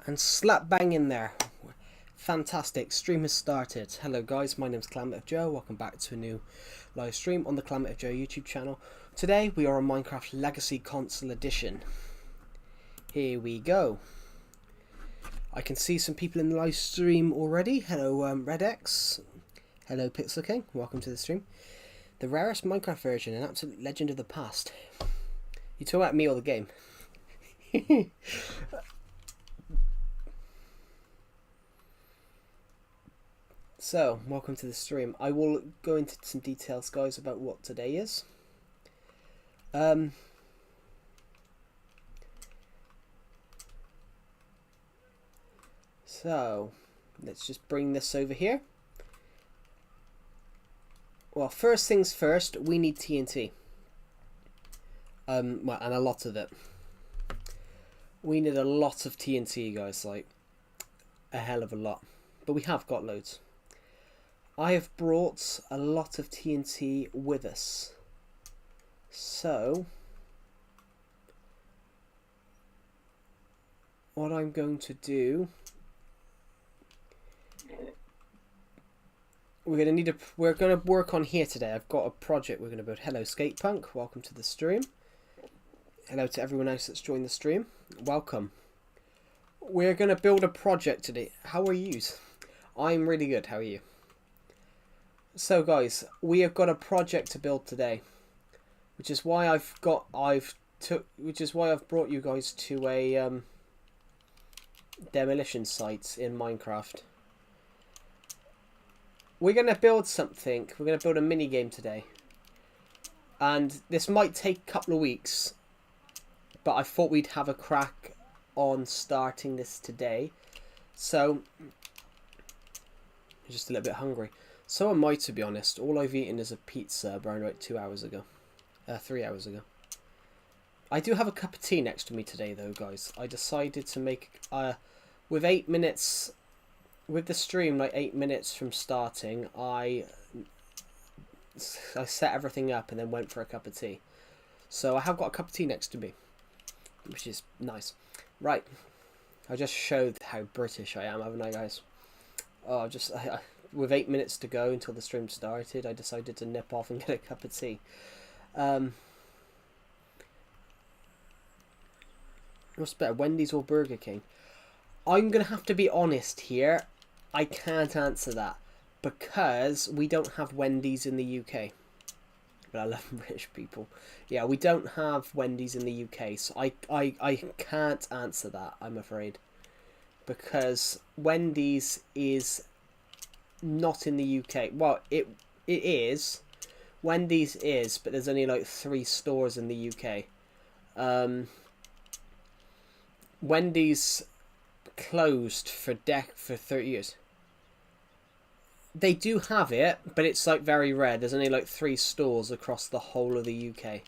And slap bang in there. Fantastic. Stream has started. Hello guys, my name's Calamity of Joe. Welcome back to a new live stream on the Calamity of Joe YouTube channel. Today we are on Minecraft Legacy Console Edition. Here we go. I can see some people in the live stream already. Hello RedX. Hello Pixel King. Welcome to the stream. The rarest Minecraft version, an absolute legend of the past. You talk about me or the game? So, welcome to the stream. I will go into some details, guys, about what today is. So, let's just bring this over here. Well, first things first, we need TNT. Well, and a lot of it. We need a lot of TNT, guys, like a hell of a lot. But we have got loads. I have brought a lot of TNT with us. So, what I'm going to do, we're going to work on here today. I've got a project we're going to build. Hello Skatepunk, welcome to the stream. Hello to everyone else that's joined the stream. Welcome. We're going to build a project today. How are you? I'm really good. How are you? So guys, we have got a project to build today, which is why I've brought you guys to a demolition site in Minecraft. We're going to build something. We're going to build a mini game today, and this might take a couple of weeks, but I thought we'd have a crack on starting this today. So I'm just a little bit hungry. So am I, to be honest. All I've eaten is a pizza around like 2 hours ago. 3 hours ago. I do have a cup of tea next to me today though, guys. I decided to make, with 8 minutes, with the stream, like 8 minutes from starting, I set everything up and then went for a cup of tea. So I have got a cup of tea next to me, which is nice. Right. I just showed how British I am, haven't I, guys? Oh, with 8 minutes to go until the stream started, I decided to nip off and get a cup of tea. What's better, Wendy's or Burger King? I'm going to have to be honest here. I can't answer that because we don't have Wendy's in the UK. But I love British people. Yeah, we don't have Wendy's in the UK, so I can't answer that, I'm afraid. Because Wendy's is not in the UK. Well, it is. Wendy's is, but there's only like 3 stores in the UK. Wendy's closed for 30 years. They do have it, but it's like very rare. There's only like 3 stores across the whole of the UK.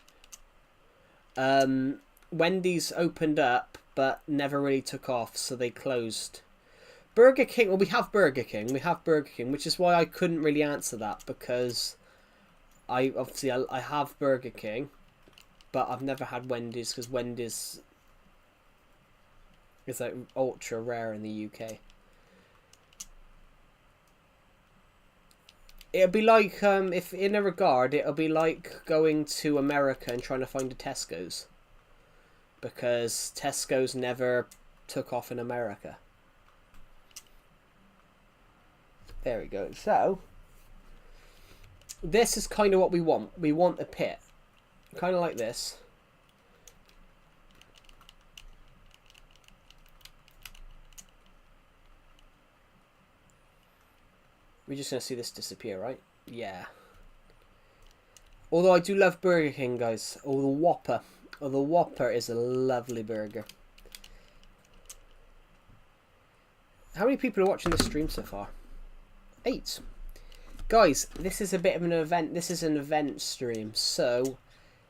Wendy's opened up, but never really took off, so they closed. Burger King, well, we have Burger King, which is why I couldn't really answer that, because I have Burger King, but I've never had Wendy's, because Wendy's is like ultra rare in the UK. It'll be like, if in a regard, it'll be like going to America and trying to find a Tesco's, because Tesco's never took off in America. There we go. So, this is kind of what we want. We want a pit. Kind of like this. We're just going to see this disappear, right? Yeah. Although I do love Burger King, guys. Oh, the Whopper. Oh, the Whopper is a lovely burger. How many people are watching this stream so far? 8. Guys, this is a bit of an event. This is an event stream. So,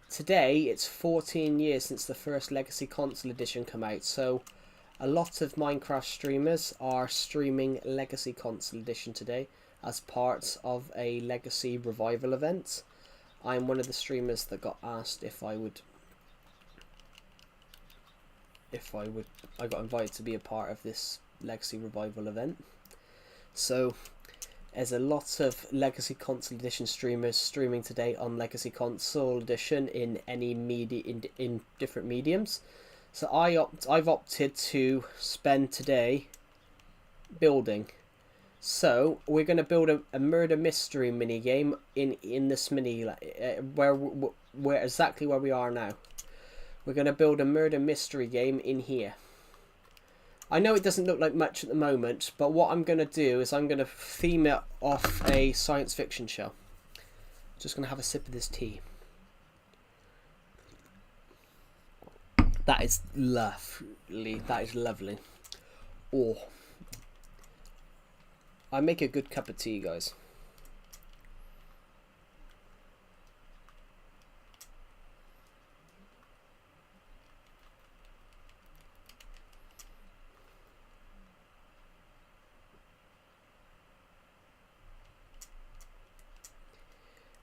today, it's 14 years since the first Legacy Console Edition came out. So, a lot of Minecraft streamers are streaming Legacy Console Edition today as part of a Legacy Revival event. I'm one of the streamers that got asked if I would if I got invited to be a part of this Legacy Revival event. So there's a lot of Legacy Console Edition streamers streaming today on Legacy Console Edition in any media in different mediums. So I've opted to spend today building. So we're going to build a murder mystery mini game in this mini where exactly where we are now. We're going to build a murder mystery game in here. I know it doesn't look like much at the moment, but what I'm going to do is I'm going to theme it off a science fiction show. Just going to have a sip of this tea. That is lovely. That is lovely. Oh. I make a good cup of tea, guys.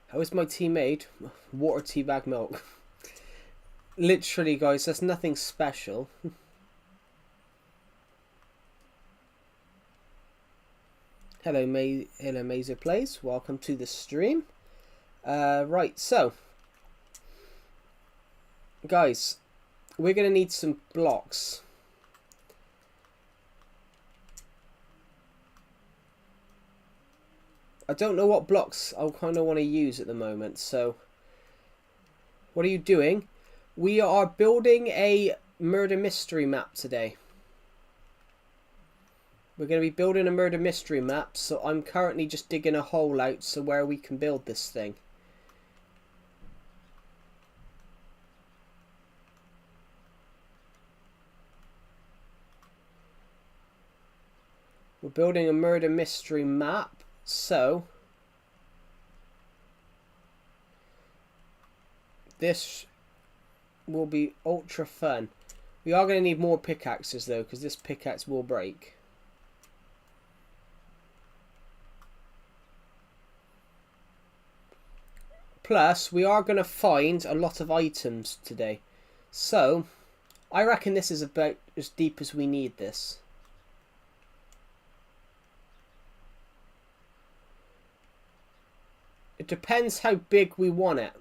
How is my tea made? Water, tea bag, milk. Literally, guys, that's nothing special. Hello, hello, Mazer Plays. Welcome to the stream. Right, so, guys, we're going to need some blocks. I don't know what blocks I kind of want to use at the moment, so what are you doing? We are building a murder mystery map today. We're going to be building a murder mystery map, so I'm currently just digging a hole out so where we can build this thing. We're building a murder mystery map, so this will be ultra fun. We are going to need more pickaxes though, because this pickaxe will break. Plus, we are going to find a lot of items today. So, I reckon this is about as deep as we need this. It depends how big we want it.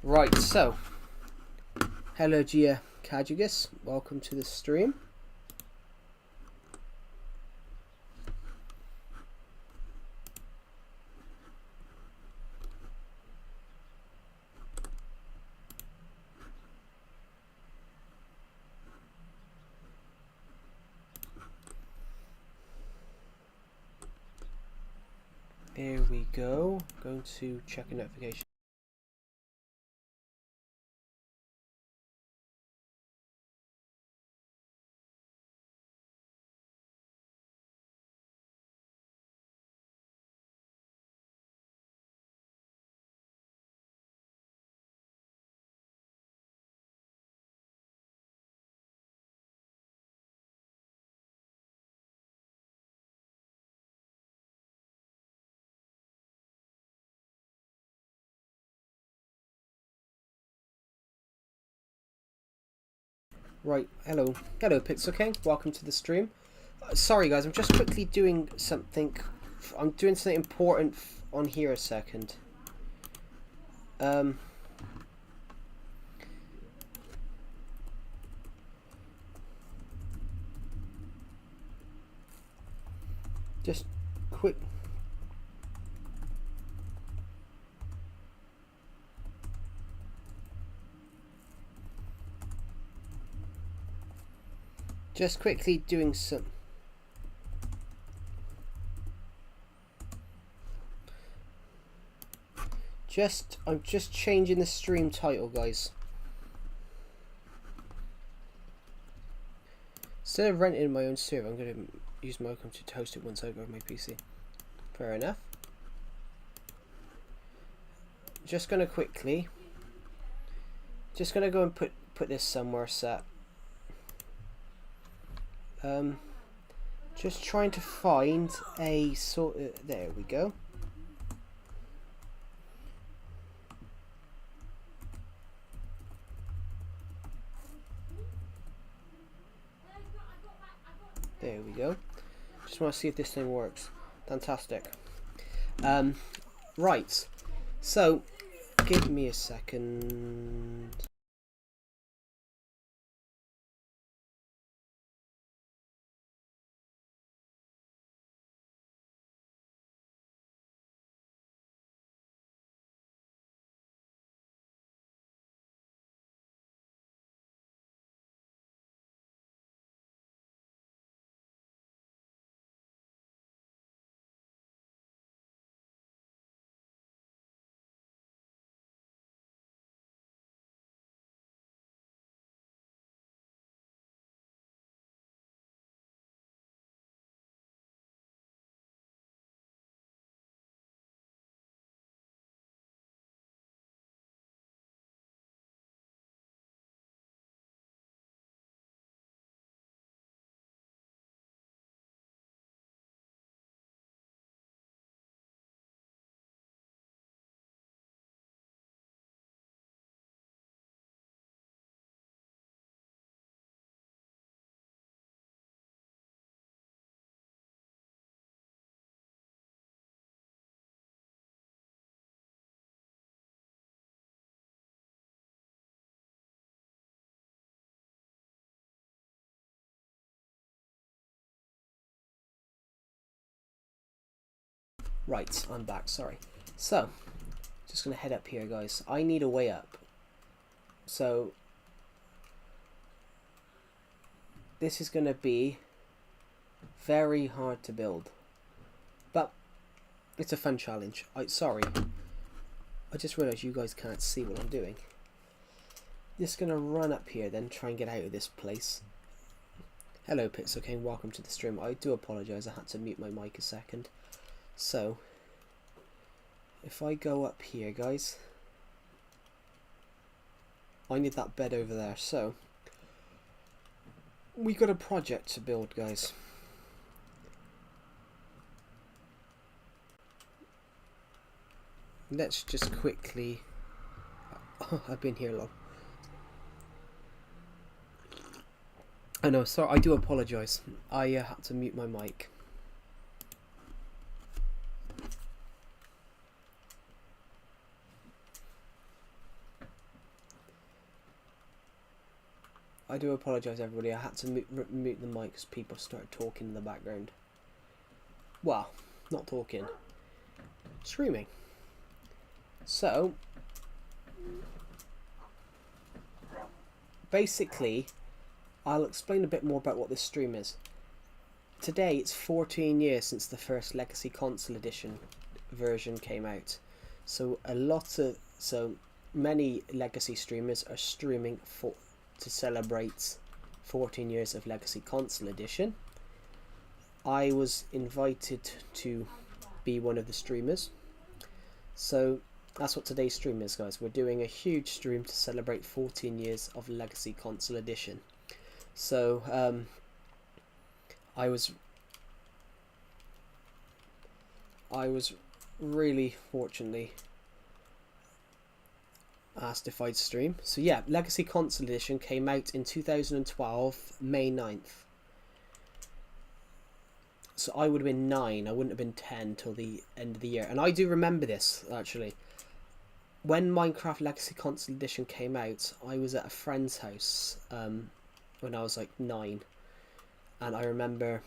Right, so, hello Gia Kajugas, welcome to the stream. There we go. Going to check a notification. Right, hello Pixel King, welcome to the stream. Sorry guys, I'm just quickly doing something. I'm doing something important on here a second. Just quick. Just quickly doing some. I'm just changing the stream title, guys. Instead of renting my own server, I'm going to use Mojang to host it once over my PC. Fair enough. Just going to quickly. Just going to go and put this somewhere set. Just trying to find a sort of... There we go. There we go. Just want to see if this thing works. Fantastic. Right. So, give me a second. Right, I'm back, sorry. So, just going to head up here, guys. I need a way up. So, this is going to be very hard to build. But, it's a fun challenge. Sorry. I just realised you guys can't see what I'm doing. Just going to run up here, then try and get out of this place. Hello, Pixel welcome to the stream. I do apologise, I had to mute my mic a second. So, if I go up here, guys, I need that bed over there. So, we got a project to build, guys. Let's just quickly... Oh, I've been here long. I know, sorry, I do apologise. I had to mute my mic. I do apologise, everybody. I had to mute the mic because people started talking in the background. Well, not talking. Streaming. So, basically, I'll explain a bit more about what this stream is. Today, it's 14 years since the first Legacy Console Edition version came out. So, many Legacy streamers are streaming to celebrate 14 years of Legacy Console Edition. I was invited to be one of the streamers. So that's what today's stream is, guys. We're doing a huge stream to celebrate 14 years of Legacy Console Edition. So I was really fortunately asked if I'd stream. So yeah, Legacy Console Edition came out in 2012, May 9th. So I would have been 9, I wouldn't have been 10 till the end of the year. And I do remember this, actually. When Minecraft Legacy Console Edition came out, I was at a friend's house when I was like 9. And I remember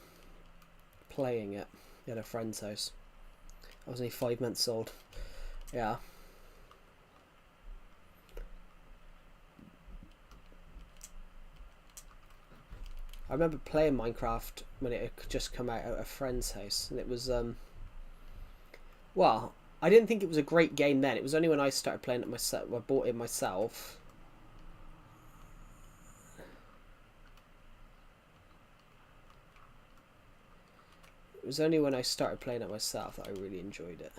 playing it at a friend's house. I was only 5 months old. Yeah. I remember playing Minecraft when it had just come out at a friend's house, and it was well, I didn't think it was a great game then. It was only when I started playing it myself, I bought it myself. It was only when I started playing it myself that I really enjoyed it.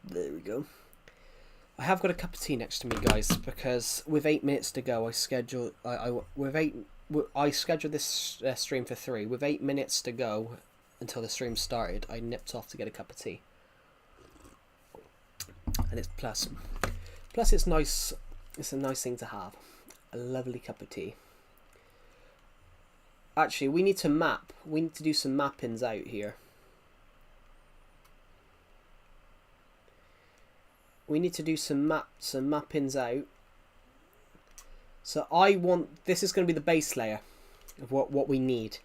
There we go. I have got a cup of tea next to me, guys, because with 8 minutes to go, I scheduled this stream for 3. With 8 minutes to go until the stream started, I nipped off to get a cup of tea, and it's plus it's nice. It's a nice thing to have, a lovely cup of tea. Actually, we need to map. We need to do some mappings out here. We need to do some mappings out. So I want, this is going to be the base layer of what we need,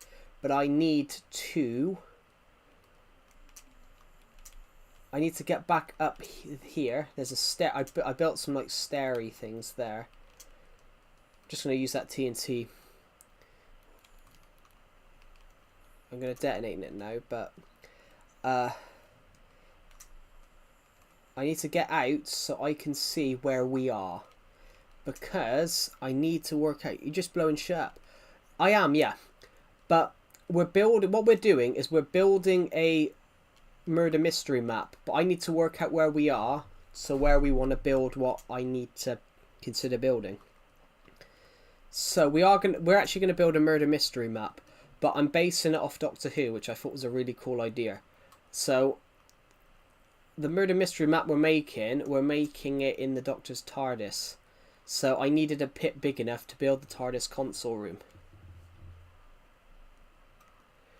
but I need to get back up here. There's a stair. I built some like stairy things there. Just going to use that TNT. I'm going to detonate it now, but I need to get out so I can see where we are, because I need to work out. You're just blowing shit up. I am, yeah, but we're building. What we're doing is we're building a murder mystery map, but I need to work out where we are, so where we want to build what I need to consider building. So we're actually gonna build a murder mystery map, but I'm basing it off Doctor Who, which I thought was a really cool idea. So the murder mystery map we're making it in the Doctor's TARDIS. So I needed a pit big enough to build the TARDIS console room.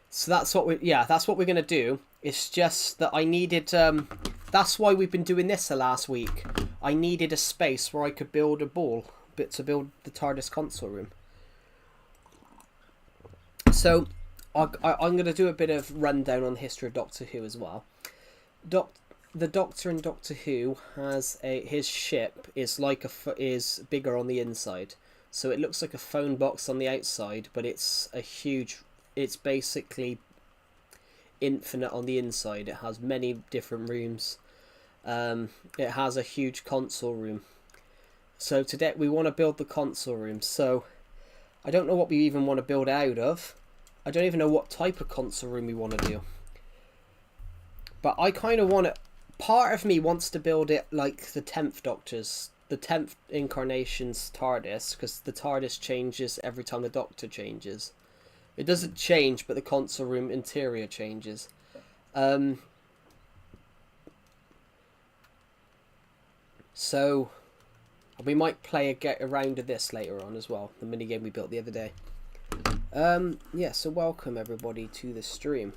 So that's what we're going to do. It's just that I needed, that's why we've been doing this the last week. I needed a space where I could build a bit to build the TARDIS console room. So I'm going to do a bit of rundown on the history of Doctor Who as well. The Doctor in Doctor Who has his ship is bigger on the inside, so it looks like a phone box on the outside, but it's basically infinite on the inside. It has many different rooms. It has a huge console room. So today we want to build the console room. So I don't know what we even want to build out of. I don't even know what type of console room we want to do. But I kind of want to. Part of me wants to build it like the 10th Doctor's, the 10th incarnation's TARDIS, because the TARDIS changes every time the Doctor changes. It doesn't change, but the console room interior changes. So we might get around to this later on as well, the minigame we built the other day. Yeah, so welcome everybody to the stream.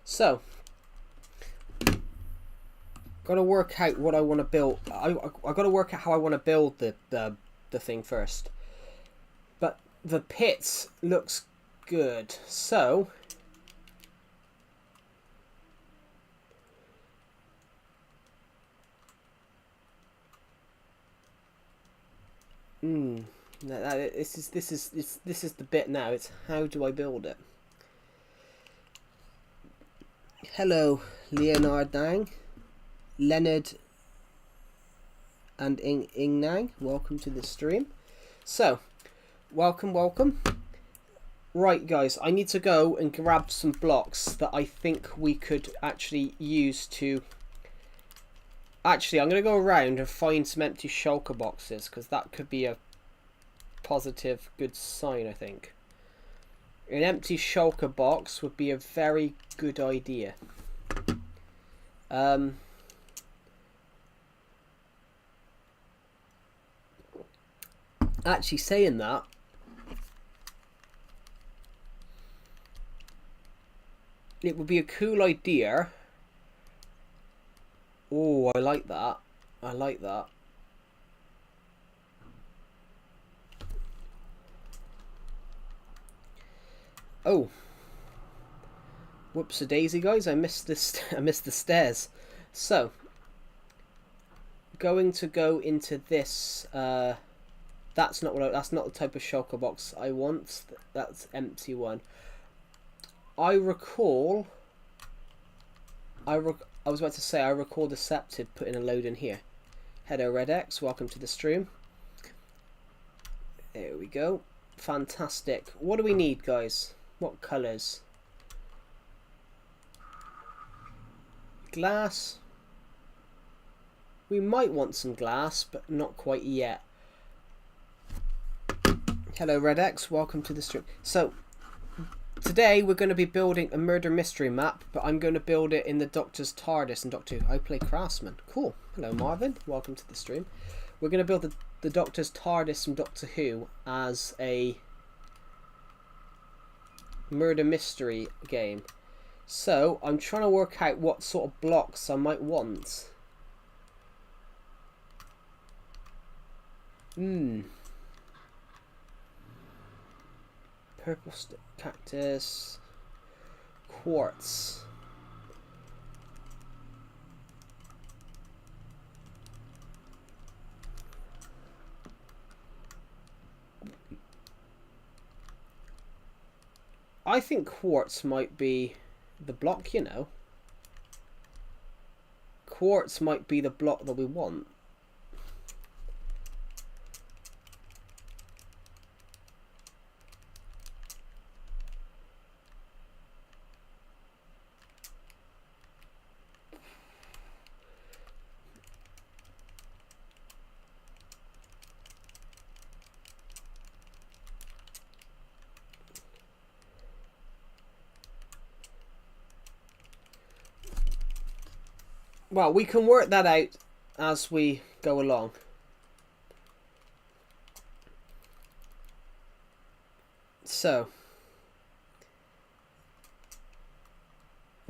So, got to work out what I want to build. I got to work out how I want to build the thing first. But the pits looks good. So, this is the bit now. It's how do I build it? Hello, Leonard Leonard and Ing Nang. Welcome to the stream. So, welcome. Right, guys, I need to go and grab some blocks that I think we could actually use to. Actually, I'm going to go around and find some empty shulker boxes, because that could be a positive, good sign, I think. An empty shulker box would be a very good idea. Actually, saying that, it would be a cool idea. Oh, I like that. I like that. Oh. Whoops a daisy, guys. I missed this. I missed the stairs. So, going to go into this. That's not what. That's not the type of shulker box I want. That's empty one. I recall. I was about to say I recall Deceptive putting a load in here. Hello, Red X. Welcome to the stream. There we go. Fantastic. What do we need, guys? What colours? Glass. We might want some glass, but not quite yet. Hello, Red X. Welcome to the stream. So, today we're going to be building a murder mystery map, but I'm going to build it in the Doctor's TARDIS and Doctor Who. I play Craftsman. Cool. Hello, Marvin. Welcome to the stream. We're going to build the Doctor's TARDIS from Doctor Who as a murder mystery game. So, I'm trying to work out what sort of blocks I might want. Purple cactus. Quartz. I think quartz might be the block, you know. Quartz might be the block that we want. Well, we can work that out as we go along. So,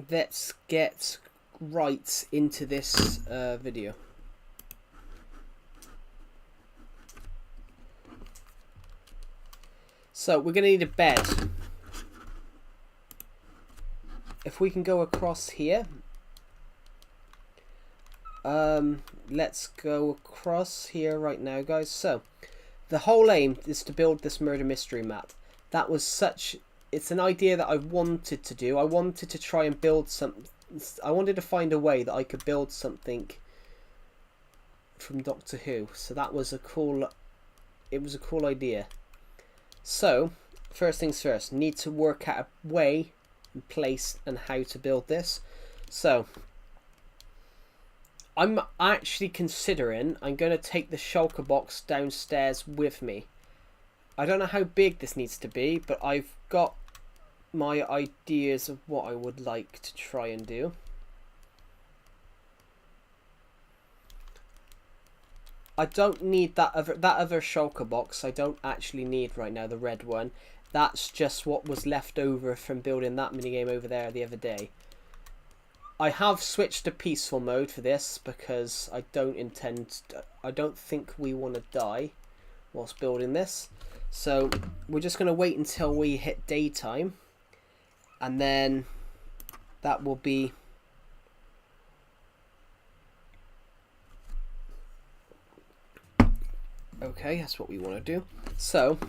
let's get right into this video. So, we're going to need a bed. If we can go across here. Let's go across here right now, guys. So, the whole aim is to build this murder mystery map. That was it's an idea that I wanted to do. I wanted to try and build I wanted to find a way that I could build something from Doctor Who. So that was it was a cool idea. So, first things first, need to work out a way and place and how to build this. So, I'm actually considering I'm going to take the shulker box downstairs with me. I don't know how big this needs to be, but I've got my ideas of what I would like to try and do. I don't need that other shulker box. I don't actually need right now, the red one. That's just what was left over from building that minigame over there the other day. I have switched to peaceful mode for this because I don't think we want to die whilst building this. So we're just going to wait until we hit daytime, and then that will be okay. That's what we want to do. So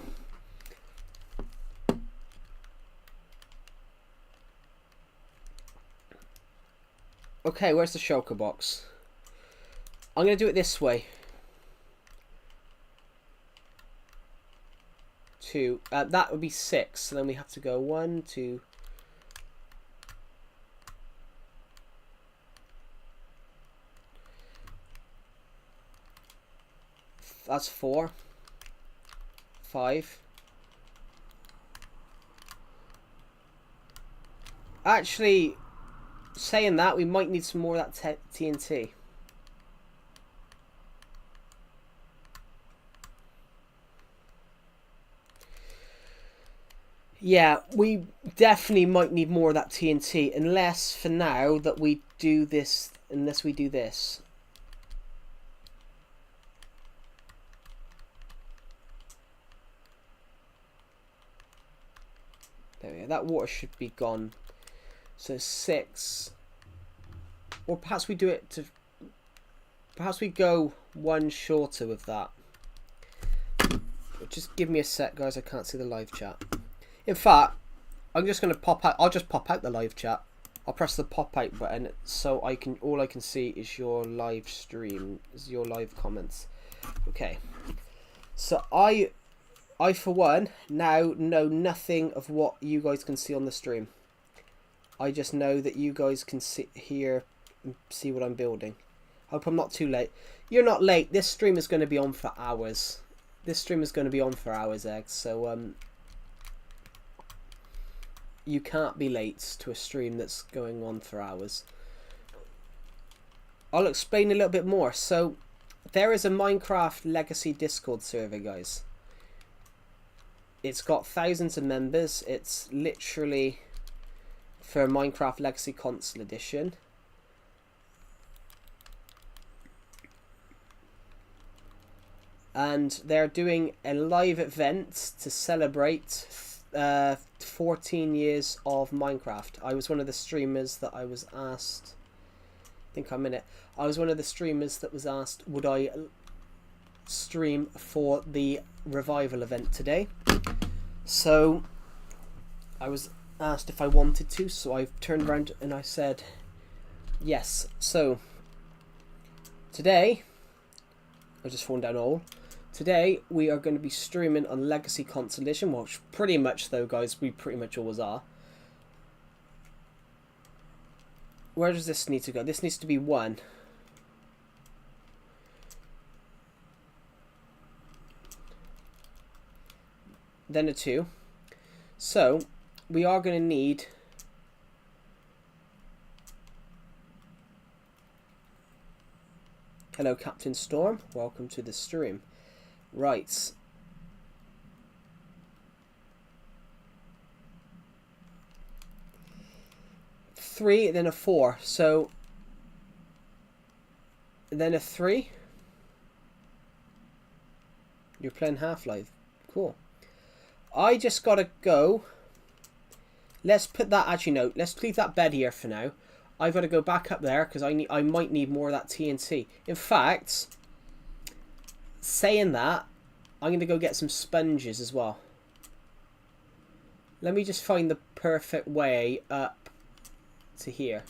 okay, where's the shulker box? I'm going to do it this way. That would be 6. So then we have to go 1, 2. That's 4. 5. Actually, saying that, we might need some more of that TNT. Yeah, we definitely might need more of that TNT, unless for now that we do this, unless we do this. There we go, that water should be gone. So 6, or perhaps we do it to, perhaps we go one shorter with that. Just give me a sec, guys, I can't see the live chat. In fact, I'm just going to pop out, I'll just pop out the live chat. I'll press the pop out button so I can, all I can see is your live stream, is your live comments. Okay. So I for one now know nothing of what you guys can see on the stream. I just know that you guys can sit here and see what I'm building. Hope I'm not too late. You're not late. This stream is going to be on for hours. This stream is going to be on for hours, Eggs. So you can't be late to a stream that's going on for hours. I'll explain a little bit more. So there is a Minecraft Legacy Discord server, guys. It's got thousands of members. It's literally for Minecraft Legacy Console Edition. And they're doing a live event to celebrate 14 years of Minecraft. I was one of the streamers that I was asked, I think I'm in it, I was one of the streamers that was asked would I stream for the revival event today. So I was asked if I wanted to, so I turned around and I said yes. So today, I just fallen down all. Today we are going to be streaming on Legacy Console Edition, which pretty much though, guys, we pretty much always are. Where does this need to go? This needs to be 1. Then a 2. So we are going to need hello Captain Storm, welcome to the stream. Right. Three, then a 4. So then a 3. You're playing Half-Life. Cool. I just gotta go. Let's put that, actually no, let's leave that bed here for now. I've got to go back up there because I might need more of that TNT. In fact, saying that, I'm going to go get some sponges as well. Let me just find the perfect way up to here.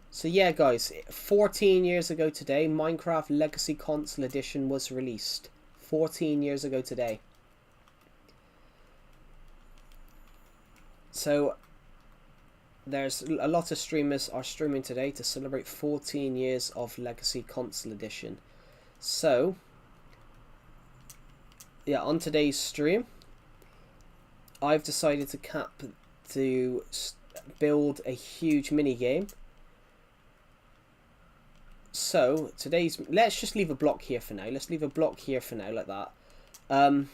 So yeah, guys, 14 years ago today, Minecraft Legacy Console Edition was released. 14 years ago today. So there's a lot of streamers are streaming today to celebrate 14 years of Legacy Console Edition. So yeah, on today's stream, I've decided to build a huge mini game. So today's, let's just leave a block here for now. Let's leave a block here for now, like that. I'm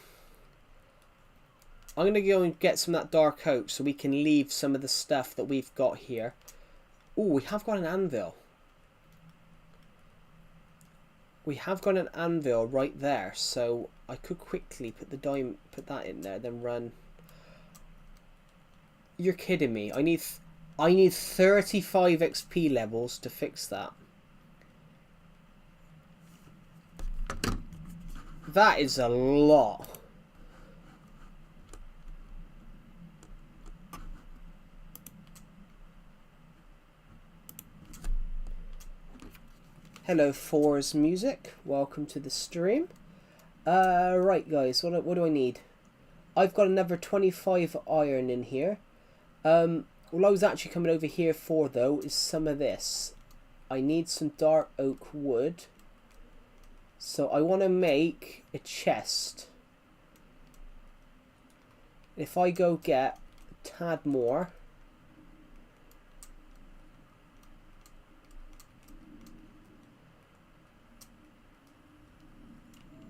going to go and get some of that dark oak so we can leave some of the stuff that we've got here. Oh, we have got an anvil. We have got an anvil right there, so I could quickly put that in there, then run. You're kidding me. I need 35 XP levels to fix that. That is a lot. Hello, Fours Music. Welcome to the stream. Right, guys. What do I need? I've got another 25 iron in here. What I was actually coming over here for, though, is some of this. I need some dark oak wood. So I want to make a chest. If I go get a tad more,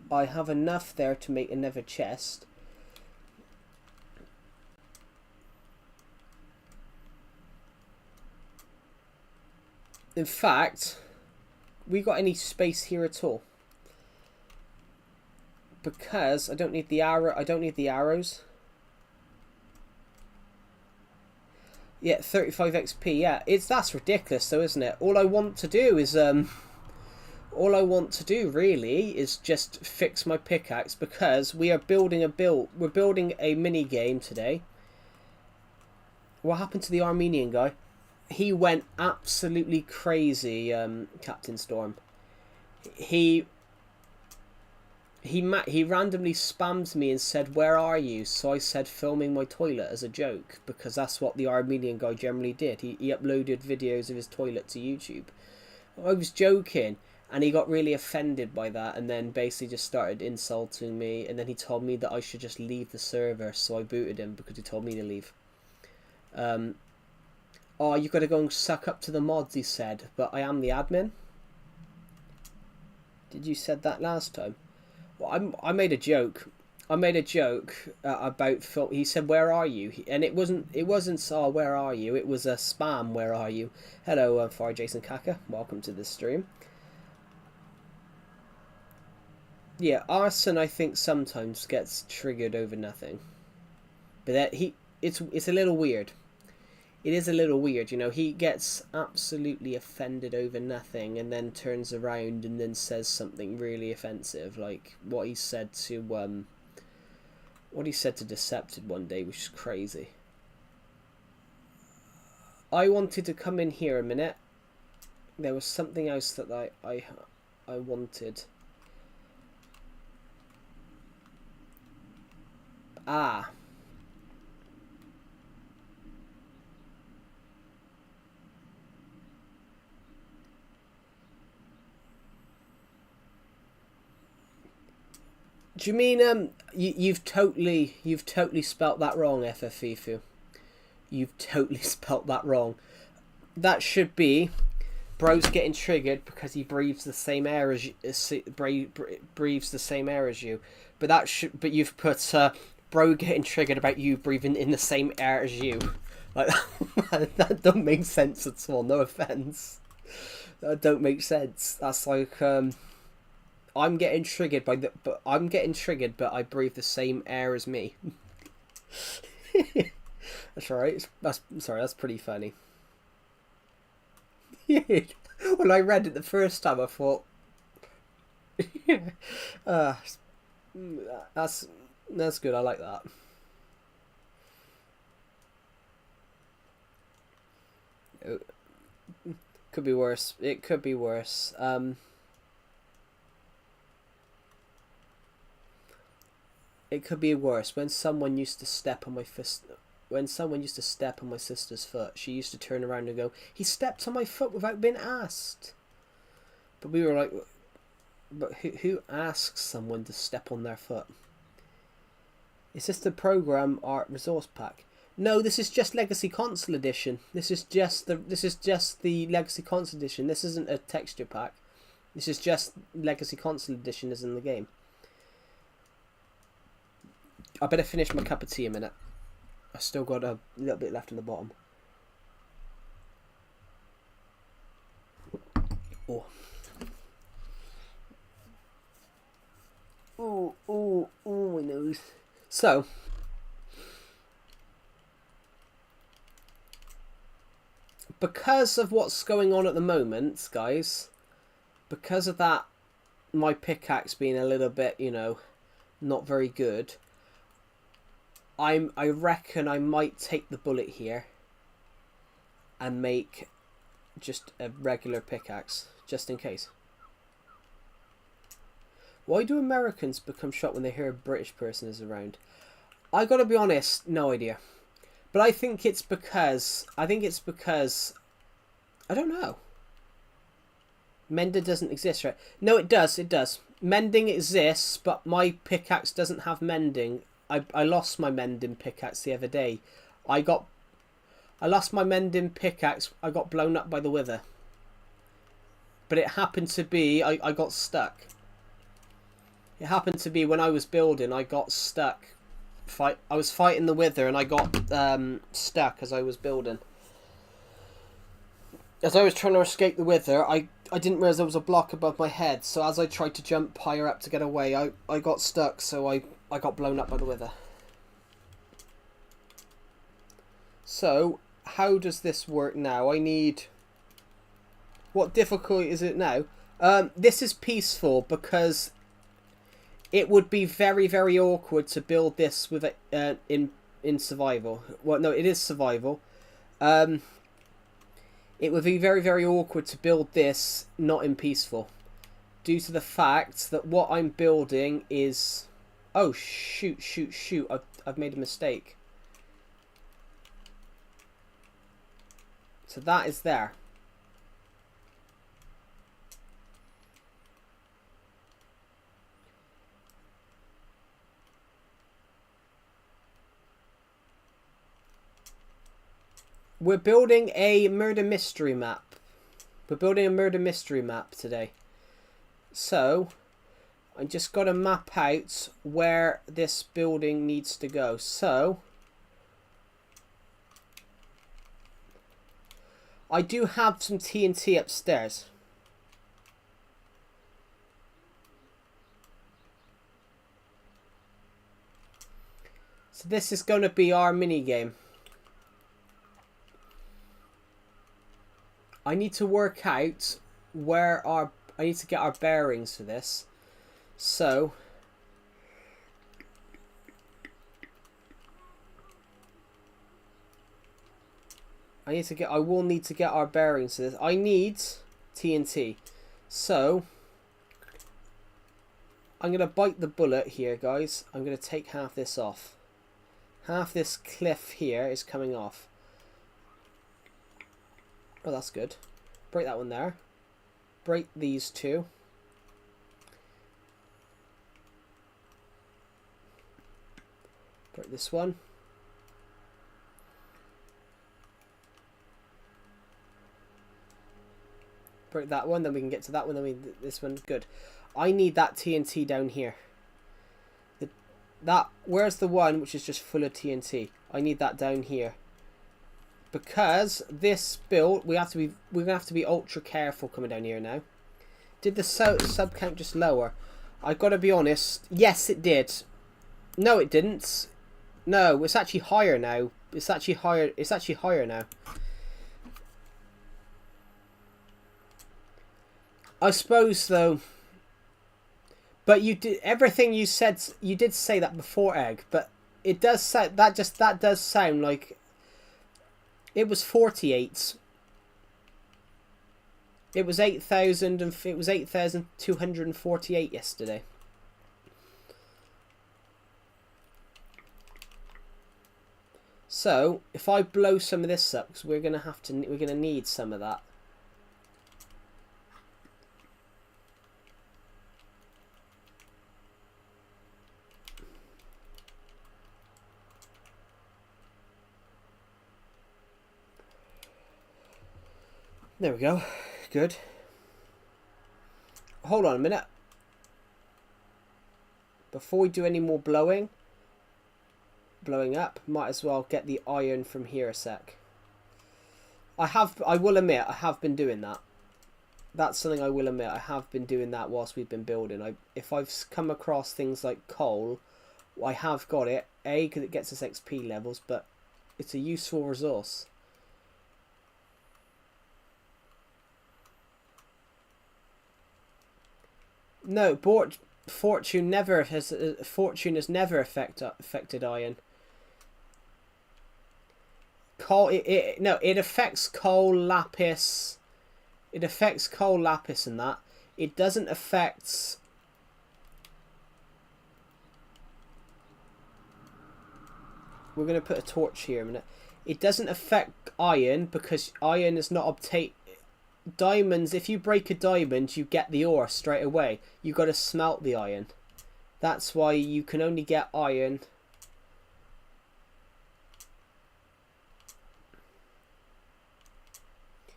I have enough there to make another chest. In fact, we got any space here at all? Because I don't need the arrow. I don't need the arrows. Yeah, 35 XP. Yeah, that's ridiculous, though, isn't it? All I want to do is all I want to do really is just fix my pickaxe, because we are building we're building a mini game today. What happened to the Armenian guy? He went absolutely crazy, Captain Storm. He randomly spammed me and said, "Where are you?" So I said, "Filming my toilet," as a joke, because that's what the Armenian guy generally did. He uploaded videos of his toilet to YouTube. I was joking, and he got really offended by that, and then basically just started insulting me, and then he told me that I should just leave the server, so I booted him because he told me to leave. Oh, you got to go and suck up to the mods, he said, but I am the admin. Did you said that last time? Well, I made a joke. I made a joke about Phil. He said, "Where are you?" And it wasn't. Oh, where are you? It was a spam. Where are you? Hello, Fire Jason Kaka. Welcome to this stream. Yeah, arson I think sometimes gets triggered over nothing, but it's a little weird. It is a little weird, you know. He gets absolutely offended over nothing, and then turns around and then says something really offensive, like what he said to Decepted one day, which is crazy. I wanted to come in here a minute. There was something else that I wanted. Ah. Do you mean you've totally spelt that wrong, FFFIFU. You've totally spelt that wrong. That should be bro's getting triggered because he breathes the same air as you, breathes the same air as you. But you've put bro getting triggered about you breathing in the same air as you. Like that don't make sense at all. No offense. That don't make sense. That's like I'm getting triggered but I breathe the same air as me. That's alright. That's pretty funny. When I read it the first time, I thought, that's good. I like that. Could be worse. It could be worse. It could be worse. When someone used to step on my fist. When someone used to step on my sister's foot, she used to turn around and go, "He stepped on my foot without being asked." But we were like, but who asks someone to step on their foot? Is this the program art resource pack? No, this is just Legacy Console Edition. This is just the Legacy Console Edition. This isn't a texture pack. This is just Legacy Console Edition as in the game. I better finish my cup of tea a minute. I still got a little bit left in the bottom. Oh. Oh, my nose. So, because of what's going on at the moment, guys, because of that, my pickaxe being a little bit, you know, not very good, I reckon I might take the bullet here and make just a regular pickaxe, just in case. Why do Americans become shocked when they hear a British person is around? I gotta be honest, no idea. But I think it's because I don't know. Mender doesn't exist, right? No, it does. Mending exists, but my pickaxe doesn't have mending. I lost my mending pickaxe the other day. I lost my mending pickaxe. I got blown up by the wither. But it happened to be I got stuck. It happened to be when I was building, I got stuck. I was fighting the wither and I got stuck as I was building. As I was trying to escape the wither, I didn't realise there was a block above my head, so as I tried to jump higher up to get away, I got stuck, so I got blown up by the wither. So, how does this work now? I need... What difficulty is it now? This is peaceful, because it would be very, very awkward to build this with in survival. Well, no, it is survival. It would be very, very awkward to build this not in peaceful, due to the fact that what I'm building is... Oh, shoot. I've made a mistake. So that is there. We're building a murder mystery map. We're building a murder mystery map today. So, I just got to map out where this building needs to go. So, I do have some TNT upstairs. So this is going to be our mini game. I need to work out where our... I need to get our bearings for this. So... I will need to get our bearings for this. I need TNT. So... I'm going to bite the bullet here, guys. I'm going to take half this off. Half this cliff here is coming off. Oh, that's good. Break that one there. Break these two. Break this one. Break that one, then we can get to that one, then this one. Good. I need that TNT down here. Where's the one which is just full of TNT? I need that down here. Because this build, we're gonna have to be ultra careful coming down here now. Did the sub count just lower? I gotta be honest. Yes, it did. No, it didn't. No, it's actually higher now. It's actually higher. It's actually higher now. I suppose though. But you did everything you said. You did say that before, Egg. But it does sound that does sound like. It was 48. It was 8,000 and it was 8,248 yesterday. So if I blow some of this up, because we're gonna need some of that. There we go. Good. Hold on a minute. Before we do any more blowing up, might as well get the iron from here a sec. I will admit, I have been doing that. That's something I will admit. I have been doing that whilst we've been building. If I've come across things like coal, I have got it. A, because it gets us XP levels, but it's a useful resource. No, fortune has never affected iron. Coal, it affects coal, lapis. It affects coal, lapis, and that. It doesn't affect. We're gonna put a torch here a minute. It doesn't affect iron because iron is not obtained. Diamonds, if you break a diamond, you get the ore straight away. You got to smelt the iron. That's why you can only get iron.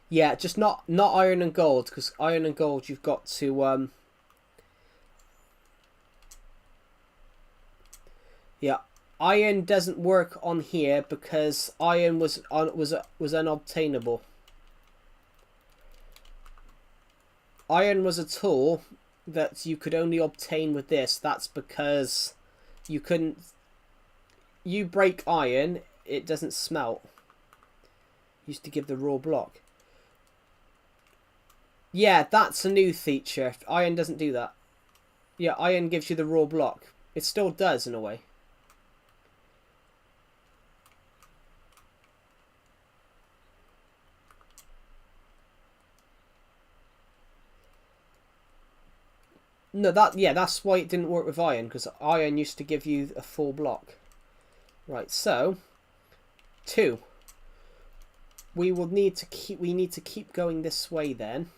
Yeah, just not iron and gold, because iron and gold you've got to yeah, iron doesn't work on here because iron was unobtainable. iron was a tool that you could only obtain with this. That's because you couldn't... You break iron, it doesn't smelt. Used to give the raw block. Yeah, that's a new feature. Iron doesn't do that. Yeah, iron gives you the raw block. It still does in a way. No, that's why it didn't work with iron, because iron used to give you a full block. Right, so 2. We need to keep going this way then.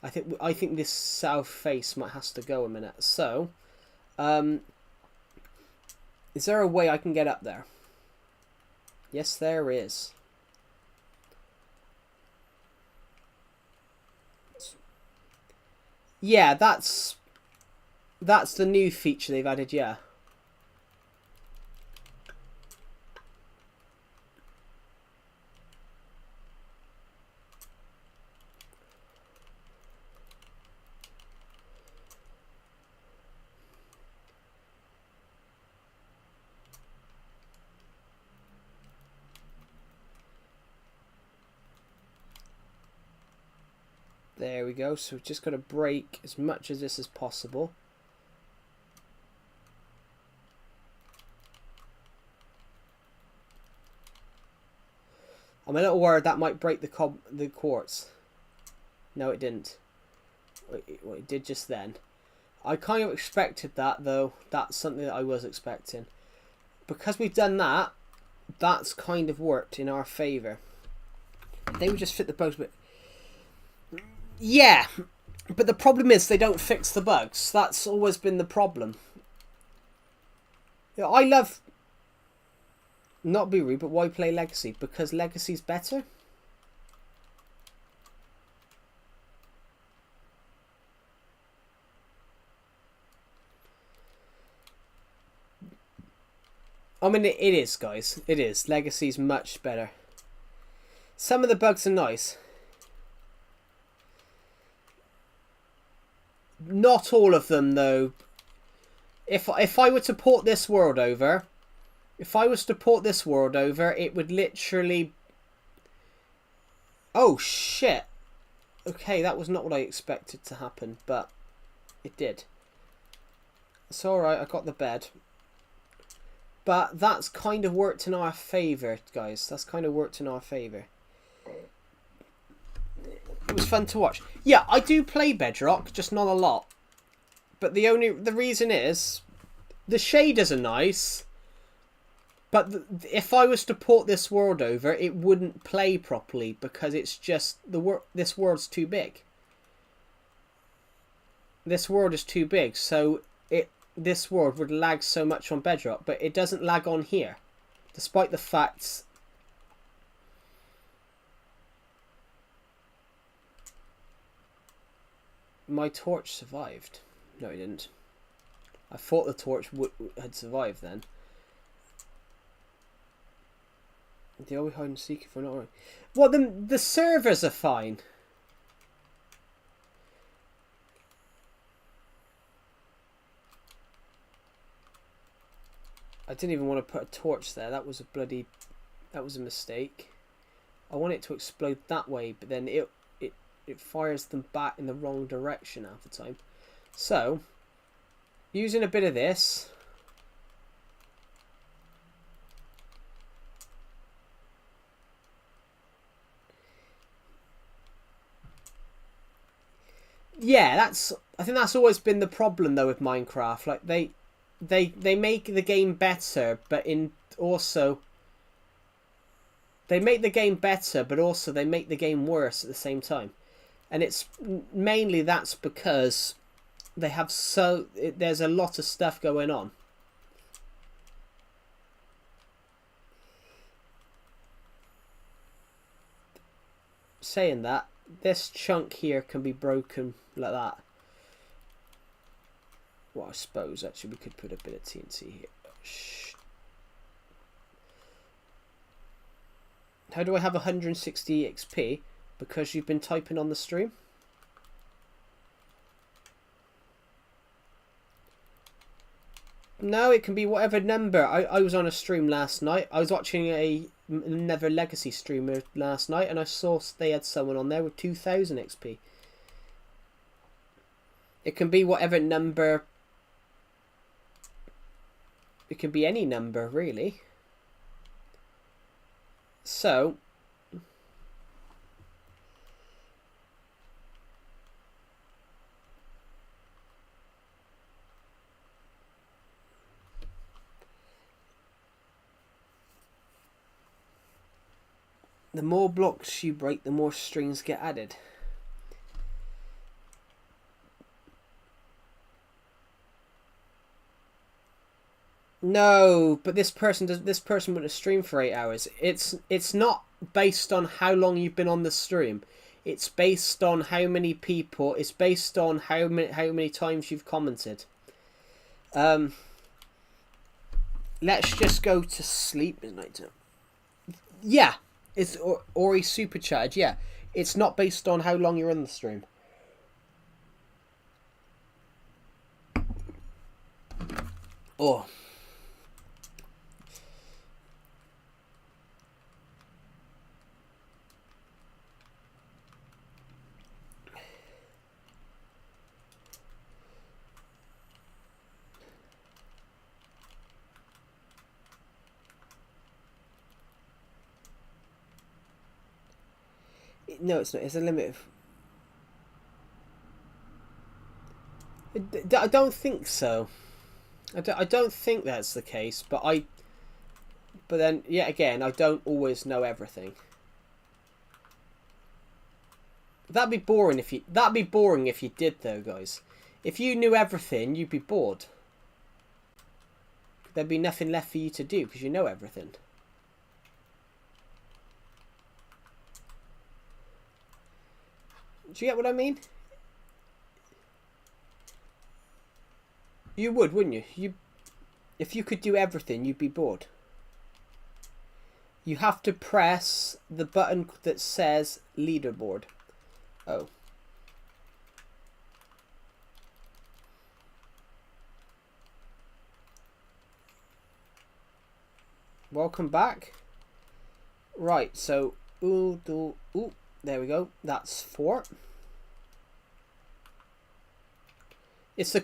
I think this south face might has to go a minute. So, is there a way I can get up there? Yes, there is. Yeah, that's the new feature they've added, yeah. There we go. So we've just got to break as much of this as possible. I'm a little worried that might break the quartz. No, it didn't. Well, it did just then. I kind of expected that, though. That's something that I was expecting. Because we've done that, that's kind of worked in our favour. They would just fit the bugs, but... Yeah, but the problem is they don't fix the bugs. That's always been the problem. You know, I love... Not be rude, but why play Legacy? Because Legacy's better? I mean, it is, guys. It is. Legacy's much better. Some of the bugs are nice. Not all of them, though. If I were to port this world over... If I was to port this world over, it would literally... Oh, shit. Okay, that was not what I expected to happen, but it did. It's alright, I got the bed. But that's kind of worked in our favour, guys. That's kind of worked in our favour. It was fun to watch. Yeah, I do play Bedrock, just not a lot. But the reason is, the shaders are nice... But if I was to port this world over, it wouldn't play properly because it's just this world's too big. This world is too big, so this world would lag so much on Bedrock, but it doesn't lag on here, despite the fact. My torch survived. No, it didn't. I thought the torch had survived then. The only hide and seek if we're not right. Well, the servers are fine. I didn't even want to put a torch there. That was a mistake. I want it to explode that way, but then it fires them back in the wrong direction half the time. So, using a bit of this. Yeah, I think that's always been the problem though with Minecraft. Like they make the game better, but also they make the game better, but also they make the game worse at the same time. And it's mainly that's because they have there's a lot of stuff going on. Saying that, this chunk here can be broken like that. Well, I suppose actually we could put a bit of TNT here. Shh. How do I have 160 XP? Because you've been typing on the stream? No, it can be whatever number. I was on a stream last night. I was watching another Legacy streamer last night, and I saw they had someone on there with 2000 XP. It can be whatever number. It can be any number, really. So, the more blocks you break, the more strings get added. No, but this person wouldn't stream for 8 hours. It's not based on how long you've been on the stream. It's based on how many people. It's based on how many times you've commented. Let's just go to sleep midnight. Yeah, it's or a supercharge. Yeah, it's not based on how long you're on the stream. Oh. No, it's not. It's a limit of... I don't think so. I don't think that's the case, but then, yet again, I don't always know everything. That'd be boring if you did, though, guys. If you knew everything, you'd be bored. There'd be nothing left for you to do because you know everything. Do you get what I mean? You would, wouldn't you? If you could do everything, you'd be bored. You have to press the button that says leaderboard. Oh. Welcome back. Right, so ooh, there we go. That's 4. It's the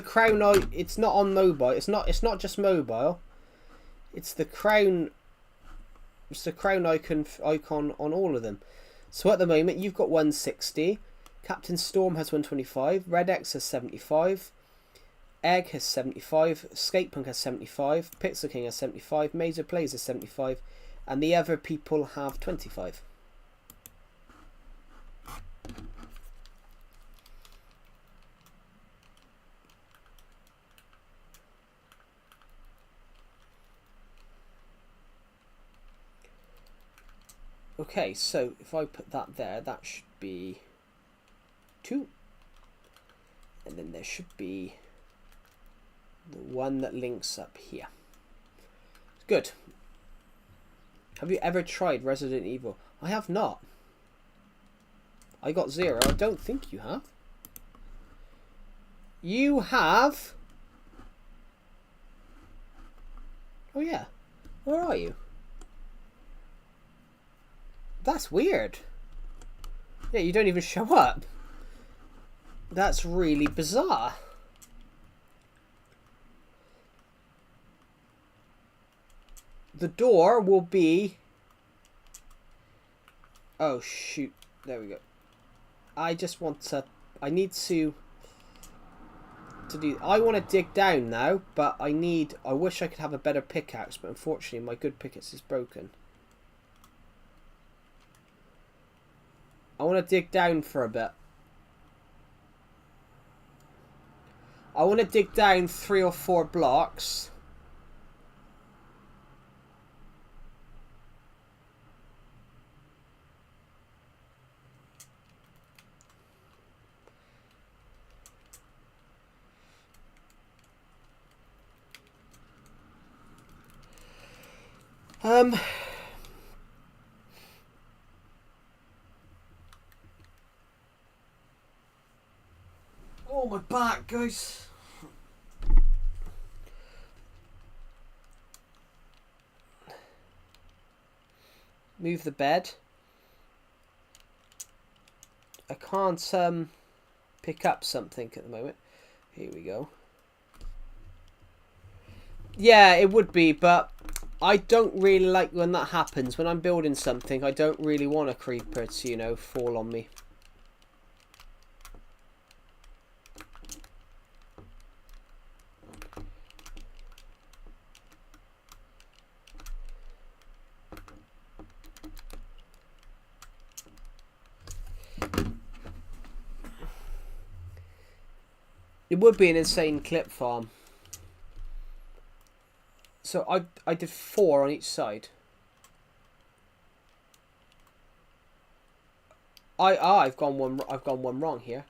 crown. It's not on mobile. It's not just mobile. It's the crown. It's the crown icon on all of them. So at the moment you've got 160. Captain Storm has 125. Red X has 75. Egg has 75. Skatepunk has 75. Pixel King has 75. Major Plays has 75. And the other people have 25. Okay, so if I put that there, that should be 2. And then there should be the one that links up here. Good. Have you ever tried Resident Evil? I have not. I got 0. I don't think you have. You have? Oh yeah. Where are you? That's weird. Yeah, you don't even show up. That's really bizarre. The door will be... Oh, shoot. There we go. I just want to... I need to do... I want to dig down now, but I wish I could have a better pickaxe, but unfortunately my good pickaxe is broken. I want to dig down for a bit. I want to dig down 3 or 4 blocks. Oh, my back, guys. Move the bed. I can't pick up something at the moment. Here we go. Yeah, it would be, but I don't really like when that happens. When I'm building something, I don't really want a creeper to, you know, fall on me. It would be an insane clip farm. So I did 4 on each side. I've gone one wrong here.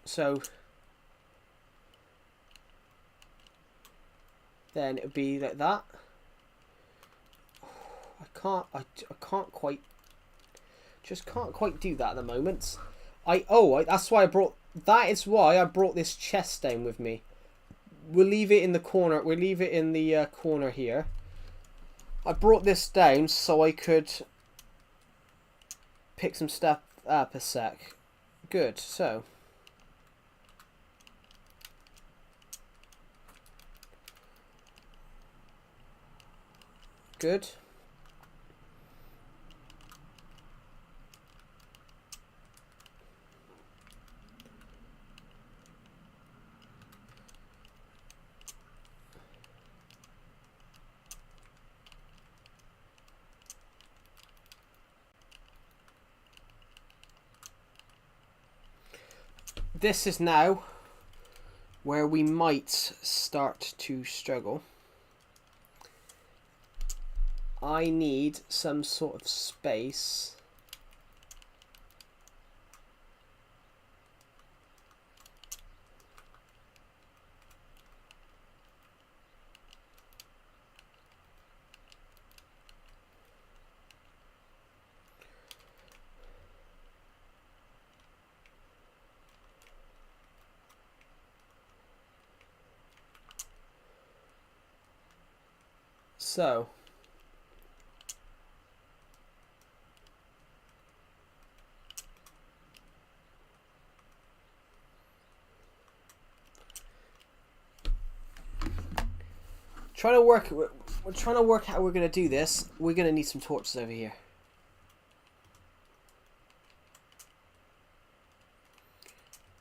So then it would be like that. I can't quite do that at the moment. That's why I brought, that is why I brought this chest down with me. We'll leave it in the corner. We'll leave it in the corner here. I brought this down so I could pick some stuff up a sec. Good, so. Good. This is now where we might start to struggle. I need some sort of space. So, we're trying to work out how we're going to do this. We're going to need some torches over here.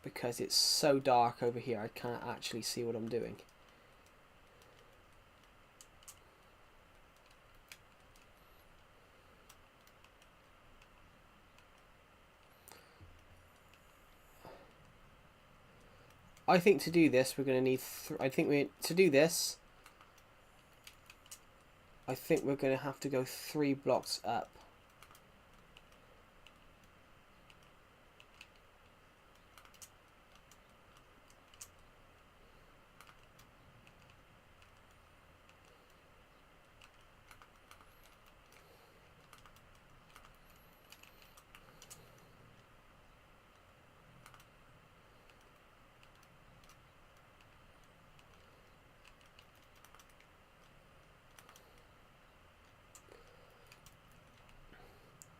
Because it's so dark over here, I can't actually see what I'm doing. I think to do this, we're going to need. I think we're going to have to go 3 blocks up.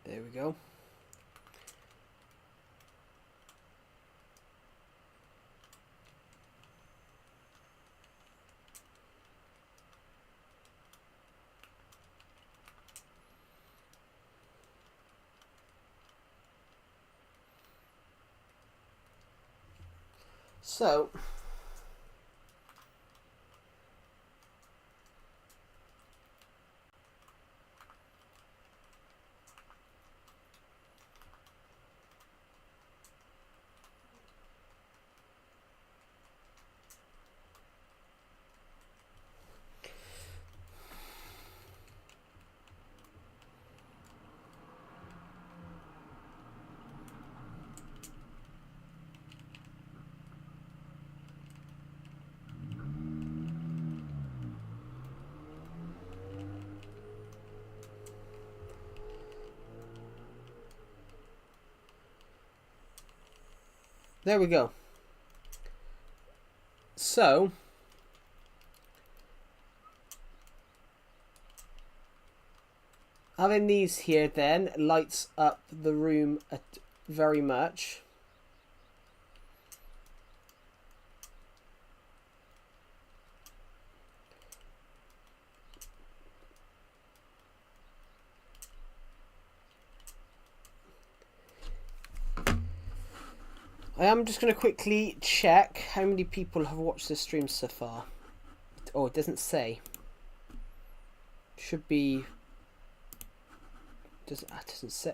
There we go. So, there we go. So, Having these here then lights up the room very much. I am just going to quickly check how many people have watched this stream so far. Oh, it doesn't say. Should be... doesn't say.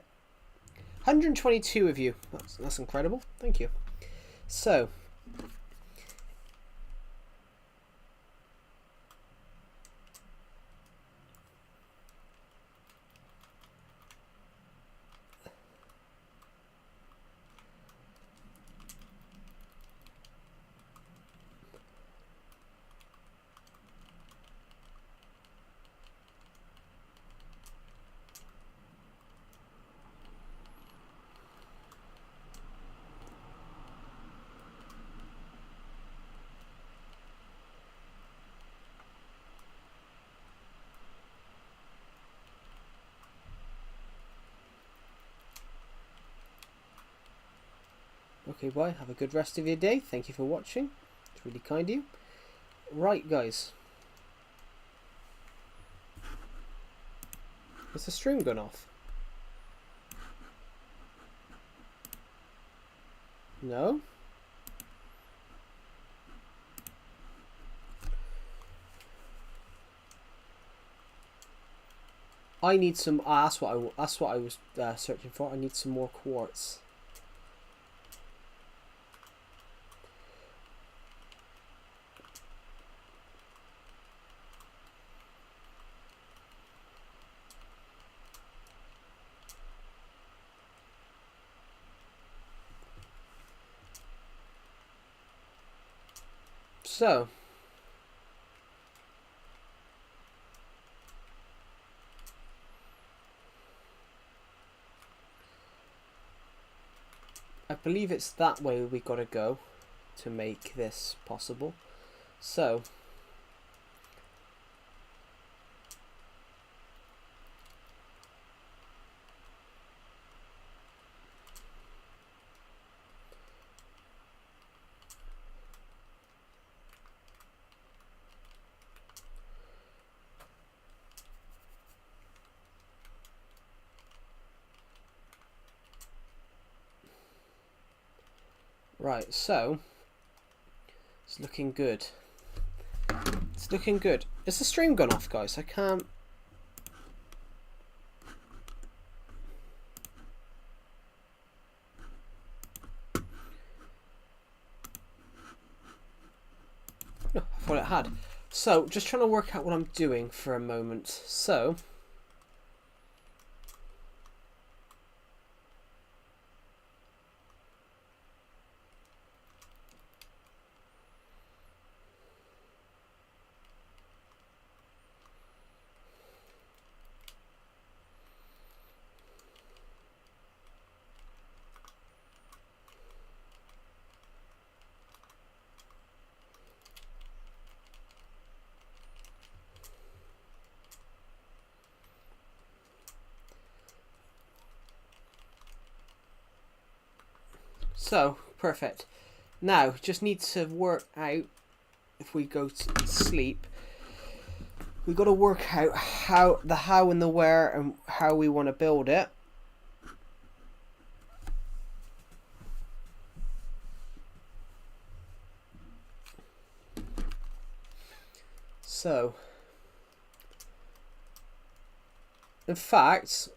122 of you. That's incredible. Thank you. So... Okay, bye. Have a good rest of your day. Thank you for watching. It's really kind of you. Right, guys. Has the stream gone off? No? I need some... that's what I was searching for. I need some more quartz. So, I believe it's that way we gotta go to make this possible. So, right, so it's looking good. It's looking good. Is the stream gone off, guys? I can't... No, I thought it had. So, just trying to work out what I'm doing for a moment. So... So, perfect. Now, just need to work out, if we go to sleep, we've got to work out how and the where and how we want to build it. So, in fact,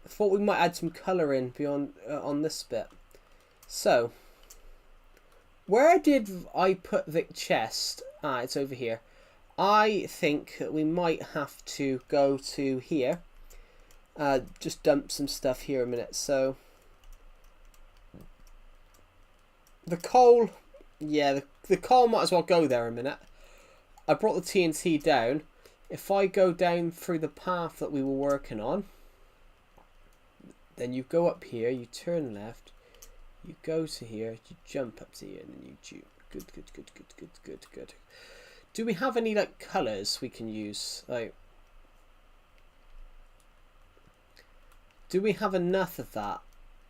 I thought we might add some colour in beyond on this bit. So, where did I put the chest? Ah, it's over here. I think that we might have to go to here. Just dump some stuff here a minute. So, the coal, yeah, the coal might as well go there a minute. I brought the TNT down. If I go down through the path that we were working on, then you go up here, you turn left, you go to here, you jump up to here, and then you jump. Good. Do we have any like colours we can use? Like, Do we have enough of that?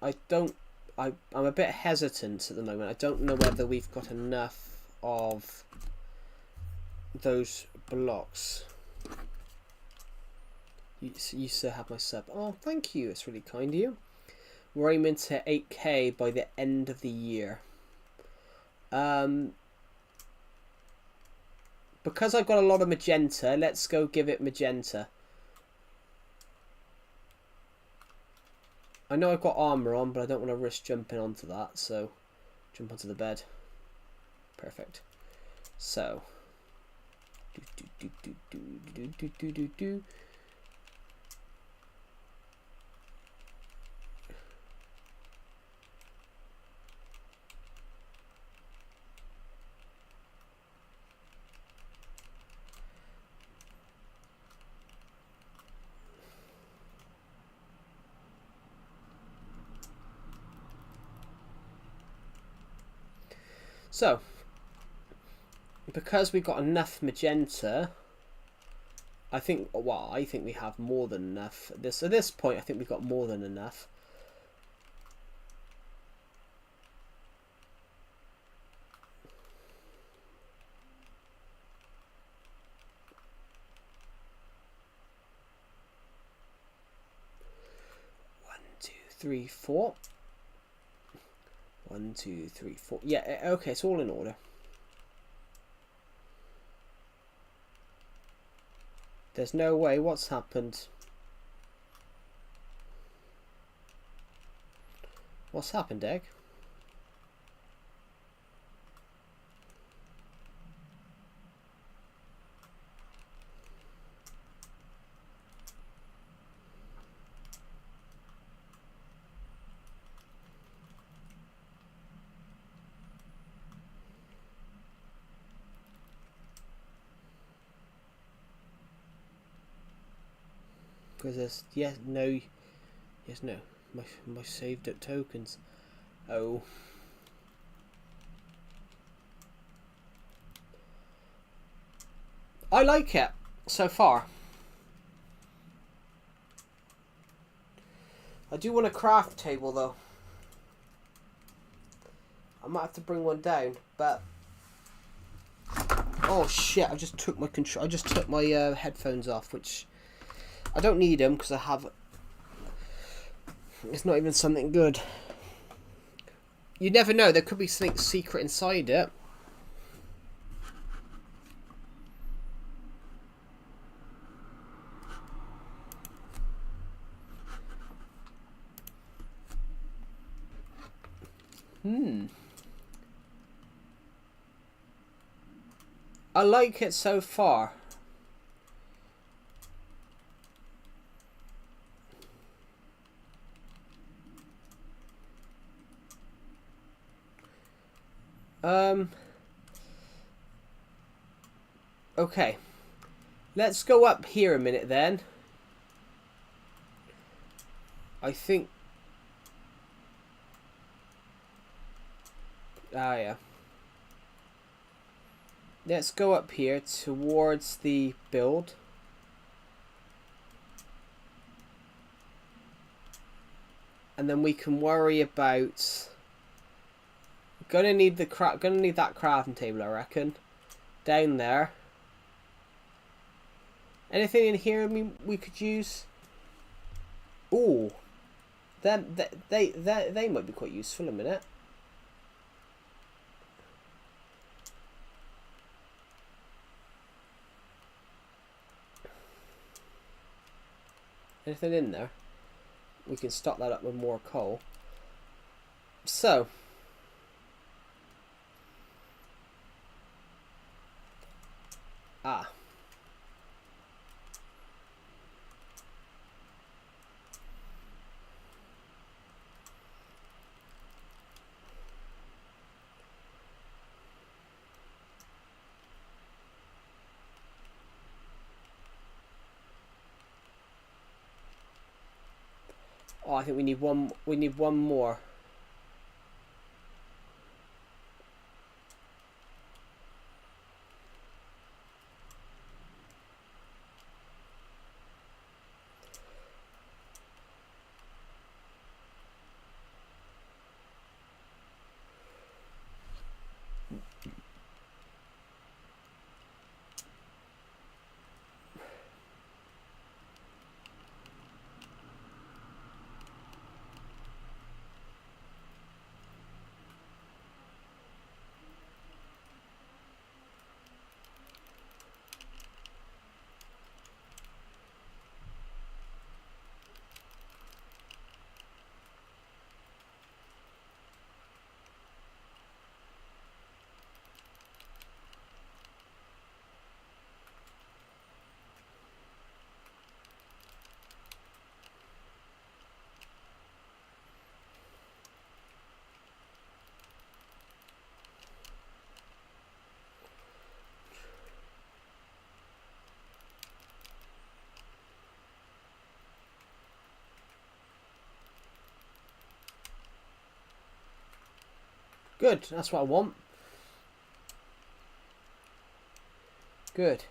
I don't. I'm a bit hesitant at the moment. I don't know whether we've got enough of those blocks. You still have my sub. Oh, thank you. It's really kind of you. We're aiming to 8K by the end of the year. Because I've got a lot of magenta, let's go give it magenta. I know I've got armor on, but I don't want to risk jumping onto that, so jump onto the bed. Perfect. So So, because we've got enough magenta, I think, well, I think we have more than enough. At this point, I think we've got more than enough. One, two, three, four. 1, 2, 3, 4. Yeah, okay, it's all in order. There's no way. What's happened? What's happened, Egg? Because there's yes, no, yes, no. My saved up tokens. Oh. I like it so far. I do want a craft table though. I might have to bring one down, but oh shit! I just took my control. I just took my headphones off, which I don't need them because I have. It's not even something good. You never know. There could be something secret inside it. I like it so far. Okay. Let's go up here a minute then. I think... Ah, yeah. Let's go up here towards the build. And then we can worry about... Gonna need that crafting table, I reckon. Down there. Anything in here we could use? Ooh. They might be quite useful in a minute. Anything in there? We can stock that up with more coal. So. Ah. Oh, I think we need one. We need one more. Good, that's what I want. Good.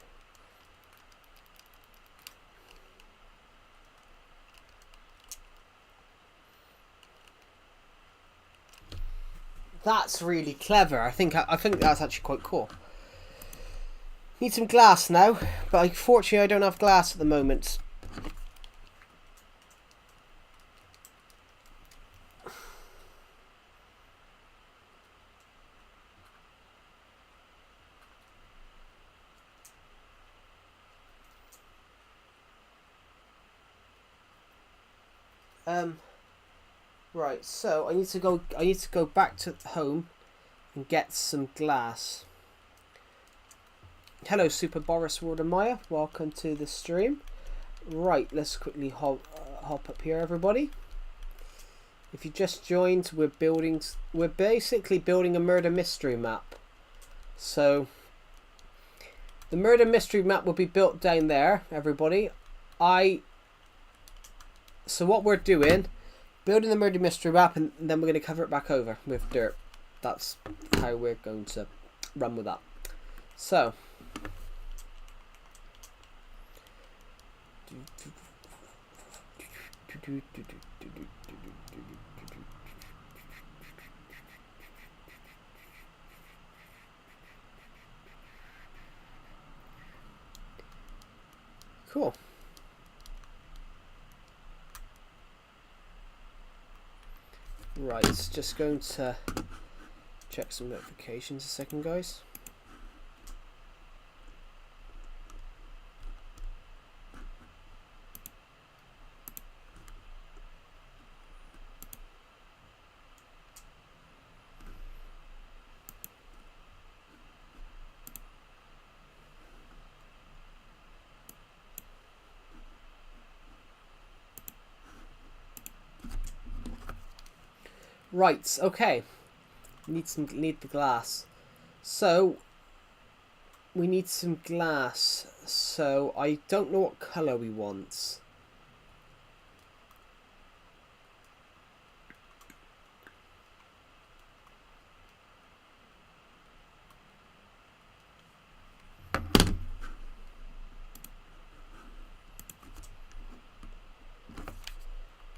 That's really clever. I think that's actually quite cool. Need some glass now, but unfortunately I don't have glass at the moment. Right, so I need to go back to home and get some glass. Hello, Super Boris Wardemeyer. Welcome to the stream. Right, let's quickly hop up here, everybody. If you just joined, we're basically building a murder mystery map. So the murder mystery map will be built down there, everybody. So what we're doing, building the murder mystery map, and then we're going to cover it back over with dirt. That's how we're going to run with that. So cool. Right, just going to check some notifications a second, guys. Right, okay. Need the glass. So we need some glass. So I don't know what colour we want.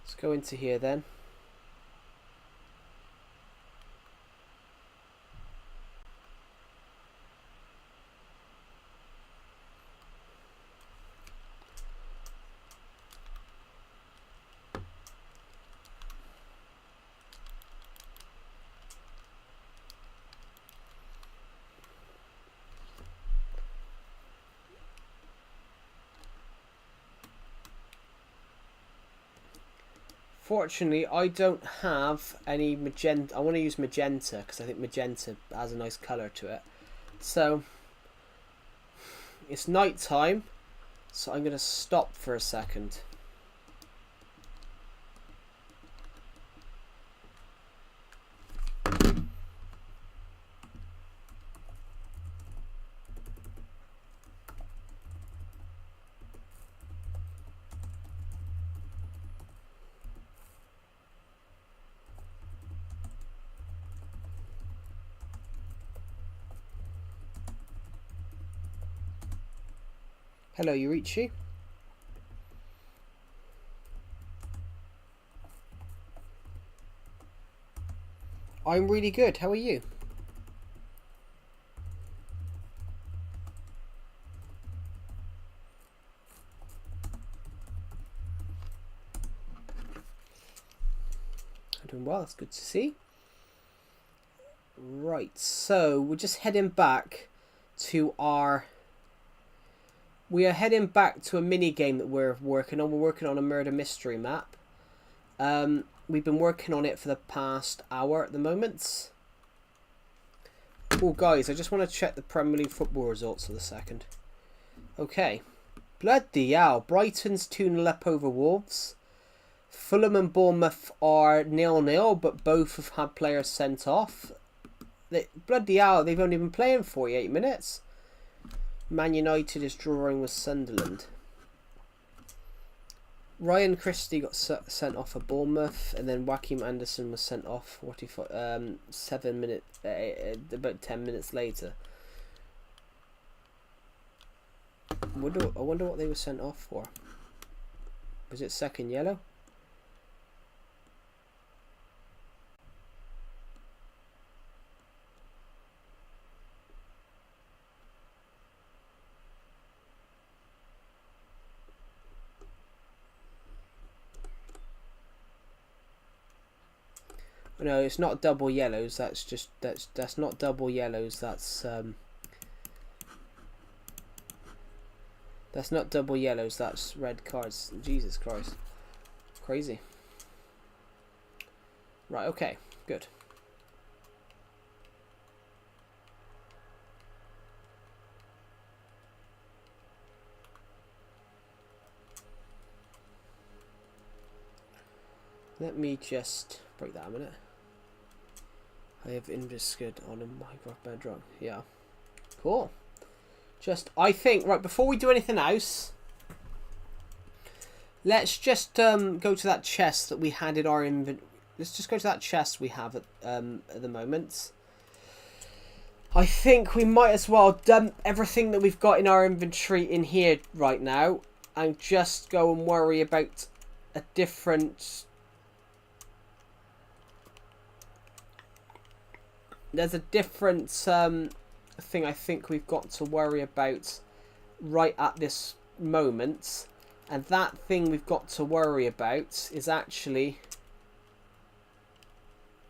Let's go into here then. Fortunately, I don't have any magenta. I want to use magenta because I think magenta has a nice colour to it. So it's night time, so I'm going to stop for a second. Hello, Yurichi. I'm really good. How are you? I'm doing well. That's good to see. Right, so we're just heading back to our... We are heading back to a mini game that we're working on. We're working on a murder mystery map. We've been working on it for the past hour at the moment. Oh, guys, I just want to check the Premier League football results for the second. Okay. Bloody hell. Brighton's 2-0 up over Wolves. Fulham and Bournemouth are 0-0, but both have had players sent off. Bloody hell, they've only been playing 48 minutes. Man United is drawing with Sunderland. Ryan Christie got sent off for Bournemouth, and then Joachim Anderson was sent off 7 minutes, about 10 minutes later. I wonder what they were sent off for. Was it second yellow? No, it's not double yellows. That's not double yellows. That's not double yellows. That's red cards. Jesus Christ, crazy. Right. Okay. Good. Let me just break that a minute. I have Inviscid on a Minecraft bedrock. Yeah. Cool. I think, right, before we do anything else, let's just go to that chest that we had in our inventory. Let's just go to that chest we have at the moment. I think we might as well dump everything that we've got in our inventory in here right now and just go and worry about a different... There's a different thing I think we've got to worry about right at this moment. And that thing we've got to worry about is actually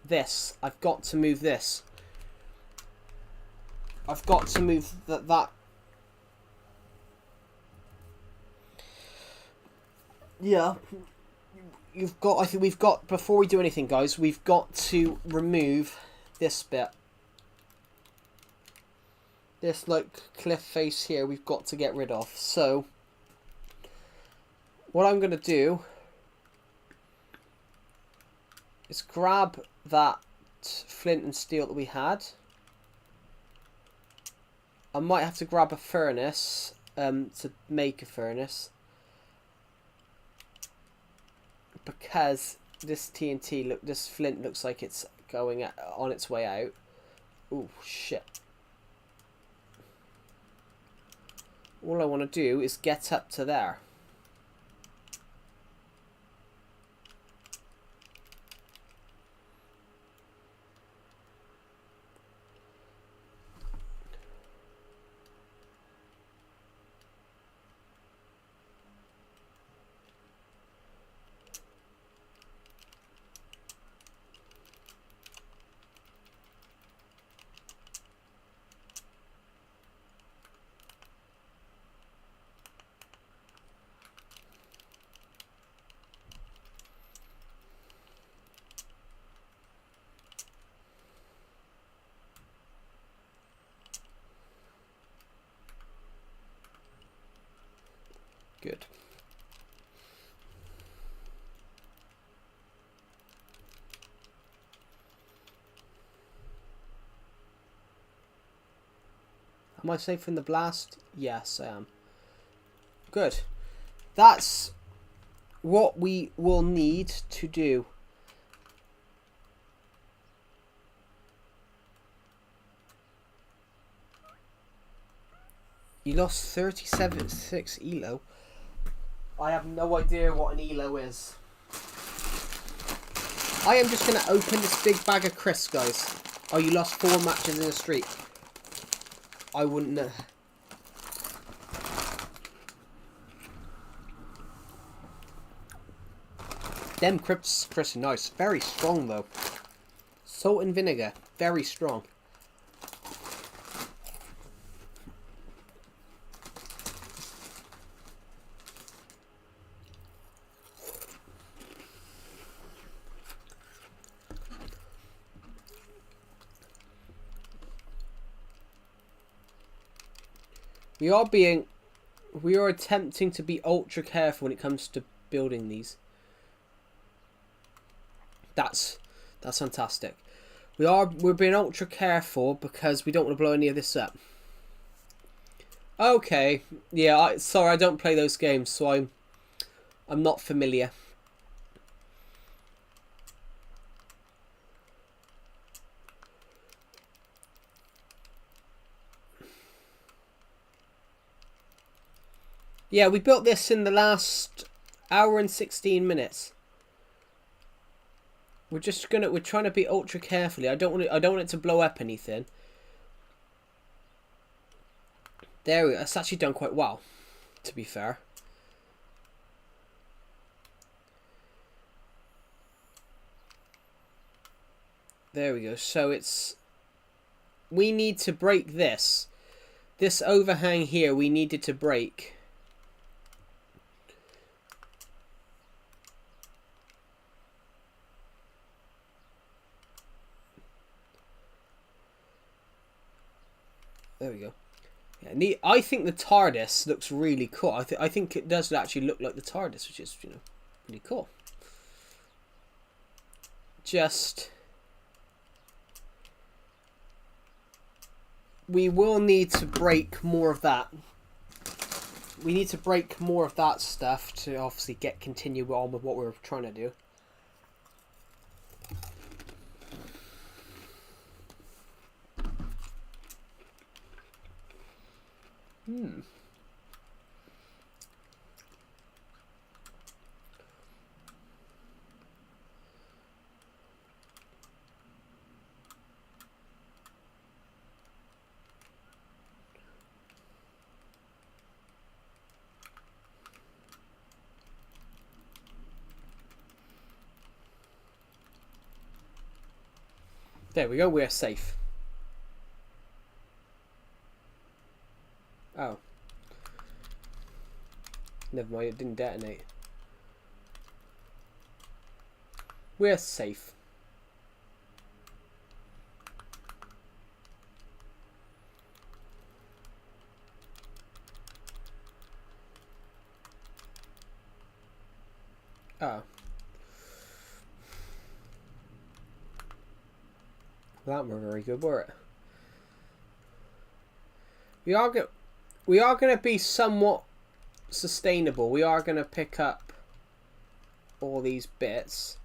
this. I've got to move this. I've got to move that. Yeah. You've got, I think we've got, before we do anything, guys, we've got to remove this bit. This, like, cliff face here, we've got to get rid of. So, what I'm going to do is grab that flint and steel that we had. I might have to grab a furnace to make a furnace, because this TNT, this flint looks like it's going on its way out. Oh shit. All I want to do is get up to there. Good. Am I safe from the blast? Yes, I am. Good. That's what we will need to do. You lost 37.6 elo. I have no idea what an elo is. I am just going to open this big bag of crisps, guys. Oh, you lost 4 matches in a streak. I wouldn't know. Them crisps are nice. Very strong, though. Salt and vinegar. Very strong. We are attempting to be ultra careful when it comes to building these. That's fantastic. We're being ultra careful because we don't want to blow any of this up. Okay, yeah. Sorry, I don't play those games, so I'm not familiar. Yeah, we built this in the last hour and 16 minutes. We're trying to be ultra carefully. I don't want it to blow up anything. There we go. That's actually done quite well, to be fair. There we go. So we need to break this. This overhang here we needed to break. There we go. Yeah, I think the TARDIS looks really cool. I think it does actually look like the TARDIS, which is, really cool. We will need to break more of that. We need to break more of that stuff to obviously continue on with what we're trying to do. There we go, we're safe. Oh. Never mind, it didn't detonate. We're safe. Oh. That were very good, were it? We are going to be somewhat sustainable. We are going to pick up all these bits.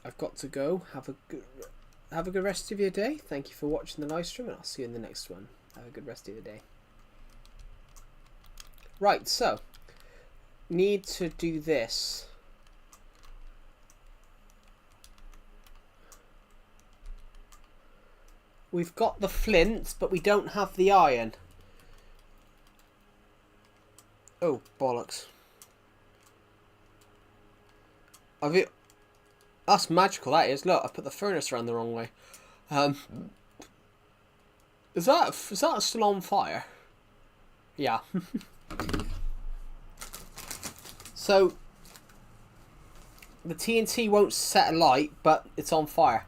I've got to go. Have a good rest of your day. Thank you for watching the live stream, and I'll see you in the next one. Have a good rest of your day. Right, so need to do this. We've got the flint, but we don't have the iron. Oh, bollocks. That's magical, that is. Look, I put the furnace around the wrong way. Is that still on fire? Yeah. So, the TNT won't set alight, but it's on fire.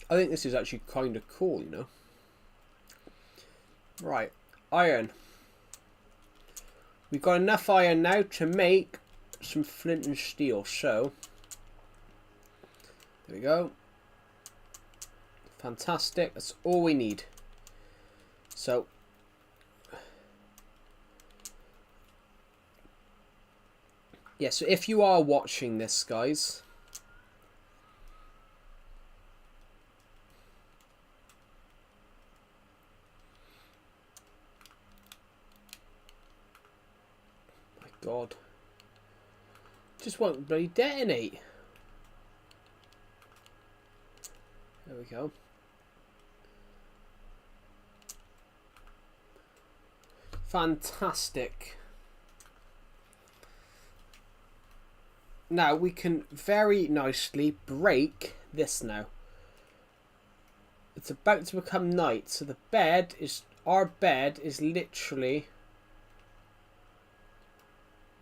I think this is actually kind of cool, Right, iron. We've got enough iron now to make some flint and steel, so there we go. Fantastic, that's all we need. So yeah, so if you are watching this, guys, God, just won't bloody detonate. There we go. Fantastic. Now we can very nicely break this now. It's about to become night, so the bed is... Our bed is literally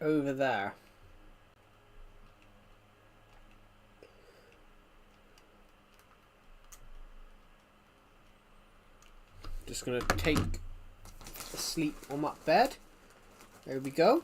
over there. Just going to take a sleep on that bed. There we go.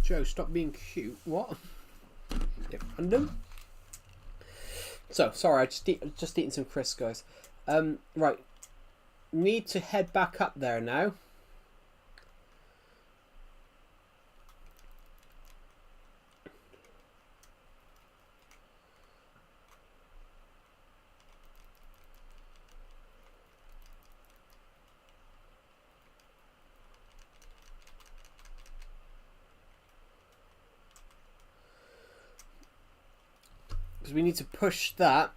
Joe, stop being cute. What? Get random. So, sorry, I just eating some crisps, guys. Right. Need to head back up there now. Because we need to push that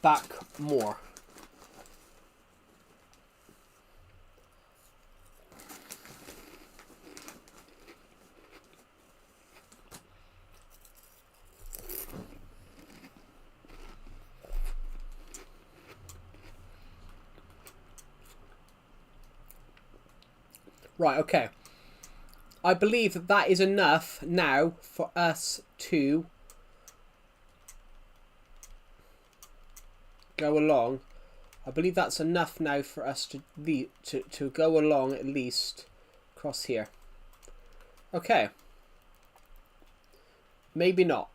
back more. Right, okay. I believe that that is enough now for us to go along. I believe that's enough now for us to go along at least across here. Okay. Maybe not.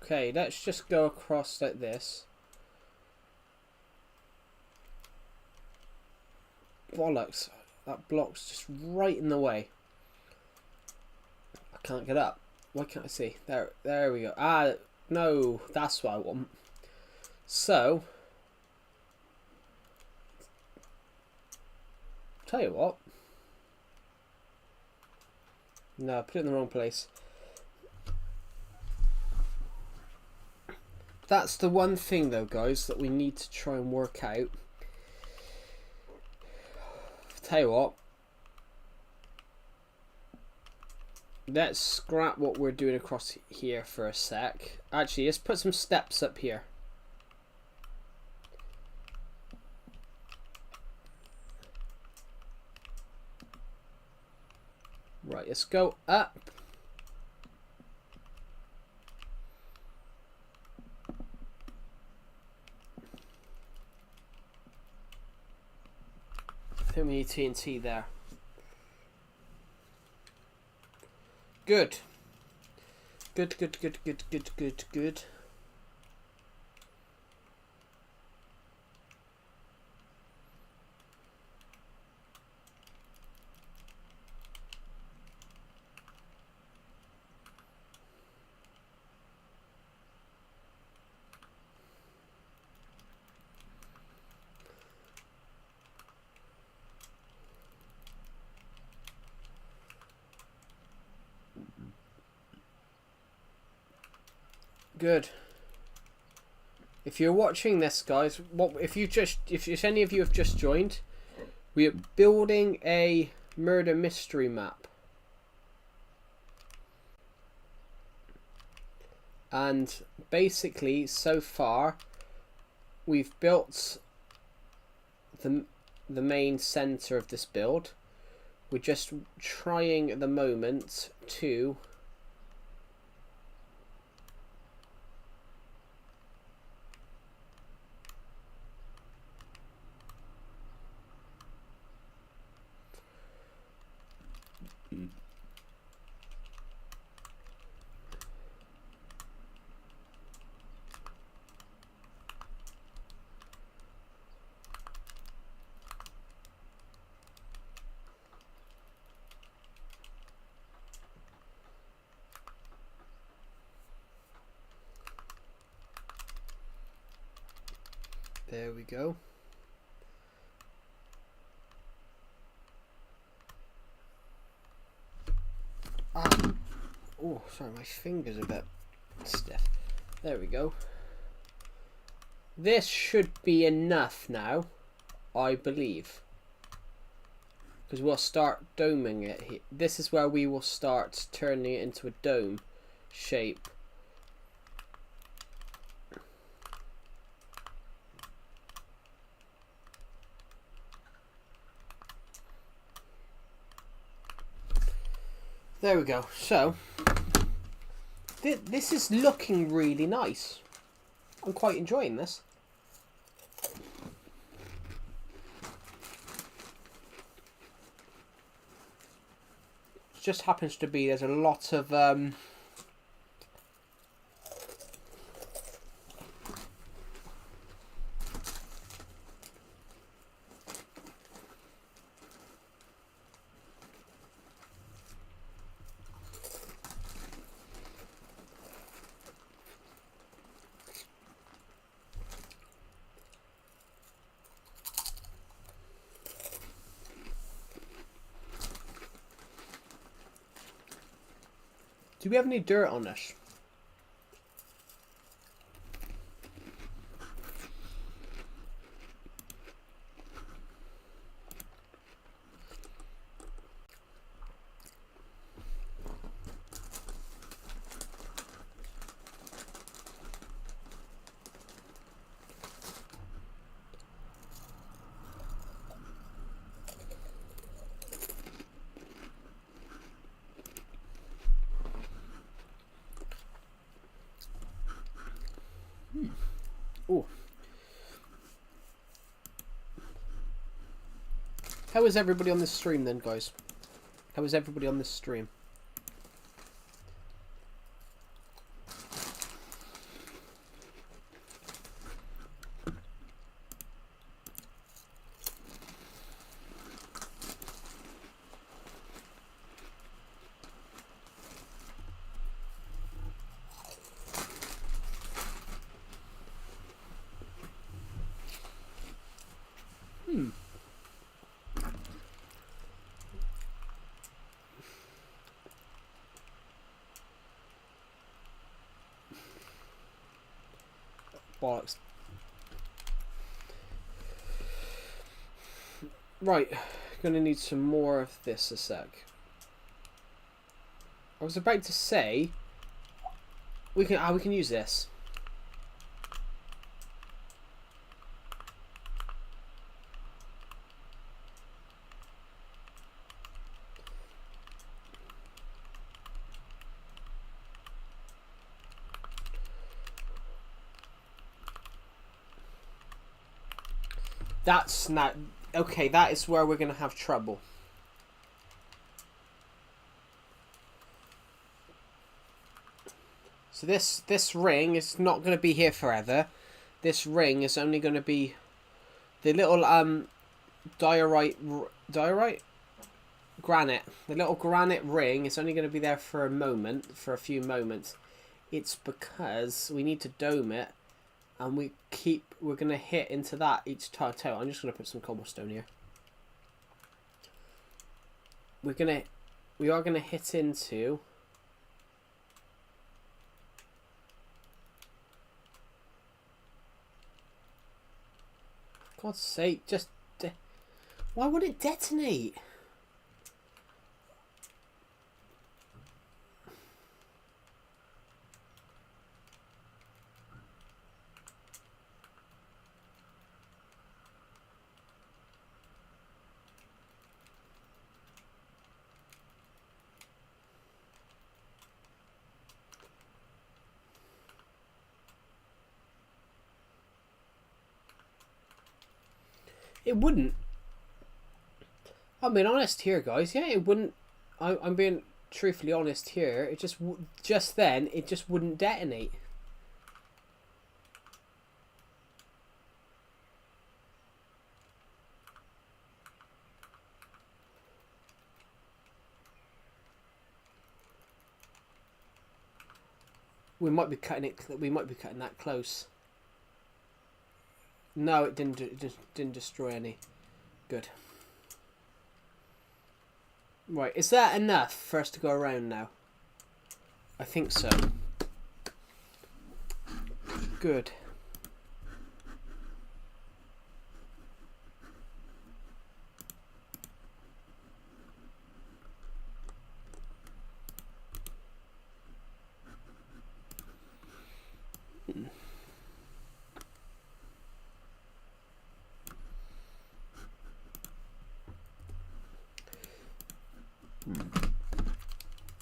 Okay, let's just go across like this. Bollocks. That block's just right in the way. I can't get up. Why can't I see? There we go. Ah, no. That's what I want. So, tell you what. No, I put it in the wrong place. That's the one thing, though, guys, that we need to try and work out. Tell you what, let's scrap what we're doing across here for a sec. Actually, let's put some steps up here. Right, let's go up. I think we need TNT there. Good. Good. Good. If you're watching this, guys, if any of you have just joined, we are building a Murder mystery map. And basically, so far, we've built the main center of this build. We're just trying at the moment to there we go. Oh, sorry, my finger's a bit stiff. There we go. This should be enough now, I believe. Because we'll start doming it here. This is where we will start turning it into a dome shape. There we go. So, this is looking really nice. I'm quite enjoying this. It just happens to be there's a lot of do we have any dirt on this? Oh. How is everybody on this stream then, guys? How is everybody on this stream? Bollocks. Right, gonna need some more of this a sec. I was about to say we can use this. That's not okay. That is where we're gonna have trouble. So this ring is not gonna be here forever. This ring is only gonna be the little diorite granite. The little granite ring is only gonna be there for a moment, for a few moments. It's because we need to dome it. And we're going to hit into that each time. I'm just going to put some cobblestone here. We are going to hit into God's sake, just why would it detonate? It wouldn't. I'm being honest here, guys. Yeah, it wouldn't. I'm being truthfully honest here. It just then it just wouldn't detonate. We might be cutting it. We might be cutting that close. No, it didn't. It just didn't destroy any. Good. Right, is that enough for us to go around now? I think so. Good.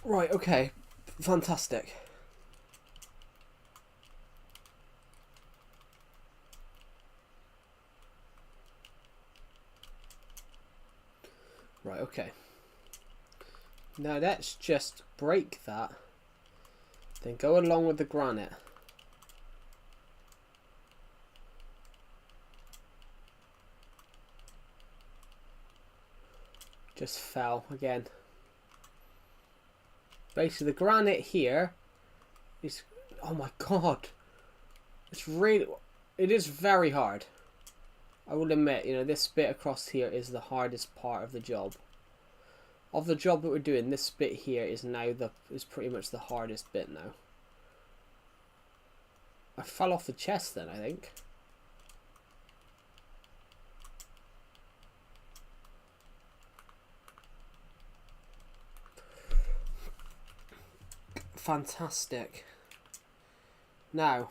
Right, okay. Fantastic. Right, okay. Now let's just break that. Then go along with the granite. Just fell again. Basically, the granite here is... Oh my god. It's really... It is very hard. I will admit, you know, this bit across here is the hardest part of the job. Of the job that we're doing, this bit here is now is pretty much the hardest bit now. I fell off the chest then, I think. Fantastic. Now,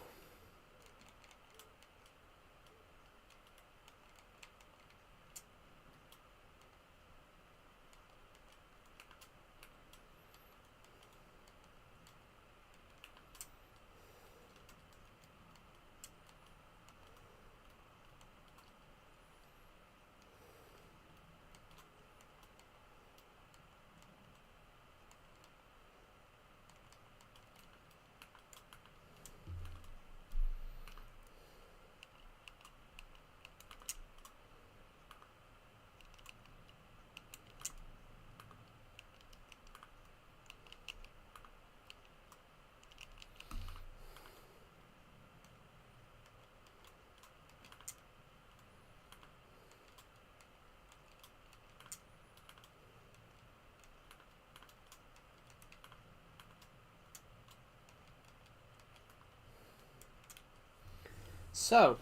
so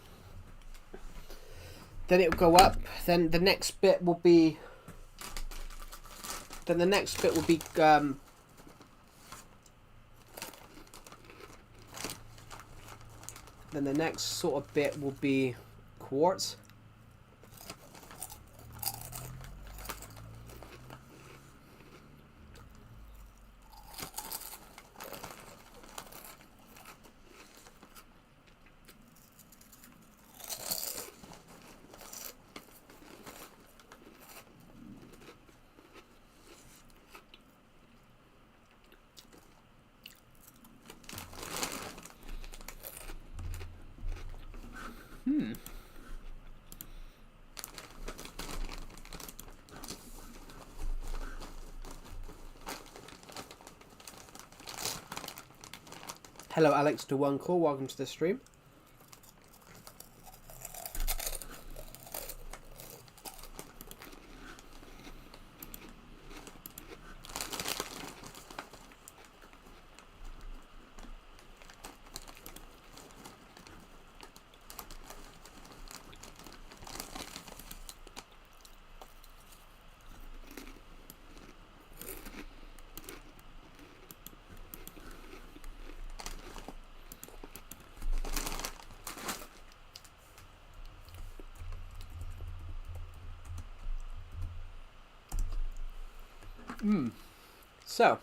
then it will go up. Then the next bit will be. Then the next bit will be. Then the next sort of bit will be quartz. Hello, Alex DeWuncle. Welcome to the stream. So,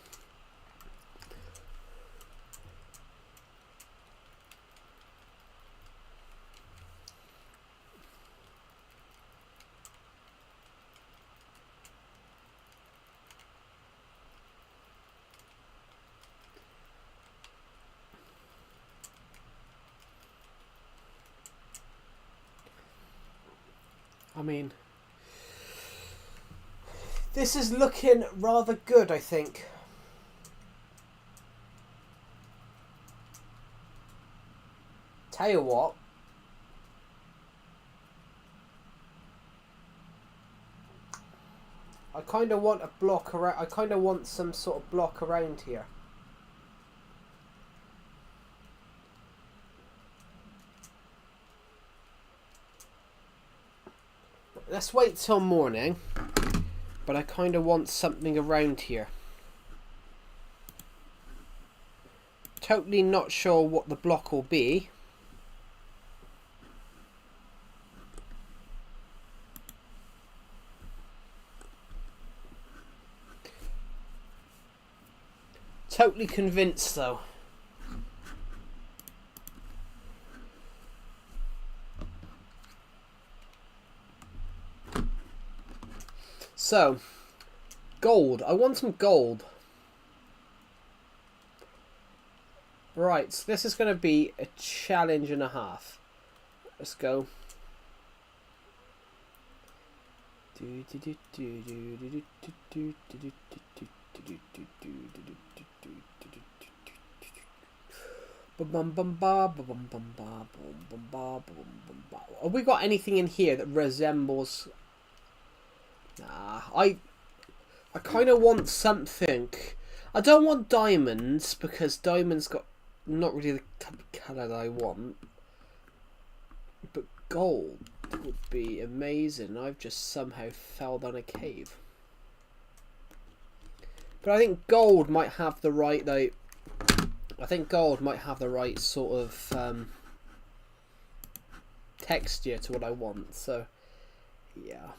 I mean, this is looking rather good, I think. Tell you what. I kind of want a block around. I kind of want some sort of block around here. Let's wait till morning. But I kind of want something around here. Totally not sure what the block will be. Totally convinced though. So, gold. I want some gold. Right, so this is going to be a challenge and a half. Let's go. Have we got anything in here that resembles... Nah, I kind of want something. I don't want diamonds because diamonds got not really the type of colour that I want. But gold would be amazing. I've just somehow fell down a cave. But I think gold might have the right, like, I think gold might have the right sort of texture to what I want. So, yeah.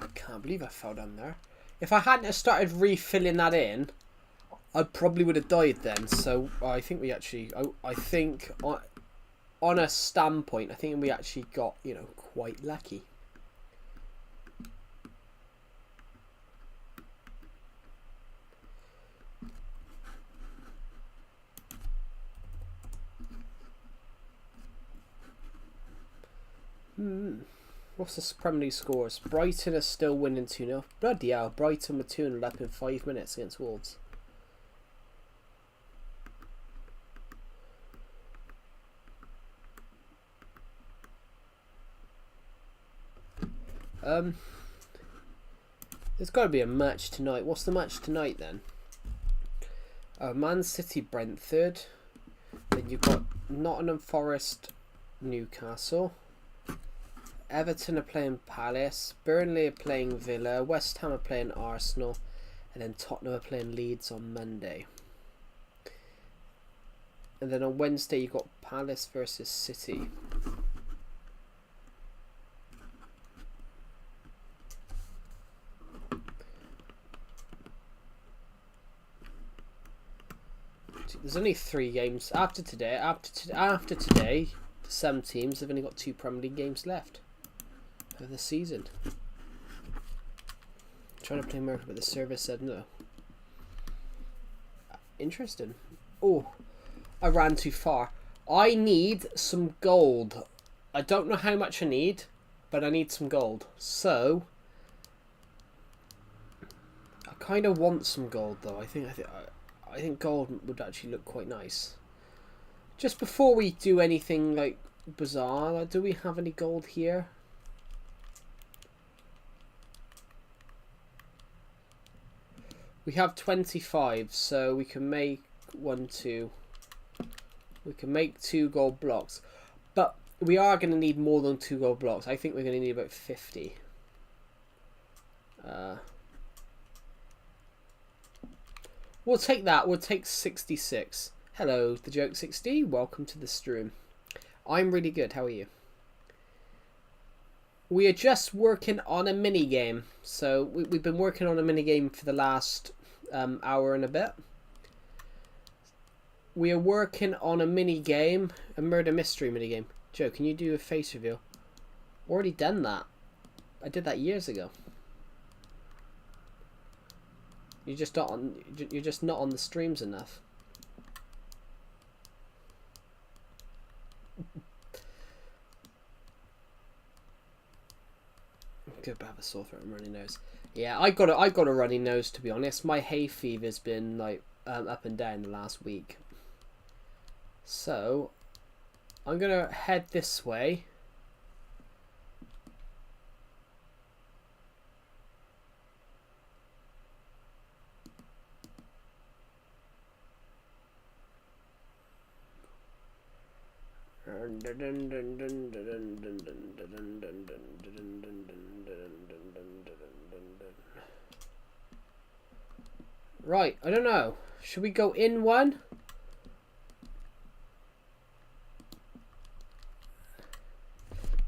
I can't believe I fell down there. If I hadn't started refilling that in, I probably would have died then. So I think we actually, I think on a standpoint, I think we actually got, you know, quite lucky. What's the Premier League scores? Brighton are still winning 2-0. Bloody hell, Brighton were 2-0 up in 5 minutes against Wolves. There's got to be a match tonight. What's the match tonight then? Man City, Brentford. Then you've got Nottingham Forest, Newcastle. Everton are playing Palace, Burnley are playing Villa, West Ham are playing Arsenal, and then Tottenham are playing Leeds on Monday. And then on Wednesday you've got Palace versus City. There's only 3 games after today. After today, some teams have only got 2 Premier League games left of the season. I'm trying to play America, but the server said no. Interesting. Oh, I ran too far. I need some gold. I don't know how much I need, but I need some gold. So I kind of want some gold, though. I think gold would actually look quite nice. Just before we do anything like bizarre, like, do we have any gold here? We have 25, so we can make 1, 2. We can make 2 gold blocks, but we are going to need more than 2 gold blocks. I think we're going to need about 50. We'll take that. We'll take 66. Hello, the Joke 60. Welcome to the stream. I'm really good. How are you? We are just working on a mini game. So we've been working on a mini game for the last hour and a bit. We are working on a mini game, a murder mystery mini game. Joe, can you do a face reveal? Already done that. I did that years ago. You're just not on the streams enough. Good to have a sore throat and runny nose. Yeah, I got a runny nose, to be honest. My hay fever's been like up and down the last week. So I'm gonna head this way. Right, I don't know. Should we go in one?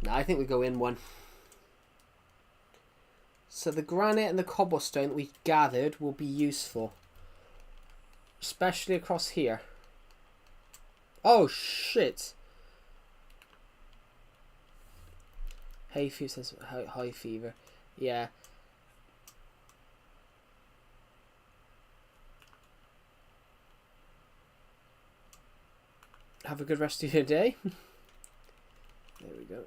No, I think we go in one. So the granite and the cobblestone that we gathered will be useful. Especially across here. Oh, shit. Hay fever says high fever. Yeah. Have a good rest of your day. There we go.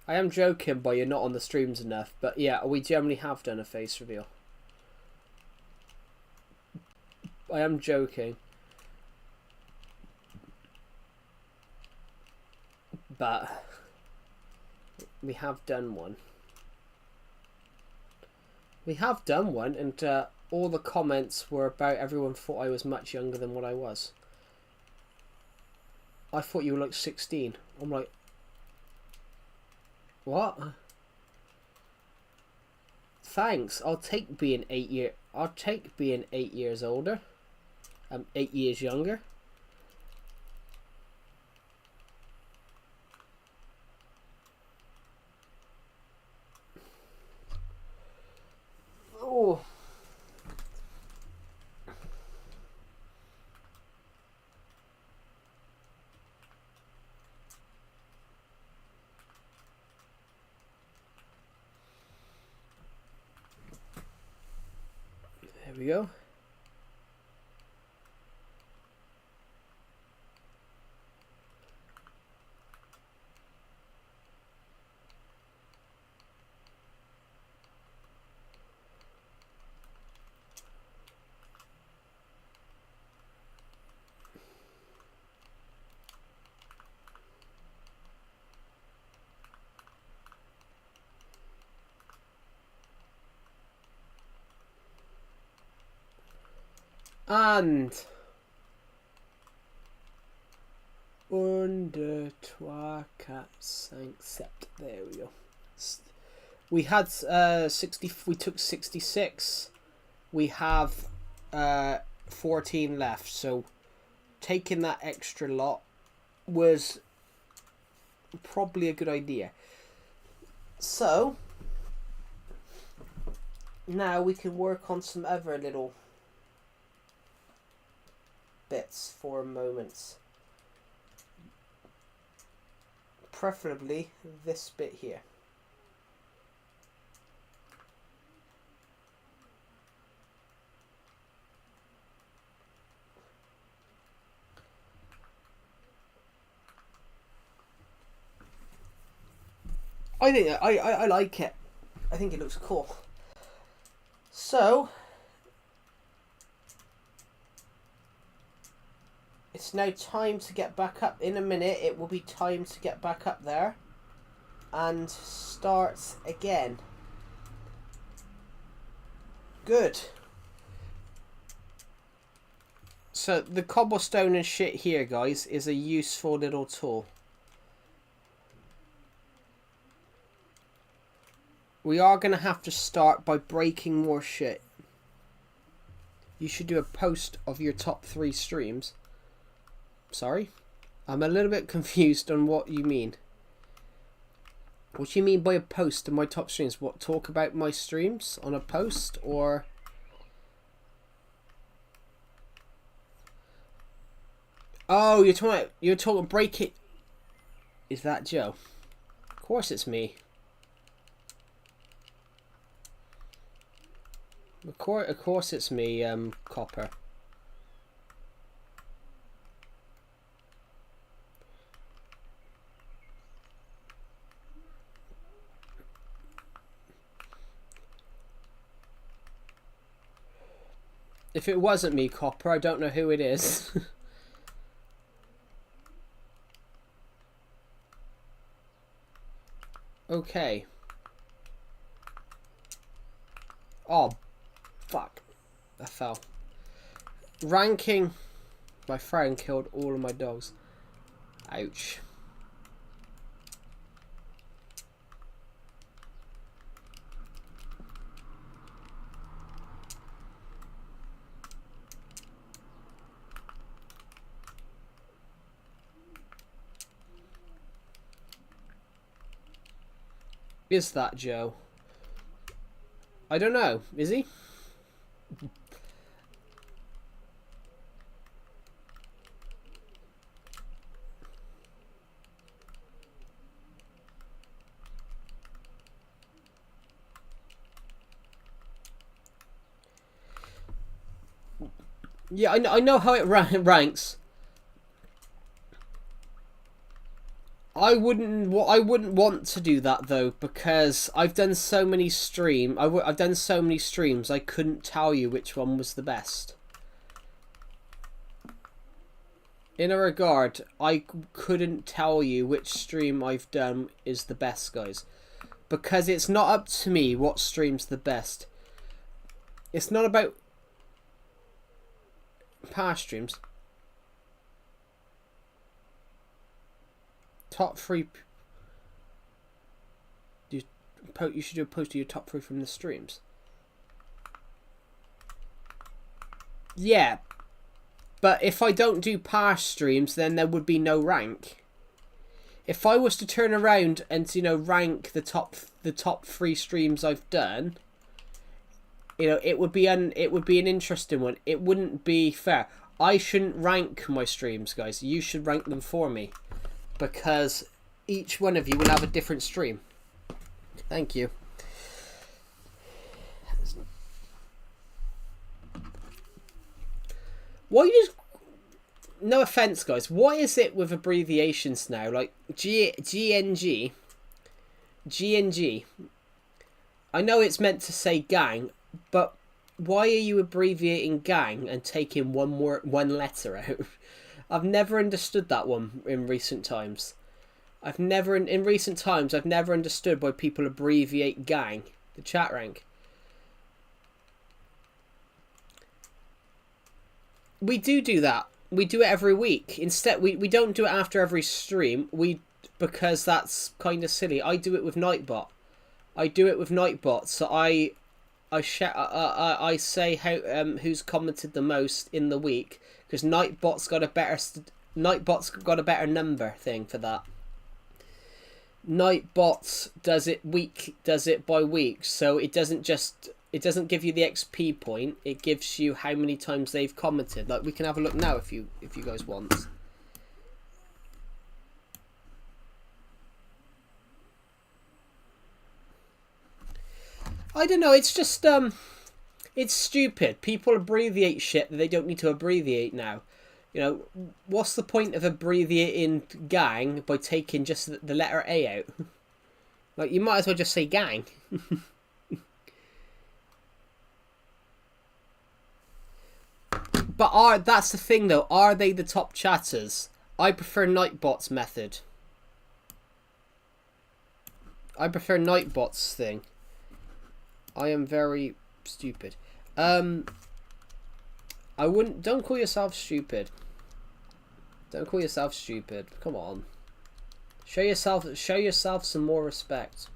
I am joking, but you're not on the streams enough. But yeah, we generally have done a face reveal. I am joking. But we have done one. We have done one, and all the comments were about everyone thought I was much younger than what I was. I thought you were like 16. I'm like, what? Thanks. I'll take being 8 years older. 8 years younger. Oh. There we go. And 1, 2, 3, 4, 5, 6. There we go. We had 60. We took 66. We have 14 left. So taking that extra lot was probably a good idea. So now we can work on some other little bits for moments. Preferably this bit here. I think I like it. I think it looks cool. So it's now time to get back up. In a minute, it will be time to get back up there and start again. Good. So the cobblestone and shit here, guys, is a useful little tool. We are going to have to start by breaking more shit. You should do a post of your top 3 streams. Sorry? I'm a little bit confused on what you mean. What do you mean by a post of my top streams? What, talk about my streams on a post, or... Oh, you're talking break it. Is that Joe? Of course it's me. Of course it's me, Copper. If it wasn't me, Copper, I don't know who it is. Okay. Oh, fuck. I fell. Ranking. My friend killed all of my dogs. Ouch. Is that Joe? I don't know. Is he? Yeah, I know how it ranks. I wouldn't want to do that though, because I've done so many I've done so many streams. I couldn't tell you which one was the best. In a regard, I couldn't tell you which stream I've done is the best, guys, because it's not up to me what stream's the best. It's not about past streams. Top 3. You should do a post of your top 3 from the streams. Yeah, but if I don't do past streams, then there would be no rank. If I was to turn around and rank the top 3 streams I've done, it would be an interesting one. It wouldn't be fair. I shouldn't rank my streams, guys. You should rank them for me, because each one of you will have a different stream. Thank you. Why you just... No offense, guys. Why is it with abbreviations now? Like GNG. I know it's meant to say gang, but why are you abbreviating gang and taking one letter out? I've never understood that one in recent times. In recent times I've never understood why people abbreviate gang, the chat rank. We do that. We do it every week. Instead, we don't do it after every stream. Because that's kind of silly. I do it with Nightbot. So I say how who's commented the most in the week, because Nightbot's got a better number thing for that. Nightbot does it by week, so it doesn't give you the XP point. It gives you how many times they've commented. Like, we can have a look now if you guys want. I don't know, it's just it's stupid. People abbreviate shit that they don't need to abbreviate now. What's the point of abbreviating gang by taking just the letter A out? Like, you might as well just say gang. But that's the thing though, are they the top chatters? I prefer Nightbot's method. I prefer Nightbot's thing. I am very stupid. I wouldn't... Don't call yourself stupid. Don't call yourself stupid. Come on. Show yourself some more respect.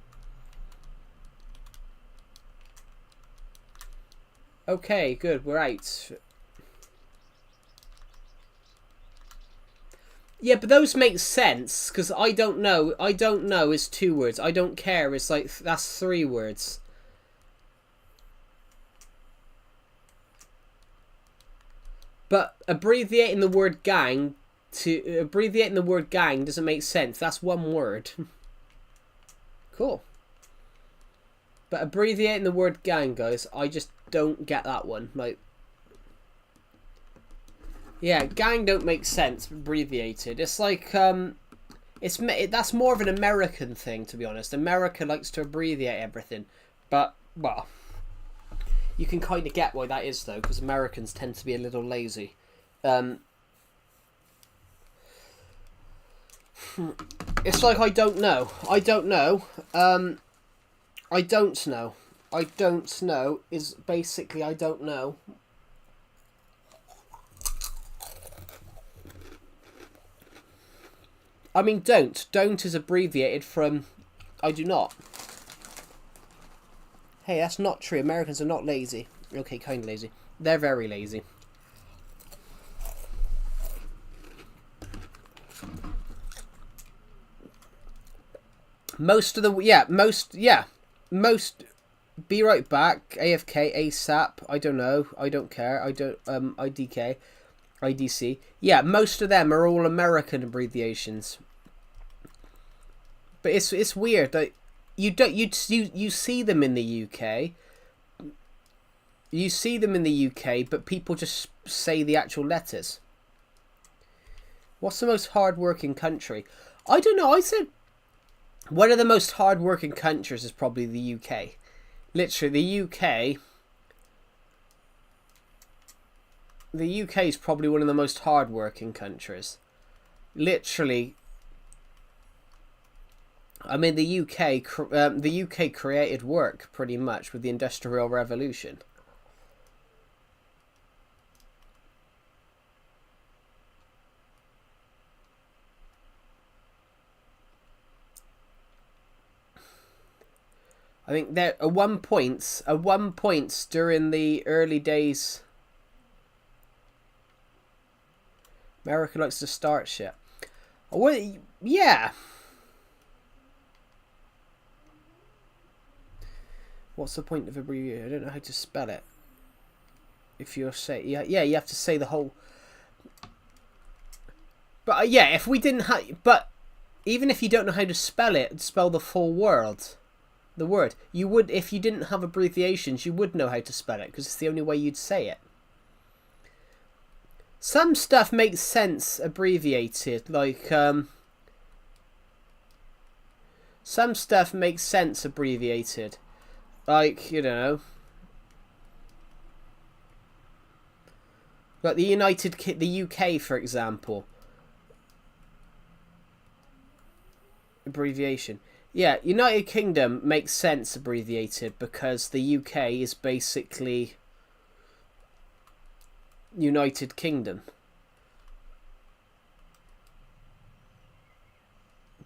Okay, good. We're out. Yeah, but those make sense, because I don't know. I don't know is 2 words. I don't care is like... That's 3 words. But abbreviating the word gang doesn't make sense. That's 1 word. Cool. But abbreviating the word gang, guys, I just don't get that one. Like, yeah, gang don't make sense abbreviated. It's like that's more of an American thing, to be honest. America likes to abbreviate everything. But well, You can kind of get why that is, though, because Americans tend to be a little lazy. It's like I don't know. I don't know is basically I don't know. I mean, don't. Don't is abbreviated from I do not. Hey, that's not true. Americans are not lazy. Okay, kind of lazy. They're very lazy. Most, be right back, AFK, ASAP, I don't know, I don't care, IDK, IDC. Yeah, most of them are all American abbreviations. But it's weird that you see them in the UK. You see them in the UK, but people just say the actual letters. What's the most hard-working country? I don't know. I said one of the most hard-working countries is probably the UK. Literally, the UK. The UK is probably one of the most hard-working countries. Literally. I mean, the UK created work pretty much with the Industrial Revolution. I think there at one point during the early days, America likes to start shit. Well, yeah. What's the point of abbreviation? I don't know how to spell it. If you're yeah, you have to say the whole. But yeah, if we didn't but even if you don't know how to spell it, spell the full word. The word. You would, if you didn't have abbreviations, you would know how to spell it because it's the only way you'd say it. Some stuff makes sense abbreviated, like some stuff makes sense abbreviated, like, you know, like the UK, for example. Abbreviation. Yeah, United Kingdom makes sense abbreviated because the UK is basically United Kingdom.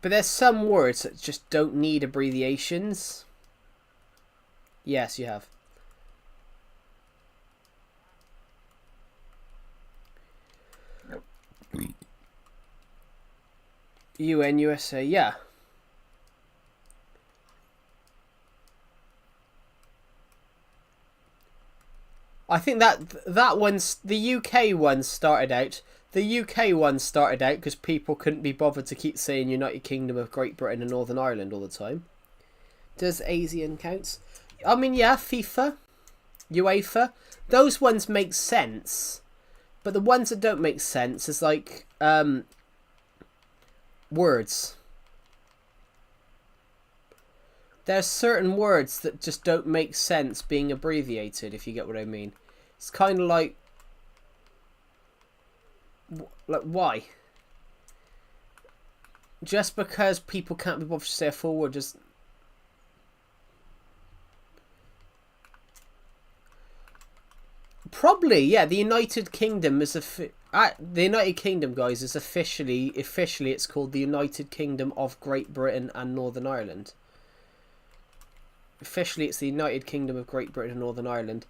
But there's some words that just don't need abbreviations. Yes, you have. UN, USA, yeah. I think that one's the UK one started out. The UK one started out because people couldn't be bothered to keep saying United Kingdom of Great Britain and Northern Ireland all the time. Does ASEAN counts? I mean, yeah, FIFA, UEFA, those ones make sense, but the ones that don't make sense is like words. There's certain words that just don't make sense being abbreviated, if you get what I mean. It's kind of like why? Just because people can't be bothered to say a full word, just probably, yeah. The United Kingdom is the United Kingdom, guys, is officially it's called the United Kingdom of Great Britain and Northern Ireland. Officially, it's the United Kingdom of Great Britain and Northern Ireland.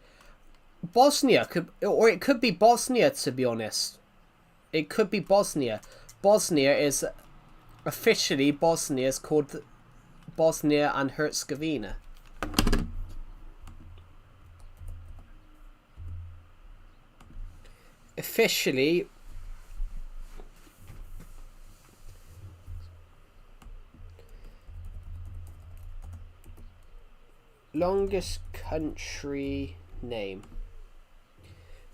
Bosnia it could be Bosnia, to be honest. It could be Bosnia. Bosnia is officially called Bosnia and Herzegovina. Officially, longest country name.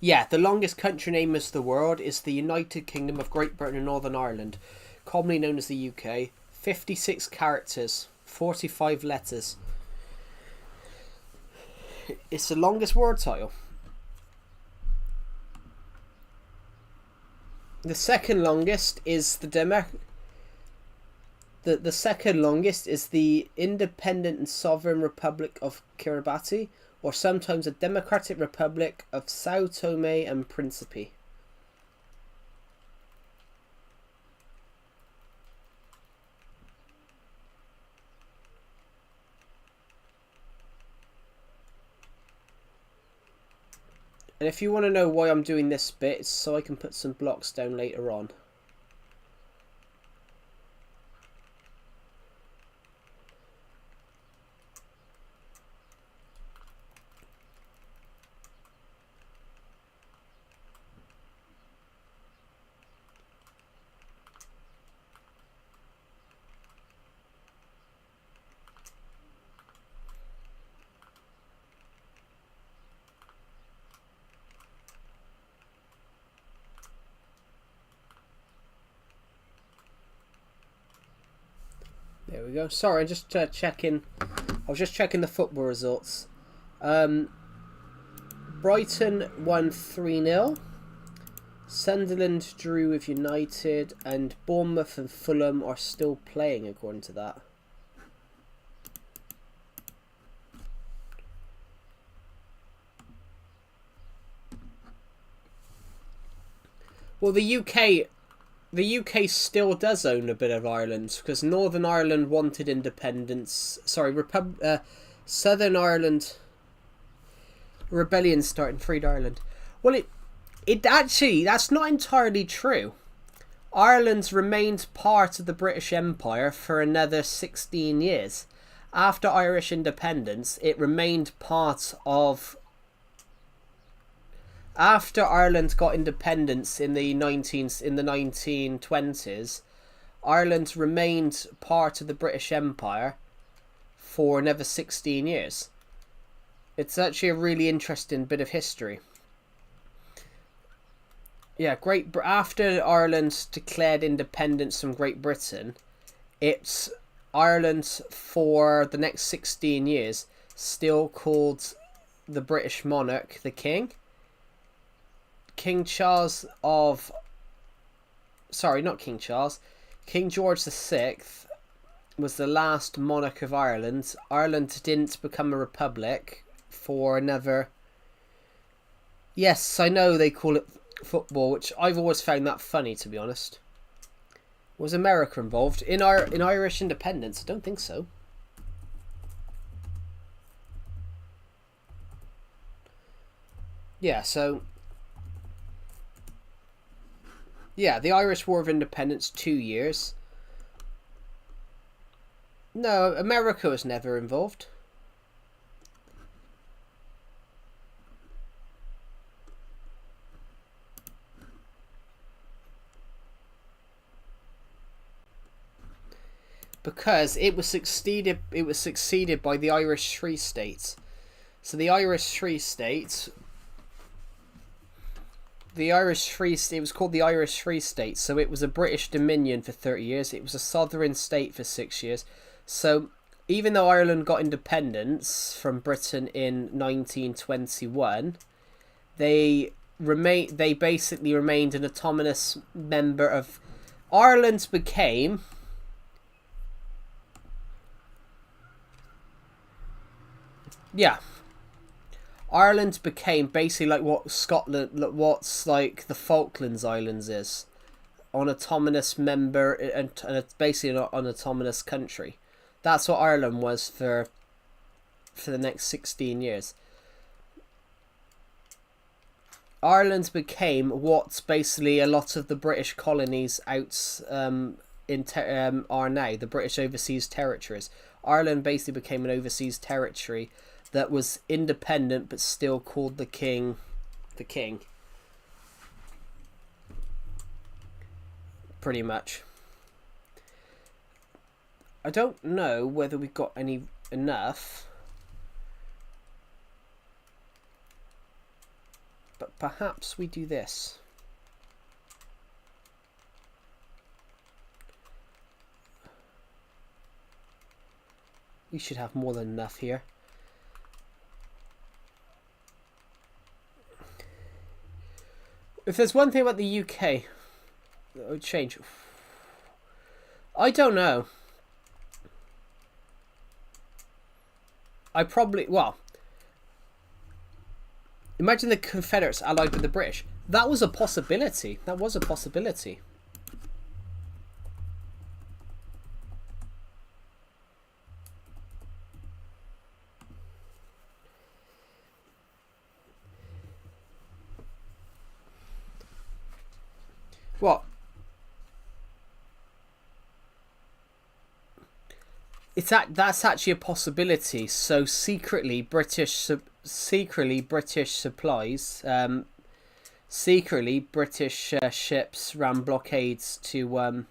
Yeah, the longest country name in the world is the United Kingdom of Great Britain and Northern Ireland, commonly known as the UK. 56 characters, 45 letters. It's the longest word title. The second longest is the second longest is the Independent and Sovereign Republic of Kiribati, or sometimes a Democratic Republic of Sao Tome and Principe. And if you want to know why I'm doing this bit, it's so I can put some blocks down later on. There we go. Sorry, just checking. I was just checking the football results. Brighton won 3-0. Sunderland drew with United, and Bournemouth and Fulham are still playing according to that. Well, the UK still does own a bit of Ireland, because Northern Ireland wanted independence. Sorry, Southern Ireland rebellion started and freed Ireland. Well, it actually, that's not entirely true. Ireland's remained part of the British Empire for another 16 years. After Irish independence, it remained part of... After Ireland got independence in the 1920s, Ireland remained part of the British Empire for another 16 years. It's actually a really interesting bit of history. Yeah, after Ireland declared independence from Great Britain, it's Ireland for the next 16 years still called the British monarch the King. King Charles of... Sorry, not King Charles. King George VI was the last monarch of Ireland. Ireland didn't become a republic for another... Yes, I know they call it football, which I've always found that funny, to be honest. Was America involved in Irish independence? I don't think so. Yeah, so... Yeah, the Irish War of Independence, 2 years. No, America was never involved. Because it was succeeded by the Irish Free States. So the Irish Free States... it was called the Irish Free State, so it was a British Dominion for 30 years. It was a sovereign state for 6 years. So even though Ireland got independence from Britain in 1921, they basically remained an autonomous member of... Ireland became... Yeah. Ireland became basically like what's like the Falklands Islands is, an autonomous member, and it's basically an autonomous country. That's what Ireland was for the next 16 years. Ireland became what's basically a lot of the British colonies are now, the British Overseas Territories. Ireland basically became an overseas territory that was independent but still called the King. Pretty much. I don't know whether we've got enough, but perhaps we do this. We should have more than enough here. If there's one thing about the UK that would change, I don't know. Well, imagine the Confederates allied with the British. That was a possibility. That was a possibility. What? That's actually a possibility. So secretly British supplies, secretly British ships ran blockades to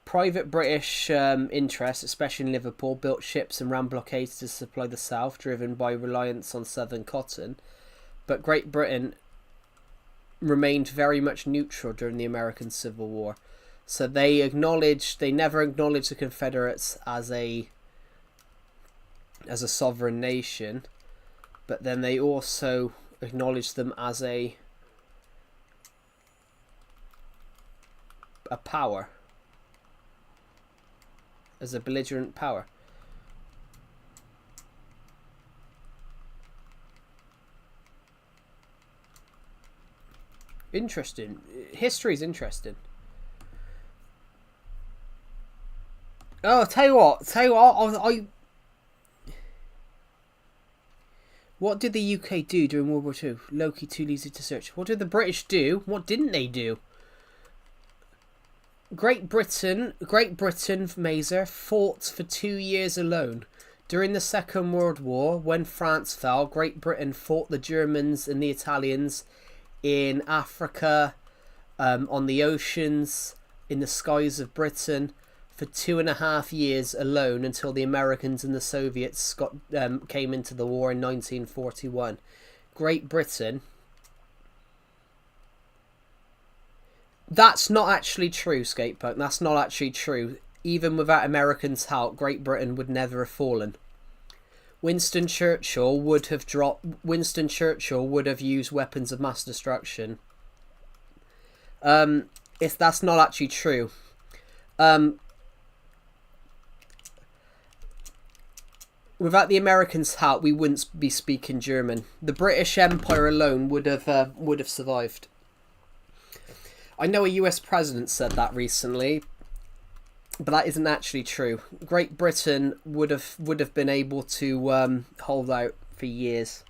private British interests, especially in Liverpool, built ships and ran blockades to supply the South, driven by reliance on southern cotton. But Great Britain remained very much neutral during the American Civil War. So they never acknowledged the Confederates as a sovereign nation, but then they also acknowledged them as a power, as a belligerent power. Interesting. History's interesting. Oh, tell you what. What did the UK do during World War II? Loki too easy to search. What did the British do? What didn't they do? Great Britain, Mazer, fought for 2 years alone. During the Second World War, when France fell, Great Britain fought the Germans and the Italians in Africa, on the oceans, in the skies of Britain, for 2.5 years alone, until the Americans and the Soviets came into the war in 1941. Great Britain. That's not actually true, Skatepunk. That's not actually true. Even without Americans' help, Great Britain would never have fallen. Winston Churchill would have used weapons of mass destruction. If that's not actually true. Without the Americans' help, we wouldn't be speaking German. The British Empire alone would have survived. I know a US president said that recently, but that isn't actually true. Great Britain would have been able to hold out for years.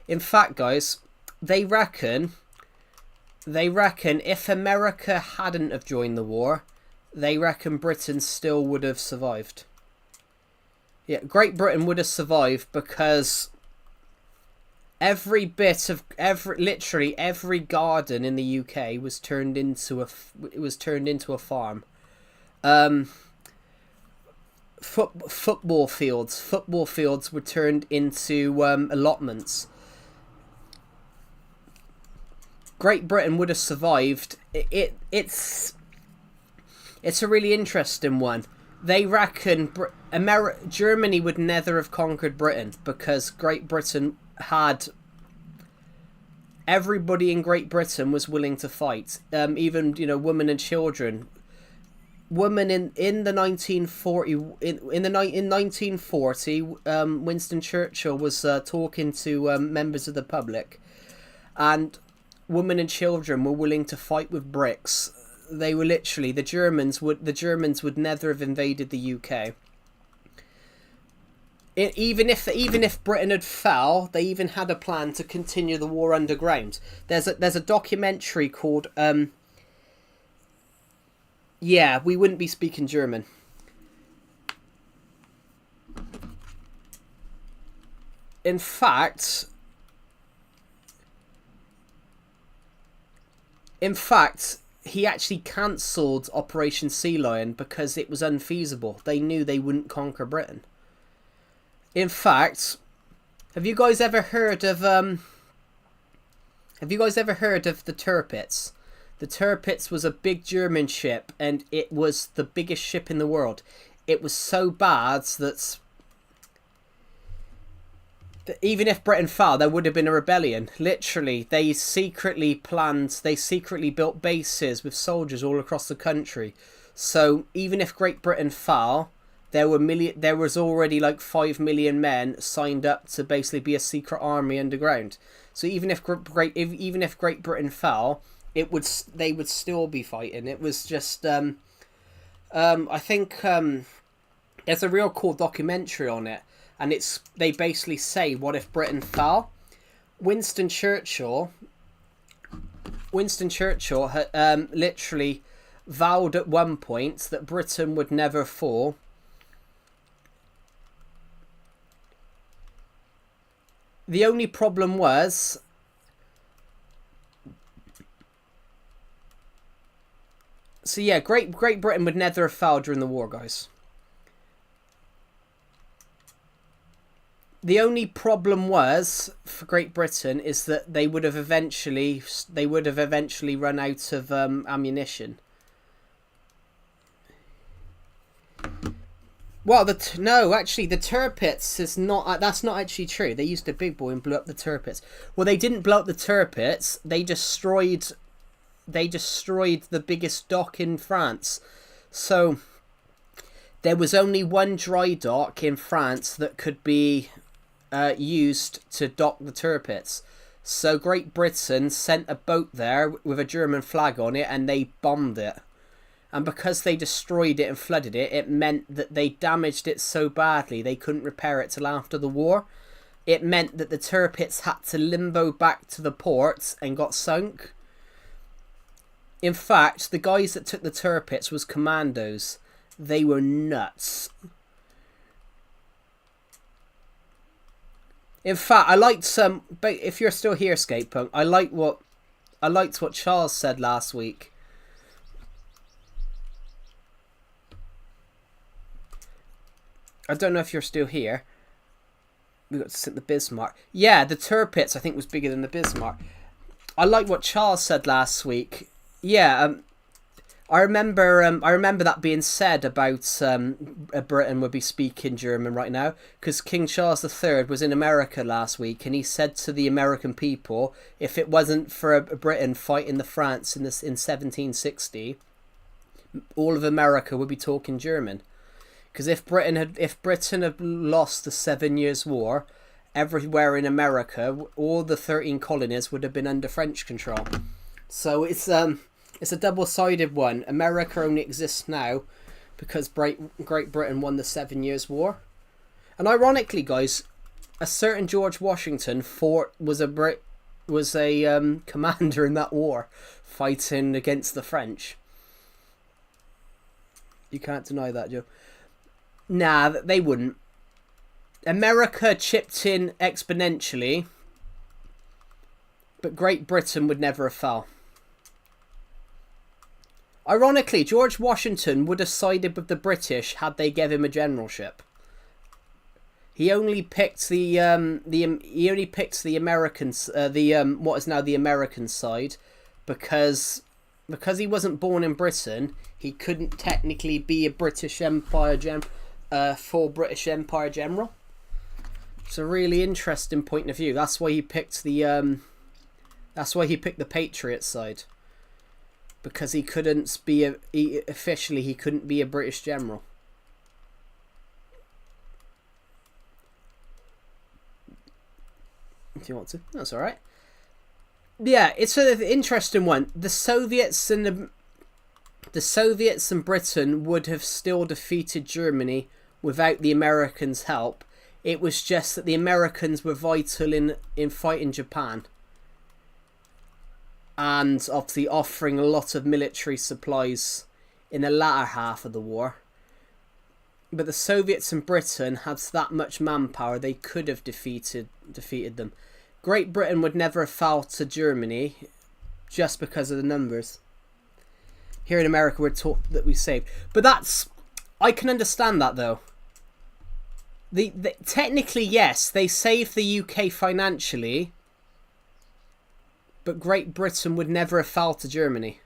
In fact, guys, they reckon if America hadn't have joined the war, they reckon Britain still would have survived. Yeah, Great Britain would have survived because literally every garden in the UK was turned into a farm. Football fields were turned into allotments. Great Britain would have survived. It's a really interesting one. They reckon Germany would never have conquered Britain because Great Britain had... Everybody in Great Britain was willing to fight. Even, women and children. Women in the 1940... In 1940, Winston Churchill was talking to members of the public. And women and children were willing to fight with bricks. They were literally... The Germans would never have invaded the UK. Even if Britain had fell, they even had a plan to continue the war underground. There's a documentary called yeah, we wouldn't be speaking German. In fact, he actually cancelled Operation Sea Lion because it was unfeasible. They knew they wouldn't conquer Britain. In fact, have you guys ever heard of the Tirpitz? The Tirpitz was a big German ship, and it was the biggest ship in the world. It was so bad that Even if Britain fell, there would have been a rebellion. Literally, they secretly built bases with soldiers all across the country. So even if Great Britain fell, there was already like 5 million men signed up to basically be a secret army underground. So even if Great Britain fell, they would still be fighting. It was just I think there's a real cool documentary on it, and they basically say, what if Britain fell? Winston Churchill literally vowed at one point that Britain would never fall. The only problem was Great Britain would never have fell during the war, guys. The only problem was for Great Britain is that they would have eventually run out of ammunition. Well, no, actually, the Tirpitz is not. That's not actually true. They used a big boy and blew up the Tirpitz. Well, they didn't blow up the Tirpitz. They destroyed the biggest dock in France. So there was only one dry dock in France that could be used to dock the Tirpitz. So Great Britain sent a boat there with a German flag on it, and they bombed it. And because they destroyed it and flooded it, it meant that they damaged it so badly they couldn't repair it till after the war. It meant that the Tirpitz had to limbo back to the ports and got sunk. In fact, the guys that took the Tirpitz was commandos. They were nuts. In fact, I liked some. But if you're still here, Skatepunk, I liked what Charles said last week. I don't know if you're still here. We got to sit the Bismarck. Yeah, the Tirpitz I think was bigger than the Bismarck. I like what Charles said last week. Yeah, I remember that being said about Britain would be speaking German right now, because King Charles III was in America last week, and he said to the American people, if it wasn't for Britain fighting the France in 1760, all of America would be talking German. Because if Britain had lost the 7 Years' War, everywhere in America, all the 13 colonies would have been under French control. So it's a double-sided one. America only exists now because Great Britain won the 7 Years' War. And ironically, guys, a certain George Washington was a commander in that war, fighting against the French. You can't deny that, Joe. Nah, they wouldn't. America chipped in exponentially, but Great Britain would never have fell. Ironically, George Washington would have sided with the British had they given him a generalship. He only picked the Americans, what is now the American side, because he wasn't born in Britain. He couldn't technically be a British Empire full British Empire general. It's a really interesting point of view. That's why he picked the Patriot side. Because he couldn't be he couldn't be a British general. If you want to, that's all right. Yeah, it's an interesting one. The Soviets and Britain would have still defeated Germany without the Americans' help. It was just that the Americans were vital in fighting Japan. And obviously offering a lot of military supplies in the latter half of the war. But the Soviets and Britain had that much manpower, they could have defeated them. Great Britain would never have fell to Germany just because of the numbers. Here in America we're taught that we saved. But I can understand that though. Technically, yes, they saved the UK financially, but Great Britain would never have fell to Germany.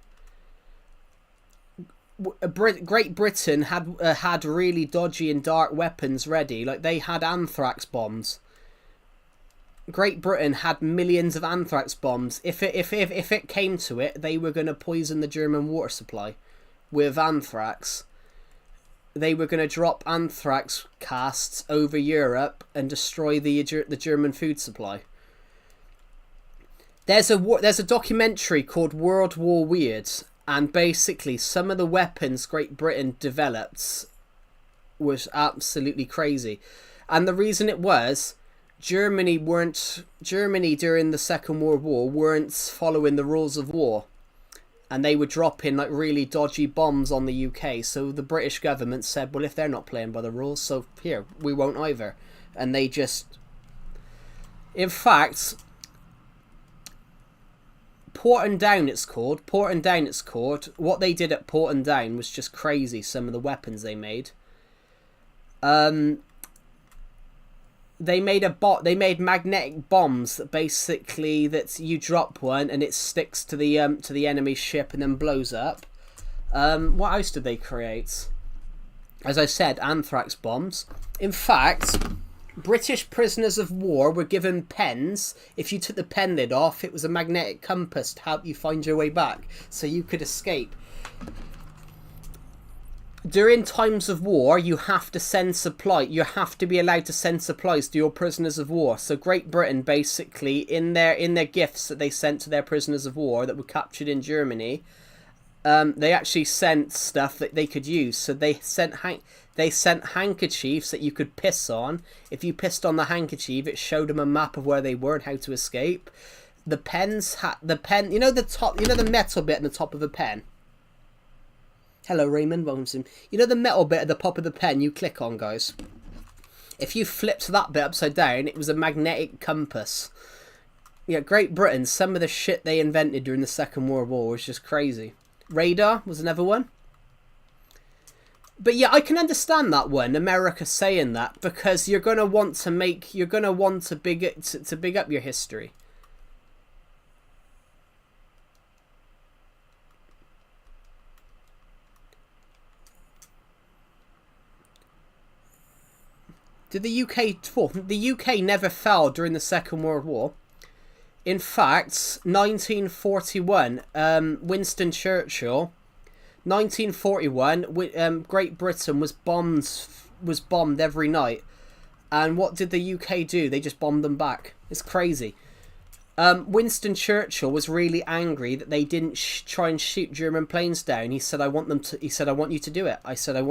Great Britain had really dodgy and dark weapons ready. Like, they had anthrax bombs. Great Britain had millions of anthrax bombs. If it came to it, they were going to poison the German water supply with anthrax. They were going to drop anthrax casts over Europe and destroy the German food supply. There's a documentary called World War Weird, and basically some of the weapons Great Britain developed was absolutely crazy. And the reason it was, Germany during the Second World War weren't following the rules of war, and they were dropping like really dodgy bombs on the UK. So the British government said, well, if they're not playing by the rules, so here, we won't either. And they just, in fact, Porton Down it's called. What they did at Porton Down was just crazy, some of the weapons they made. They made magnetic bombs that basically that you drop one and it sticks to the enemy ship and then blows up. What else did they create? As I said, anthrax bombs. In fact, British prisoners of war were given pens. If you took the pen lid off, it was a magnetic compass to help you find your way back, so you could escape. During times of war, you have to send supply. You have to be allowed to send supplies to your prisoners of war. So Great Britain, basically, in their gifts that they sent to their prisoners of war that were captured in Germany, they actually sent stuff that they could use. So they sent handkerchiefs that you could piss on. If you pissed on the handkerchief, it showed them a map of where they were and how to escape. The pens had you know the metal bit in the top of a pen. Hello, Raymond. Welcome to... You know the metal bit at the top of the pen you click on, guys? If you flipped that bit upside down, it was a magnetic compass. Yeah, Great Britain, some of the shit they invented during the Second World War was just crazy. Radar was another one. But yeah, I can understand that one, America saying that, because you're going to want to big up your history. Did the UK fall? The UK never fell during the Second World War. In fact, 1941, Winston Churchill. 1941, Great Britain was bombed every night. And what did the UK do? They just bombed them back. It's crazy. Winston Churchill was really angry that they didn't try and shoot German planes down. He said, "I want them to." He said, "I want you to do it." He said, "I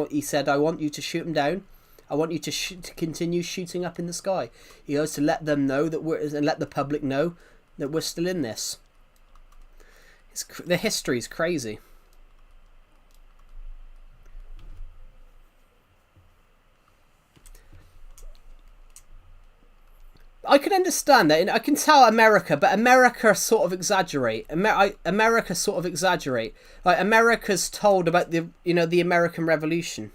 want you to shoot them down. I want you to continue shooting up in the sky." He goes to let them know that and let the public know that we're still in this. The history is crazy. I can understand that, and I can tell America, but America sort of exaggerate. America sort of exaggerate. Like America's told about the American Revolution.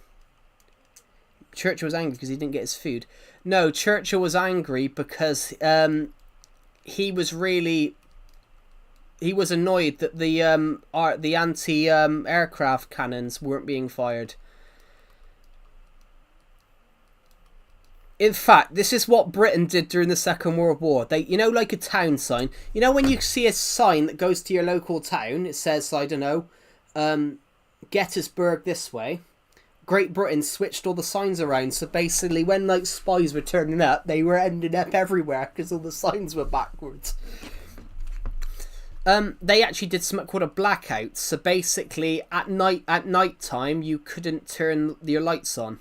Churchill was angry because he didn't get his food. No, Churchill was angry because he was annoyed that the anti-aircraft cannons weren't being fired. In fact, this is what Britain did during the Second World War. They, like a town sign. You know when you see a sign that goes to your local town, it says, I don't know, Gettysburg this way. Great Britain switched all the signs around, so basically when spies were turning up, they were ending up everywhere because all the signs were backwards. They actually did something called a blackout, so basically at night time you couldn't turn your lights on.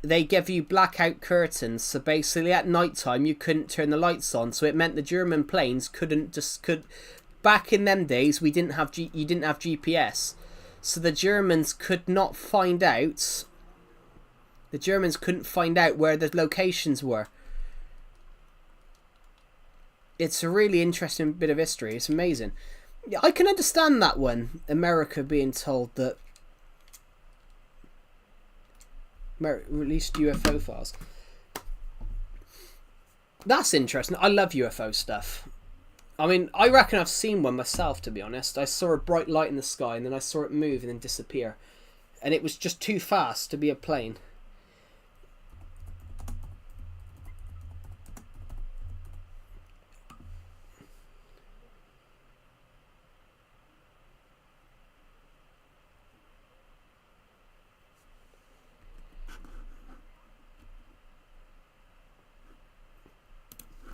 They gave you blackout curtains, so basically at night time you couldn't turn the lights on, so it meant the German planes could. Back in them days, you didn't have GPS. So the Germans could not find out. The Germans couldn't find out where the locations were. It's a really interesting bit of history. It's amazing. I can understand that one. America being told that released UFO files. That's interesting. I love UFO stuff. I mean, I reckon I've seen one myself, to be honest. I saw a bright light in the sky and then I saw it move and then disappear. And it was just too fast to be a plane.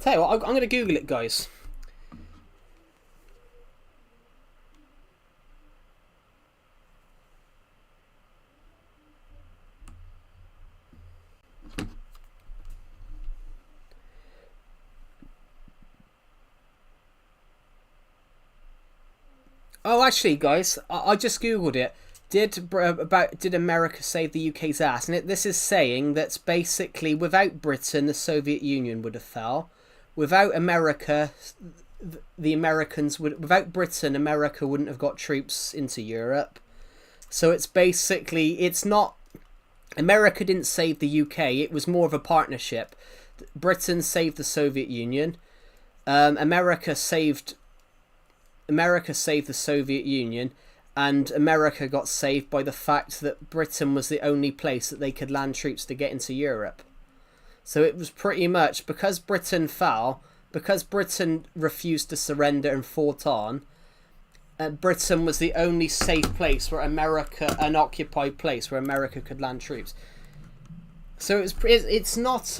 Tell you what, I'm going to Google it, guys. Oh, actually, guys, I just googled it. Did America save the UK's ass? And this is saying that basically without Britain, the Soviet Union would have fell. Without America, the Americans would. Without Britain, America wouldn't have got troops into Europe. So it's basically not. America didn't save the UK. It was more of a partnership. Britain saved the Soviet Union. America saved the Soviet Union, and America got saved by the fact that Britain was the only place that they could land troops to get into Europe. So it was pretty much because Britain fell, because Britain refused to surrender and fought on, Britain was the only safe place where America, an occupied place where America could land troops. So it's not...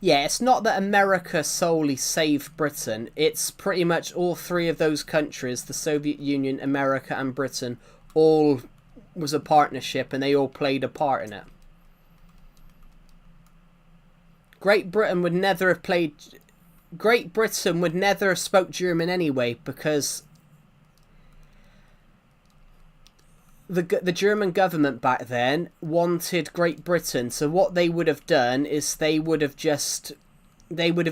Yeah, it's not that America solely saved Britain. It's pretty much all three of those countries, the Soviet Union, America and Britain, all was a partnership and they all played a part in it. Great Britain would never have spoke German anyway, because the German government back then wanted Great Britain. So what they would have done is they would have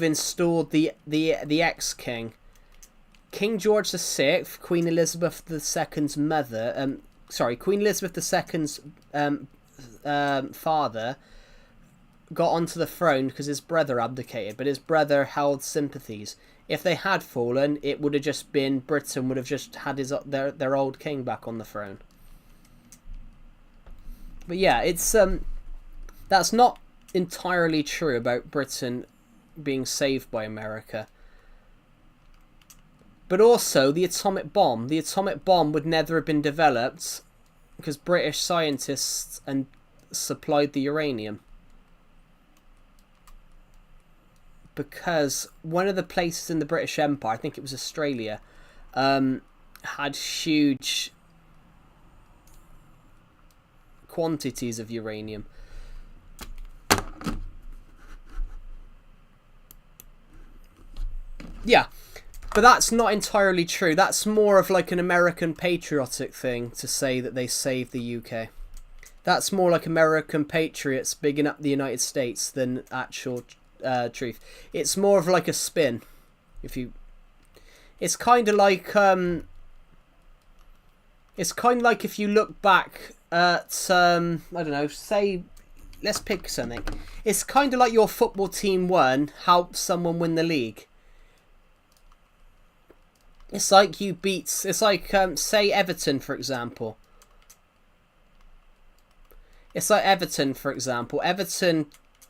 installed the ex-king, King George VI, Queen Elizabeth II's mother. Queen Elizabeth II's father got onto the throne because his brother abdicated, but his brother held sympathies. If they had fallen, it would have just been Britain would have just had their old king back on the throne. But yeah, it's that's not entirely true about Britain being saved by America. But also the atomic bomb. The atomic bomb would never have been developed because British scientists supplied the uranium. Because one of the places in the British Empire, I think it was Australia, had huge quantities of uranium. Yeah, but that's not entirely true. That's more of like an American patriotic thing to say that they saved the UK. That's more like American patriots bigging up the United States than actual truth. It's more of like a spin. It's kind of like if you look back at I don't know, say, let's pick something. It's kind of like your football team helped someone win the league. It's like say Everton, for example. Everton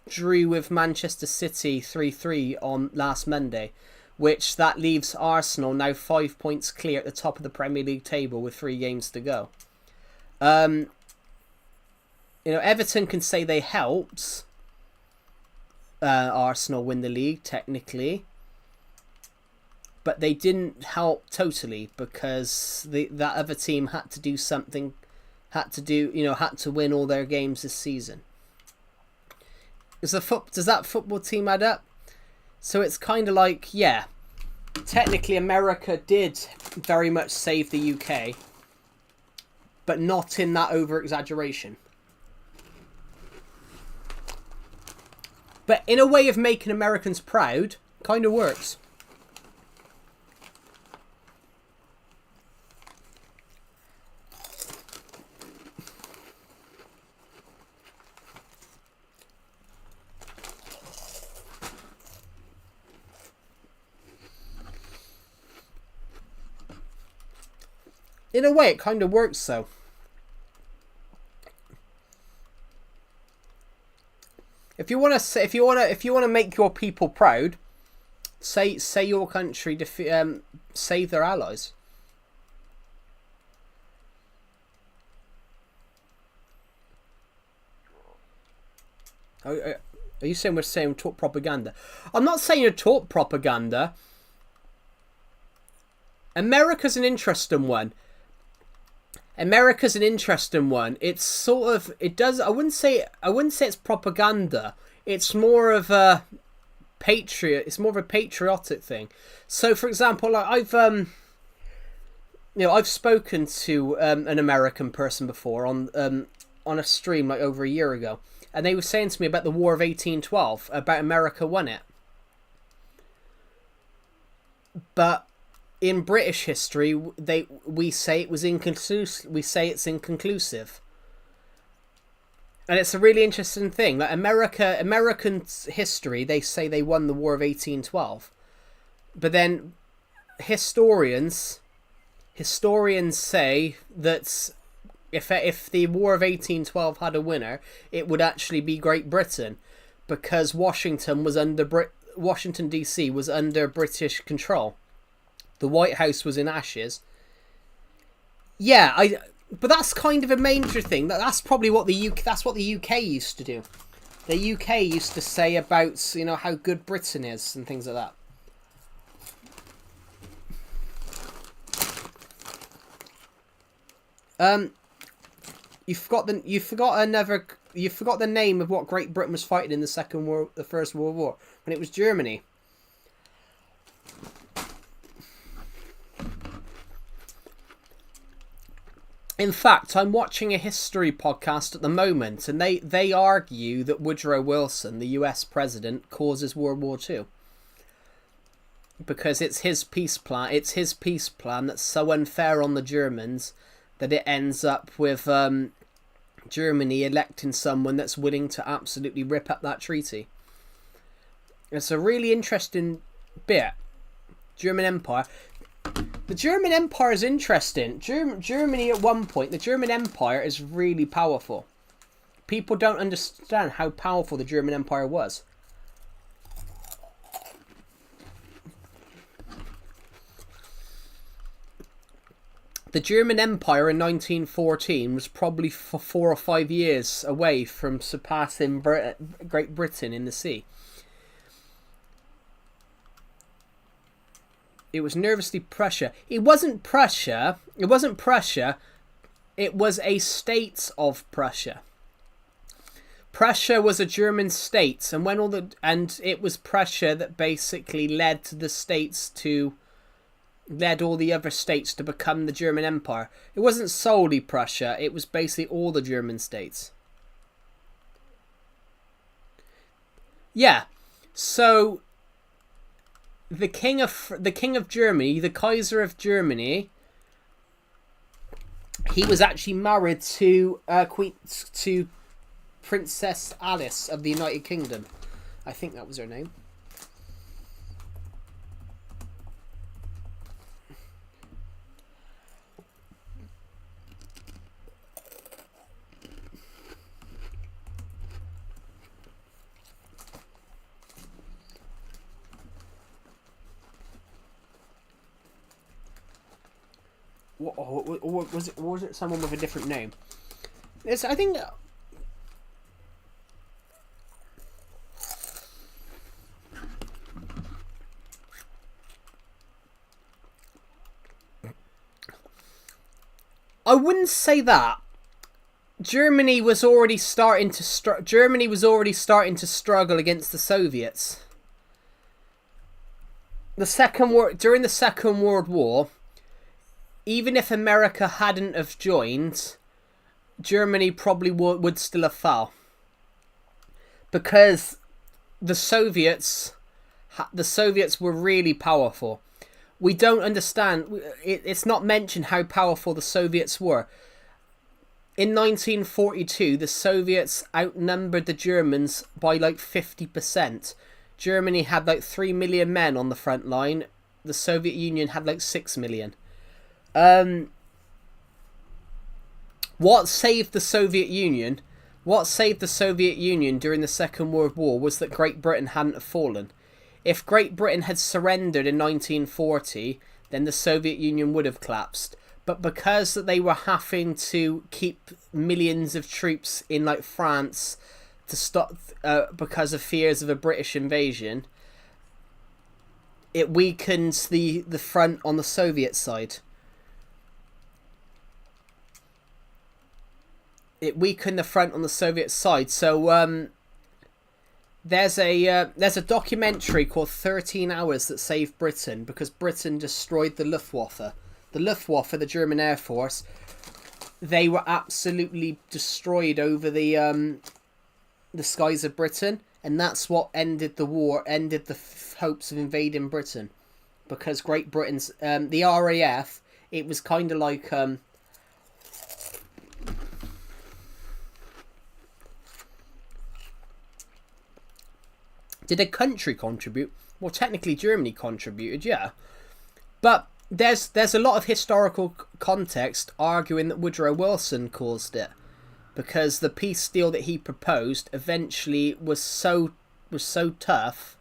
drew with Manchester City 3-3 on last Monday, which that leaves Arsenal now 5 points clear at the top of the Premier League table with 3 games to go. Everton can say they helped Arsenal win the league technically, but they didn't help totally because that other team had to do something, had to win all their games this season. Does that football team add up? So it's kind of like, yeah, technically America did very much save the UK, but not in that over-exaggeration. But in a way of making Americans proud, kind of works. In a way, it kind of works, though. If you want to make your people proud, say your country save their allies. Are Are you saying we're saying taught propaganda? I'm not saying you're taught propaganda. America's an interesting one. It's sort of, it does, I wouldn't say it's propaganda. It's more of a patriotic thing. So for example, like I've spoken to an American person before on a stream like over a year ago, and they were saying to me about the War of 1812, about America won it. But in British history, we say it was inconclusive. We say it's inconclusive, and it's a really interesting thing. Like American history, they say they won the War of 1812, but then historians say that if the War of 1812 had a winner, it would actually be Great Britain, because Washington DC was under British control. The White House was in ashes. Yeah, but that's kind of a major thing. That's probably what the UK used to do. The UK used to say about, you know, how good Britain is and things like that. You forgot the name of what Great Britain was fighting in the First World War, when it was Germany. In fact, I'm watching a history podcast at the moment, and they argue that Woodrow Wilson, the US president, causes World War II. Because it's his peace plan. It's his peace plan that's so unfair on the Germans that it ends up with Germany electing someone that's willing to absolutely rip up that treaty. It's a really interesting bit. German Empire. The German Empire is interesting. Germany at one point, the German Empire is really powerful. People don't understand how powerful the German Empire was. The German Empire in 1914 was probably for 4 or 5 years away from surpassing Great Britain in the sea. It was nervously Prussia. It wasn't Prussia. It was a state of Prussia. Prussia was a German state, and it was Prussia that basically led all the other states to become the German Empire. It wasn't solely Prussia. It was basically all the German states. Yeah. So the king of Germany, the Kaiser of Germany, he was actually married to Princess Alice of the United Kingdom. I think that was her name. Or was it someone with a different name? I think. I wouldn't say that. Germany was already starting to struggle against the Soviets. During the Second World War, even if America hadn't have joined, Germany probably would still have fell. Because the Soviets were really powerful. We don't understand. It's not mentioned how powerful the Soviets were. In 1942, the Soviets outnumbered the Germans by like 50%. Germany had like 3 million men on the front line. The Soviet Union had like 6 million. What saved the Soviet Union? What saved the Soviet Union during the Second World War was that Great Britain hadn't fallen. If Great Britain had surrendered in 1940, then the Soviet Union would have collapsed. But because they were having to keep millions of troops in like France, to stop because of fears of a British invasion. It weakens the front on the Soviet side. It weakened the front on the Soviet side. So there's a documentary called 13 Hours That Saved Britain, because Britain destroyed the Luftwaffe. The Luftwaffe, the German Air Force, they were absolutely destroyed over the skies of Britain, and that's what ended the war, ended the hopes of invading Britain, because Great Britain's the RAF, it was kind of like did a country contribute? Well, technically Germany contributed, yeah, but there's a lot of historical context arguing that Woodrow Wilson caused it, because the peace deal that he proposed eventually was so tough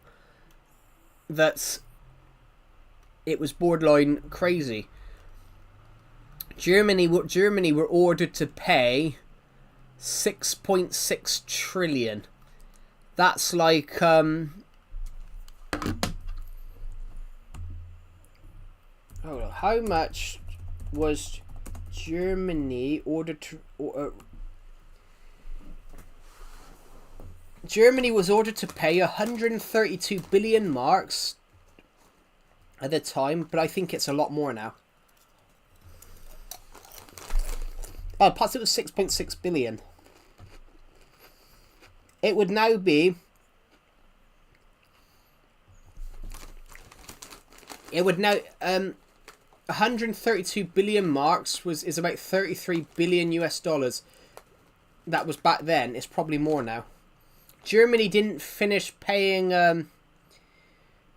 that it was borderline crazy. Germany were ordered to pay 6.6 trillion. That's like hold on, how much was Germany ordered to Germany was ordered to pay 132 billion marks at the time, but I think it's a lot more now. Oh, plus it was 6.6 billion. It would now be... It would now... 132 billion marks is about 33 billion US dollars. That was back then. It's probably more now. Germany didn't finish paying...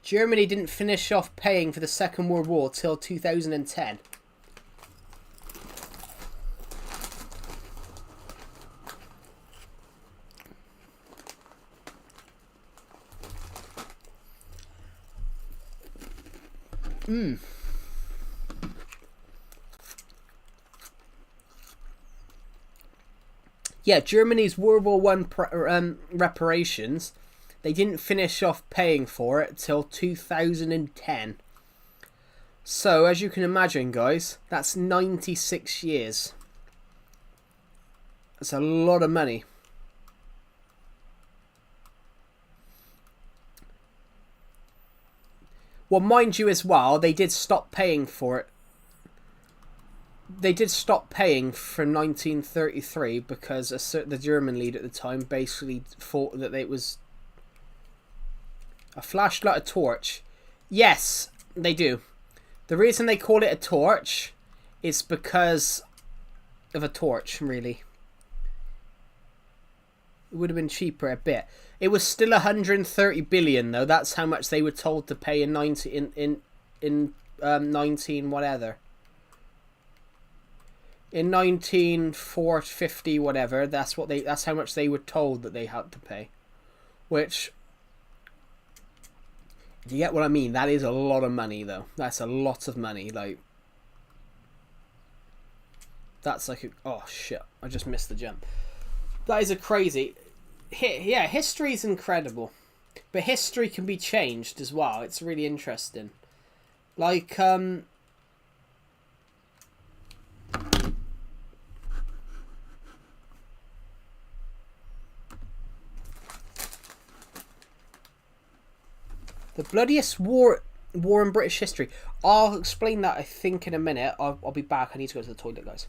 Germany didn't finish off paying for the Second World War till 2010. Yeah, Germany's World War One reparations, they didn't finish off paying for it till 2010. So, as you can imagine, guys, that's 96 years. That's a lot of money. Well, mind you as well, they did stop paying for it. They did stop paying from 1933 because the German leader at the time basically thought that it was a flashlight, a torch. Yes, they do. The reason they call it a torch is because of a torch, really. It would have been cheaper a bit. It was still 130 billion though. That's how much they were told to pay in 19 whatever. In 1950 whatever, that's how much they were told that they had to pay. Which, do you get what I mean? That is a lot of money though. That's a lot of money. Like, that's like oh shit, I just missed the jump. That is a crazy... Yeah, history is incredible. But history can be changed as well. It's really interesting. Like, the bloodiest war in British history. I'll explain that, I think, in a minute. I'll be back. I need to go to the toilet, guys.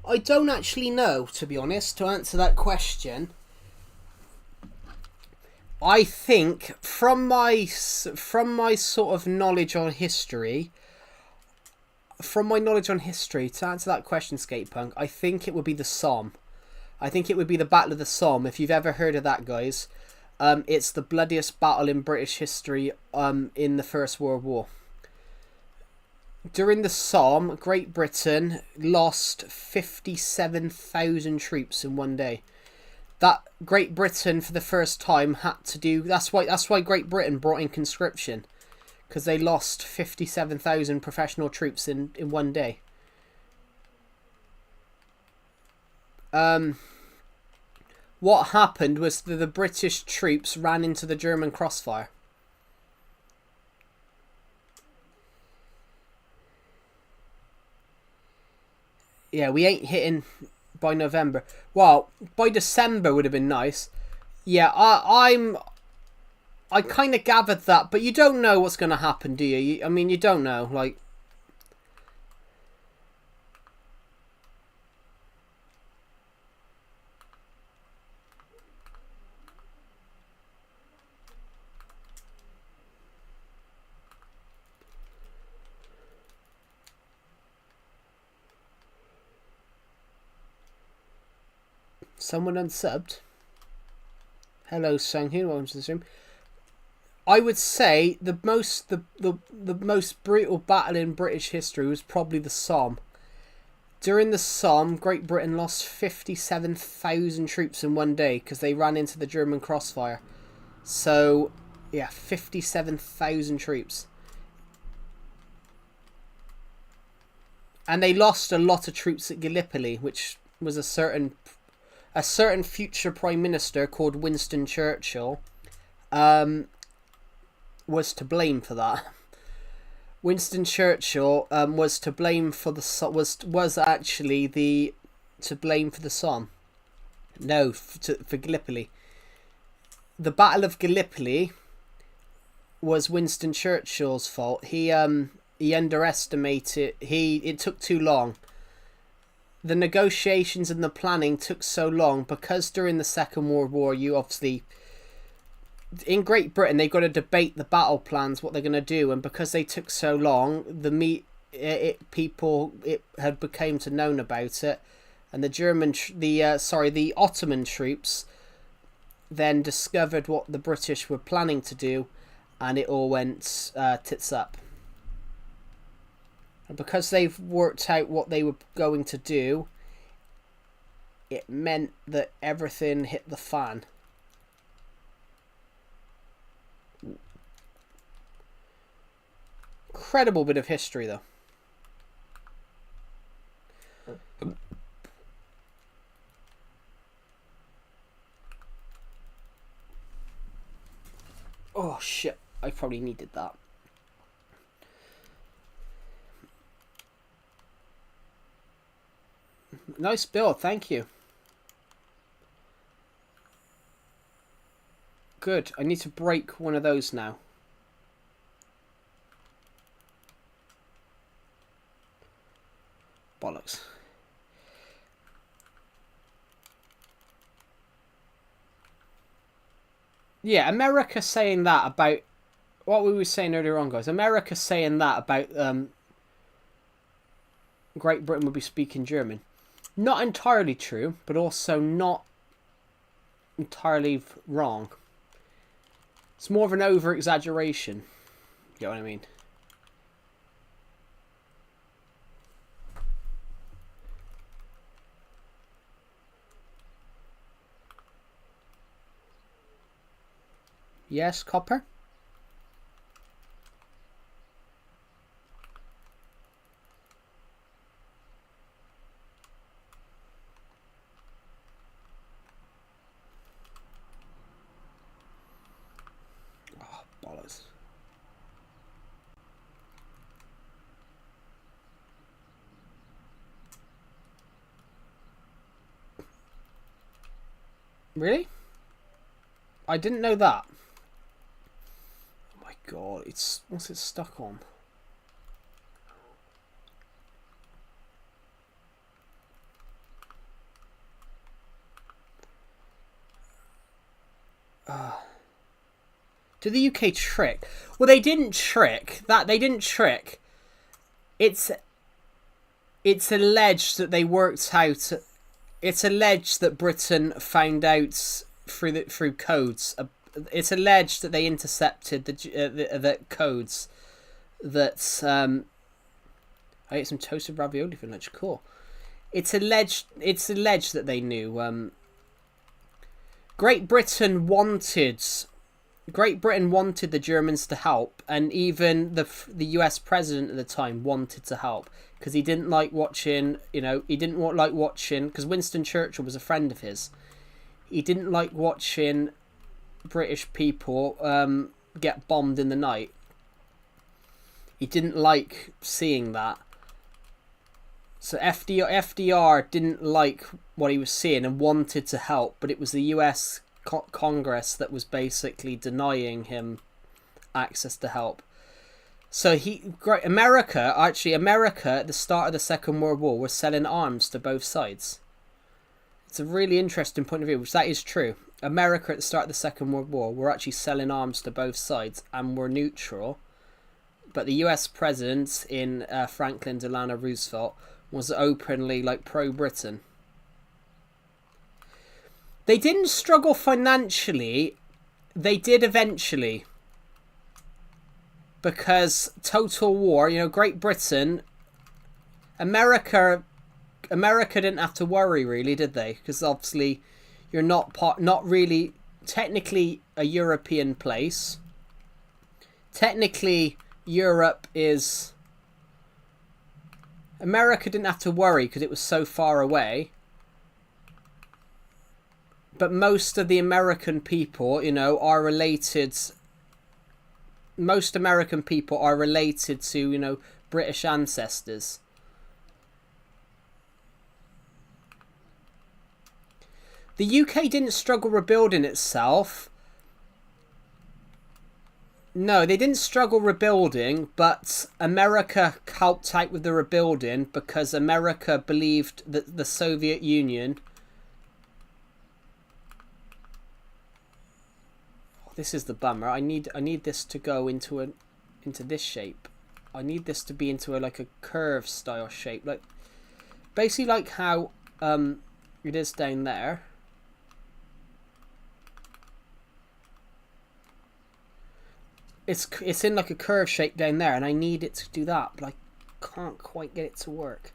I don't actually know, to be honest, to answer that question. I think from my sort of knowledge on history, to answer that question, Skatepunk, I think it would be the Somme. I think it would be the Battle of the Somme. If you've ever heard of that, guys, it's the bloodiest battle in British history in the First World War. During the Somme, Great Britain lost 57,000 troops in one day. That Great Britain, for the first time, had to do... That's why Great Britain brought in conscription. Because they lost 57,000 professional troops in one day. What happened was that the British troops ran into the German crossfire. Yeah, we ain't hitting by November. Well, by December would have been nice. Yeah, I kind of gathered that, but you don't know what's going to happen, do you? I mean, you don't know. Like, someone unsubbed. Hello, Sanghoon. Welcome to the stream. I would say the most brutal battle in British history was probably the Somme. During the Somme, Great Britain lost 57,000 troops in one day because they ran into the German crossfire. So, yeah, 57,000 troops. And they lost a lot of troops at Gallipoli, which was a certain future Prime Minister called Winston Churchill was to blame for that. Winston Churchill was to blame for was actually to blame for the Somme. No, for Gallipoli. The Battle of Gallipoli was Winston Churchill's fault. He underestimated. It took too long. The negotiations and the planning took so long because during the Second World War, you obviously... In Great Britain, they got to debate the battle plans, what they're going to do, and because they took so long, it had become to known about it, and the Ottoman troops then discovered what the British were planning to do, and it all went tits up. And because they've worked out what they were going to do, it meant that everything hit the fan. Incredible bit of history, though. Oh shit, I probably needed that. Nice build, thank you. Good, I need to break one of those now. Bollocks. Yeah, America saying that about what we were saying earlier on, guys. America saying that about Great Britain would be speaking German. Not entirely true, but also not entirely wrong. It's more of an over-exaggeration. You know what I mean? Yes, Copper? Oh, bollocks. Really? I didn't know that. God, what's it stuck on? Did the UK trick? Well, they didn't trick. They didn't trick. It's alleged that they worked out. It's alleged that Britain found out through codes. It's alleged that they intercepted the codes. That I ate some toasted ravioli for lunch. Cool. It's alleged that they knew. Great Britain wanted the Germans to help, and even the US president at the time wanted to help because he didn't like watching. Because Winston Churchill was a friend of his. He didn't like watching British people get bombed in the night. He didn't like seeing that. So FDR didn't like what he was seeing and wanted to help, but it was the US Congress that was basically denying him access to help. So America at the start of the Second World War was selling arms to both sides. It's a really interesting point of view, which that is true. America at the start of the Second World War were actually selling arms to both sides and were neutral. But the US president in Franklin Delano Roosevelt was openly pro-Britain. They didn't struggle financially. They did eventually. Because total war, Great Britain, America didn't have to worry really, did they? Because obviously you're not really technically a European place. Technically Europe is... America didn't have to worry because it was so far away. But most of the American people, are related. Most American people are related to, British ancestors. The UK didn't struggle rebuilding itself. No, they didn't struggle rebuilding, but America helped out with the rebuilding because America believed that the Soviet Union... This is the bummer. I need this to go into this shape. I need this to be into a curve style shape, basically how it is down there. It's in a curve shape down there, and I need it to do that, but I can't quite get it to work.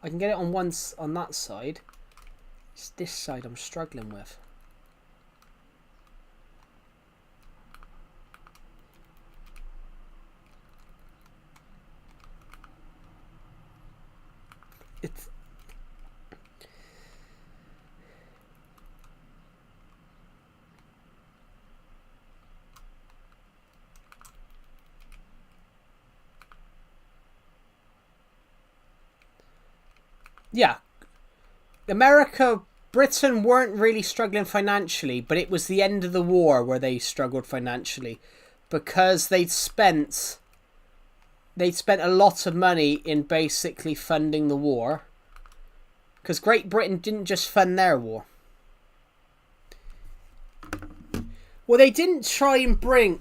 I can get it on that side. It's this side I'm struggling with. It's... Yeah. Britain weren't really struggling financially, but it was the end of the war where they struggled financially because they'd spent a lot of money in basically funding the war. Because Great Britain didn't just fund their war. Well, they didn't try and bring...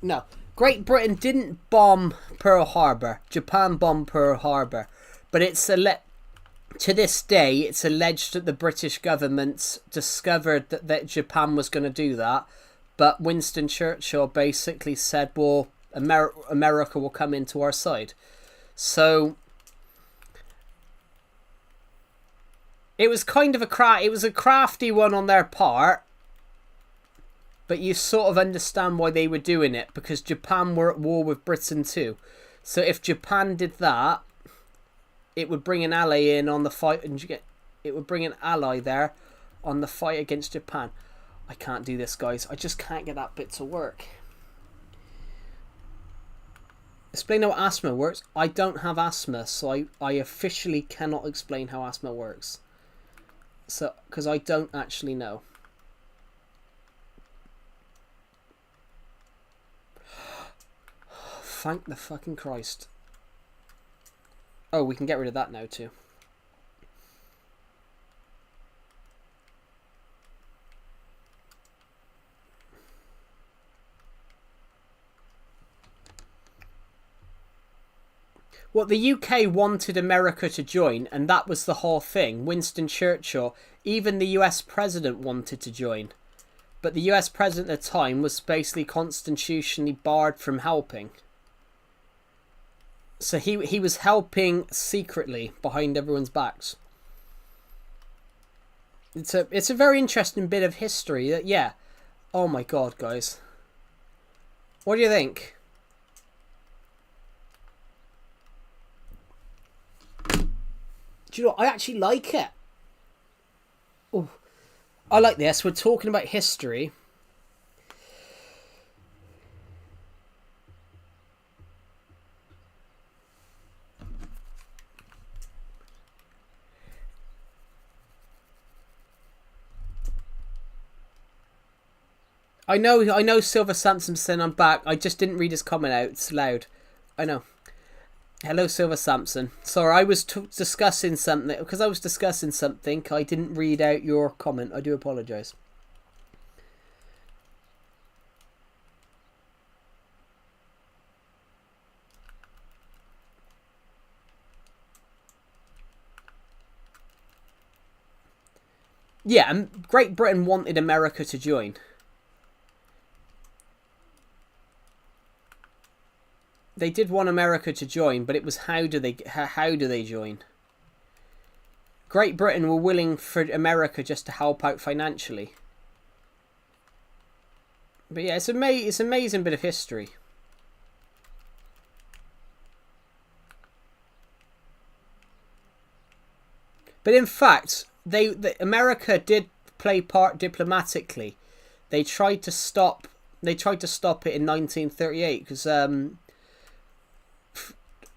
No. Great Britain didn't bomb Pearl Harbor. Japan bombed Pearl Harbor. But to this day, it's alleged that the British government discovered that Japan was going to do that. But Winston Churchill basically said, well, America will come into our side. So it was kind of a crafty one on their part. But you sort of understand why they were doing it, because Japan were at war with Britain too. So if Japan did that, it would bring an ally in on the fight, and it would bring an ally there on the fight against Japan. I can't do this, guys. I just can't get that bit to work. Explain how asthma works. I don't have asthma, so I officially cannot explain how asthma works. So, because I don't actually know. Thank the fucking Christ. Oh, we can get rid of that now too. Well, the UK wanted America to join, and that was the whole thing. Winston Churchill, even the US president wanted to join. But the US president at the time was basically constitutionally barred from helping. So he was helping secretly behind everyone's backs. It's a very interesting bit of history. That yeah. Oh my god, guys. What do you think? Do you know what? I actually like it. Oh, I like this. We're talking about history. I know Silver Samson saying I'm back. I just didn't read his comment out. It's loud. I know. Hello, Silver Samson. Sorry, I was discussing something. Because I was discussing something, I didn't read out your comment. I do apologise. Yeah, and Great Britain wanted America to join. They did want America to join, but it was how do they join? Great Britain were willing for America just to help out financially. But yeah, it's an amazing bit of history. But in fact, America did play part diplomatically. They tried to stop it in 1938 because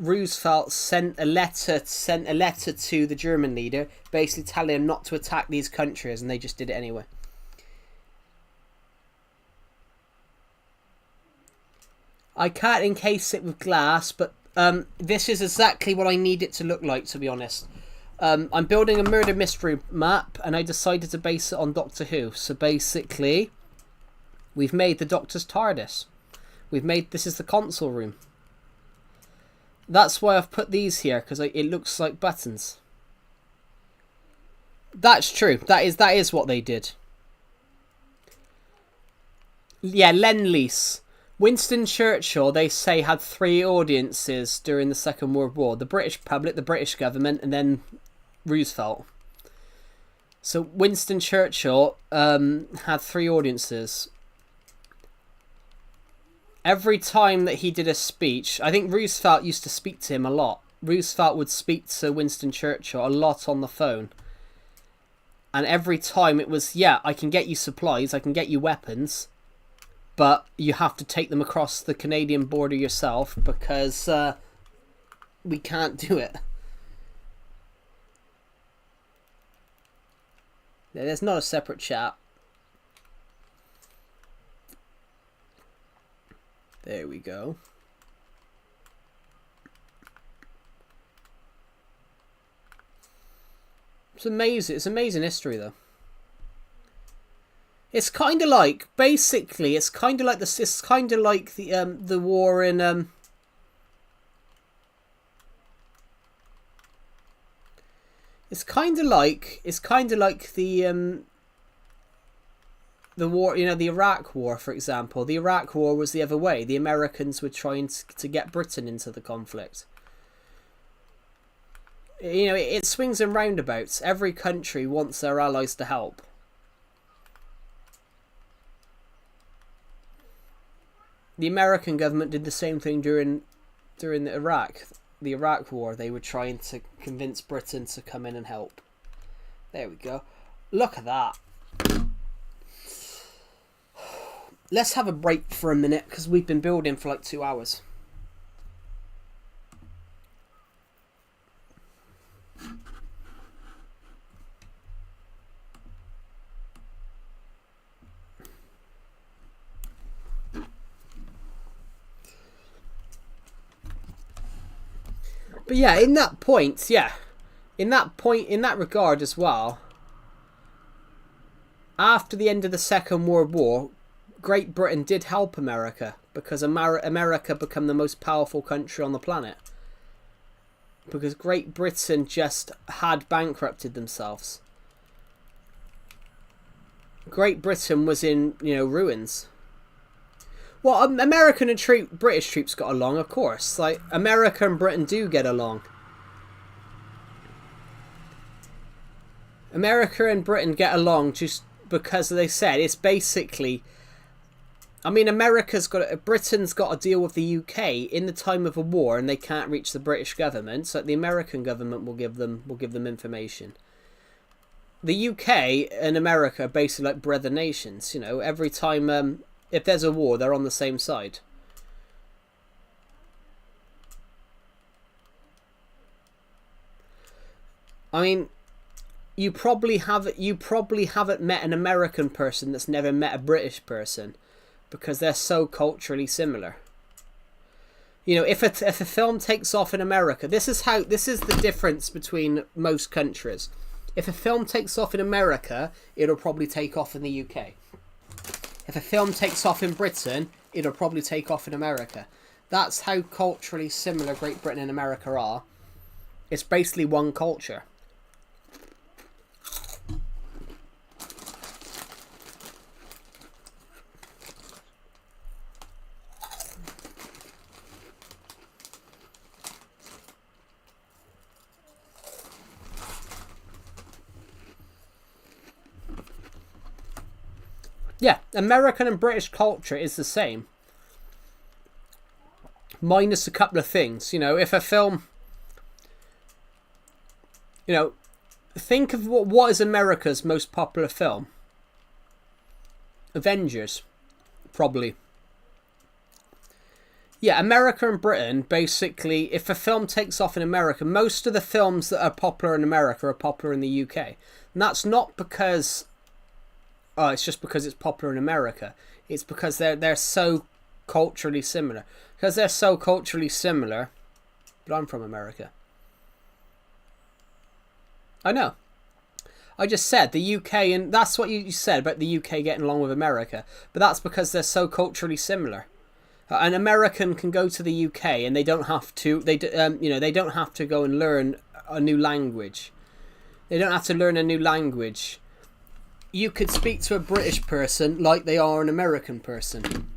Roosevelt sent a letter to the German leader, basically telling him not to attack these countries, and they just did it anyway. I can't encase it with glass, but this is exactly what I need it to look like, to be honest. I'm building a murder mystery map, and I decided to base it on Doctor Who. So basically, we've made the Doctor's TARDIS. This is the console room. That's why I've put these here, because it looks like buttons. That's true. That is what they did. Yeah, Lend-Lease. Winston Churchill, they say, had 3 audiences during the Second World War. The British public, the British government, and then Roosevelt. So Winston Churchill had 3 audiences. Every time that he did a speech, I think Roosevelt used to speak to him a lot. Roosevelt would speak to Winston Churchill a lot on the phone. And every time it was, yeah, I can get you supplies, I can get you weapons, but you have to take them across the Canadian border yourself because we can't do it. There's not a separate chat. There we go. It's amazing. It's amazing history, though. It's kind of like, basically, it's kind of like the war in It's kind of like the war, you know, the Iraq War, for example. The Iraq War was the other way. The Americans were trying to get Britain into the conflict. You know, it swings and roundabouts. Every country wants their allies to help. The American government did the same thing during the Iraq War. They were trying to convince Britain to come in and help. There we go. Look at that. Let's have a break for a minute because we've been building for like 2 hours. But yeah, in that point, in that regard as well, after the end of the Second World War, Great Britain did help America because America became the most powerful country on the planet. Because Great Britain just had bankrupted themselves. Great Britain was in, ruins. Well, American and British troops got along, of course. Like, America and Britain do get along. America and Britain get along just because they said it's basically... I mean, Britain's got to deal with the UK in the time of a war, and they can't reach the British government, so the American government will give them information. The UK and America are basically like brother nations. Every time if there's a war, they're on the same side. I mean, you probably haven't met an American person that's never met a British person, because they're so culturally similar. If a film takes off in America, this is the difference between most countries. If a film takes off in America, it'll probably take off in the UK. If a film takes off in Britain, it'll probably take off in America. That's how culturally similar Great Britain and America are. It's basically one culture. Yeah, American and British culture is the same. Minus a couple of things. If a film... think of what is America's most popular film. Avengers. Probably. Yeah, America and Britain, basically, if a film takes off in America, most of the films that are popular in America are popular in the UK. And that's not because... Oh, it's just because it's popular in America. It's because they're so culturally similar. Because they're so culturally similar. But I'm from America. I know. I just said the UK, and that's what you said about the UK getting along with America. But that's because they're so culturally similar. An American can go to the UK and they don't have to. They don't have to go and learn a new language. They don't have to learn a new language. You could speak to a British person like they are an American person.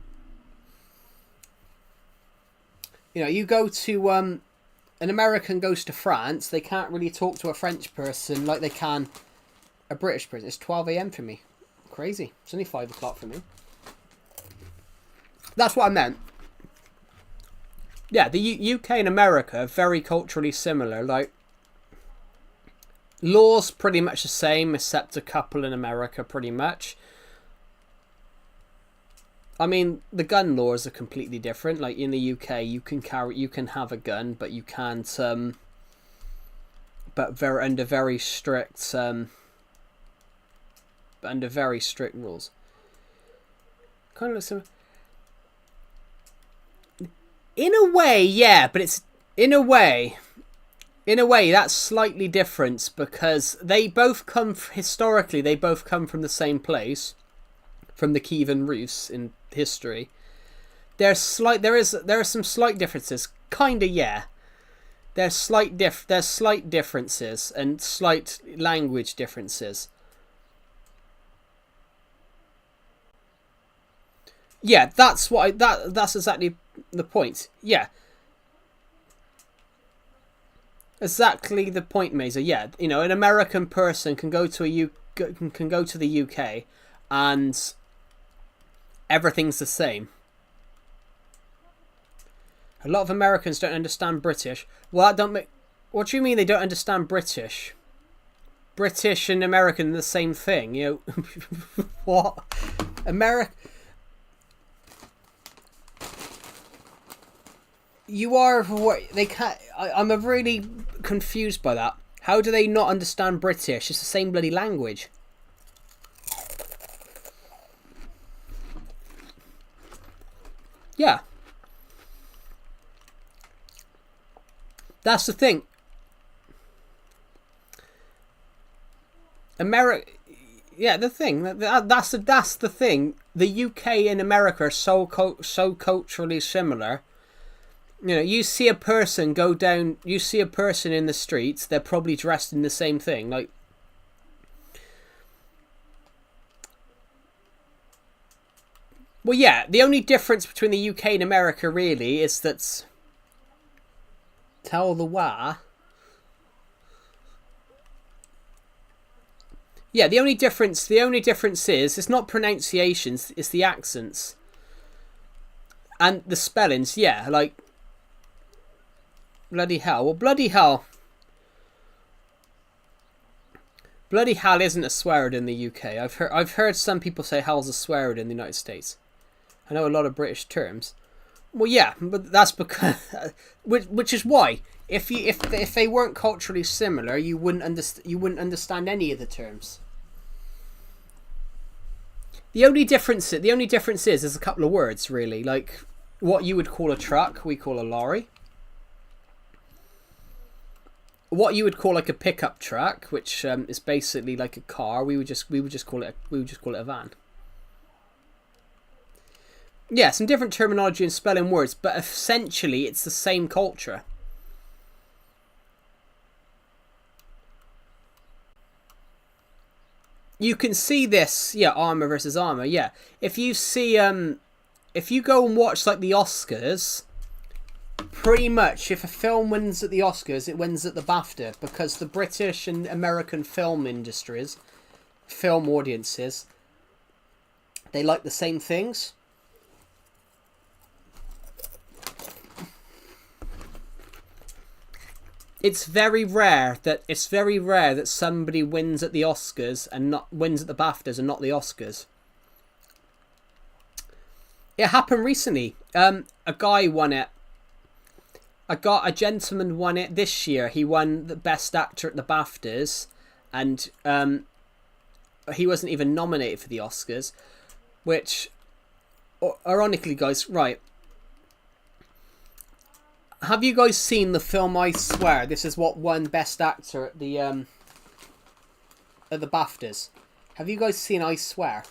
You go to... an American goes to France, they can't really talk to a French person like they can a British person. It's 12 a.m. for me. Crazy. It's only 5 o'clock for me. That's what I meant. Yeah, the UK and America are very culturally similar. Like, law's pretty much the same, except a couple in America, pretty much. I mean, the gun laws are completely different. Like, in the UK, you can have a gun, but you can't. But under very strict rules. Kind of similar. In a way, yeah, but it's in a way that's slightly different because they both come historically. They both come from the same place, from the Kievan Rus in history. There are some slight differences. Kinda, yeah. There's slight differences and slight language differences. Yeah, that's exactly the point. Yeah. Exactly the point, Mesa. Yeah, an American person can go to the UK and everything's the same. A lot of Americans don't understand British. Well, what do you mean they don't understand British? British and American are the same thing, What? You are what they can't. I'm really confused by that. How do they not understand British? It's the same bloody language. Yeah. That's the thing. America, yeah, the thing. That's the thing. The UK and America are so culturally similar. You know, you see a person go down. You see a person in the streets. They're probably dressed in the same thing. Like, well, yeah. The only difference between the UK and America really is that. Tell the wah. Yeah, the only difference is it's not pronunciations, it's the accents. And the spellings, yeah, like bloody hell. Well, bloody hell. Bloody hell isn't a swear word in the UK. I've heard some people say hell's a swear word in the United States. I know a lot of British terms. Well, yeah, but that's because which is why if they weren't culturally similar, you wouldn't understand any of the terms. The only difference is there's a couple of words really. Like what you would call a truck, we call a lorry. What you would call like a pickup truck, which is basically like a car, we would just call it a van. Yeah, some different terminology and spelling words, but essentially it's the same culture. You can see this, yeah, armor versus armor, yeah. If you see, if you go and watch like the Oscars, pretty much if a film wins at the Oscars, it wins at the BAFTA, because the British and American film industries, film audiences, they like the same things. It's very rare that somebody wins at the Oscars and not wins at the BAFTAs and not the Oscars. It happened recently. A guy won it. A gentleman won it this year. He won the Best Actor at the BAFTAs, and he wasn't even nominated for the Oscars. Which, ironically, guys, right. Have you guys seen the film I Swear? This is what won Best Actor at the BAFTAs. Have you guys seen I Swear?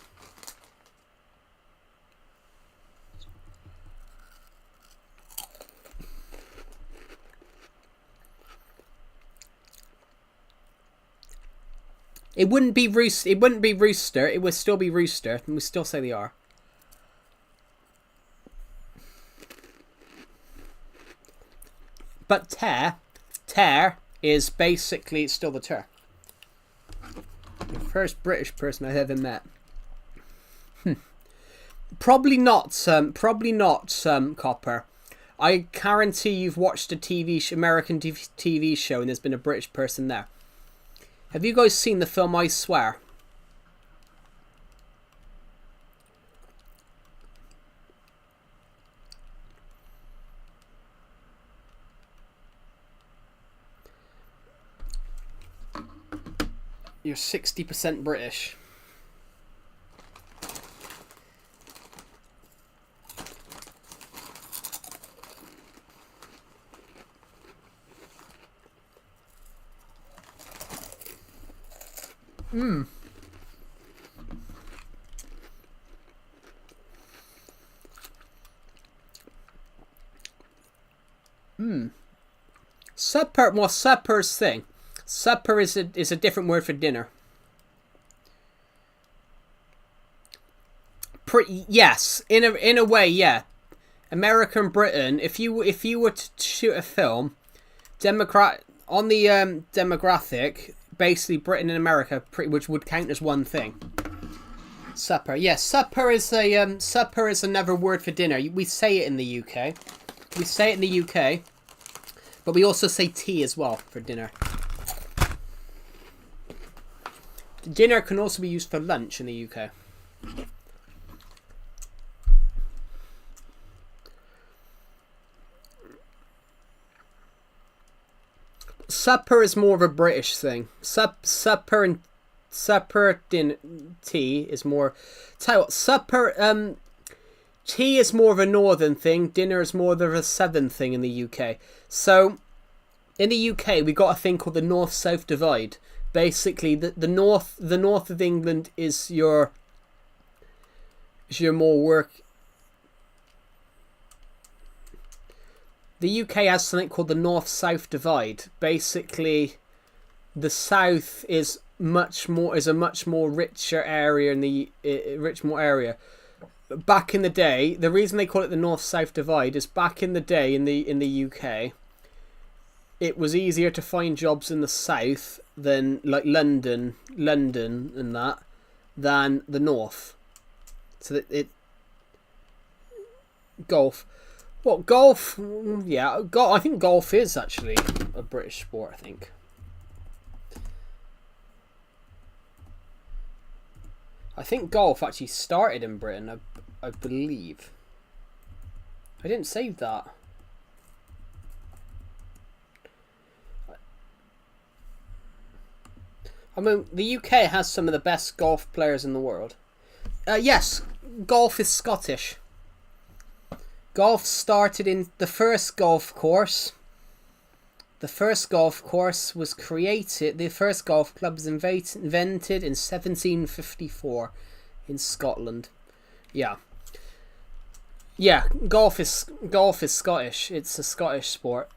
It wouldn't be Rooster. It wouldn't be Rooster. It would still be Rooster, and we still say they are. But tear is basically still the ter. The first British person I've ever met. Probably not. Copper. I guarantee you've watched a American TV show, and there's been a British person there. Have you guys seen the film I Swear? You're 60% British. Supper, well, supper's thing. Supper is a different word for dinner. Yes, in a way, yeah. America and Britain. If you were to shoot a film, on the demographic, basically Britain and America, which would count as one thing. Supper, yes. Supper is another word for dinner. We say it in the UK. We say it in the UK, but we also say tea as well for dinner. Dinner can also be used for lunch in the UK. Supper is more of a British thing. Supper and tea is more. Tell you what, supper. Tea is more of a northern thing. Dinner is more of a southern thing in the UK. So, in the UK, we got a thing called the North-South divide. Basically, the north of England is your more work. The UK has something called the North-South divide. Basically, the south is a much more richer area in the area. Back in the day, the reason they call it the North-South divide is back in the day in the UK, it was easier to find jobs in the south than like London and that than the north. So that it golf. What golf? Yeah, I think golf is actually a British sport. I think. I think golf actually started in Britain. I believe. I didn't save that. I mean, the UK has some of the best golf players in the world. Yes, golf is Scottish. Golf started in the first golf course. The first golf course was created. The first golf club was invented in 1754 in Scotland. Yeah. Yeah, golf is Scottish. It's a Scottish sport.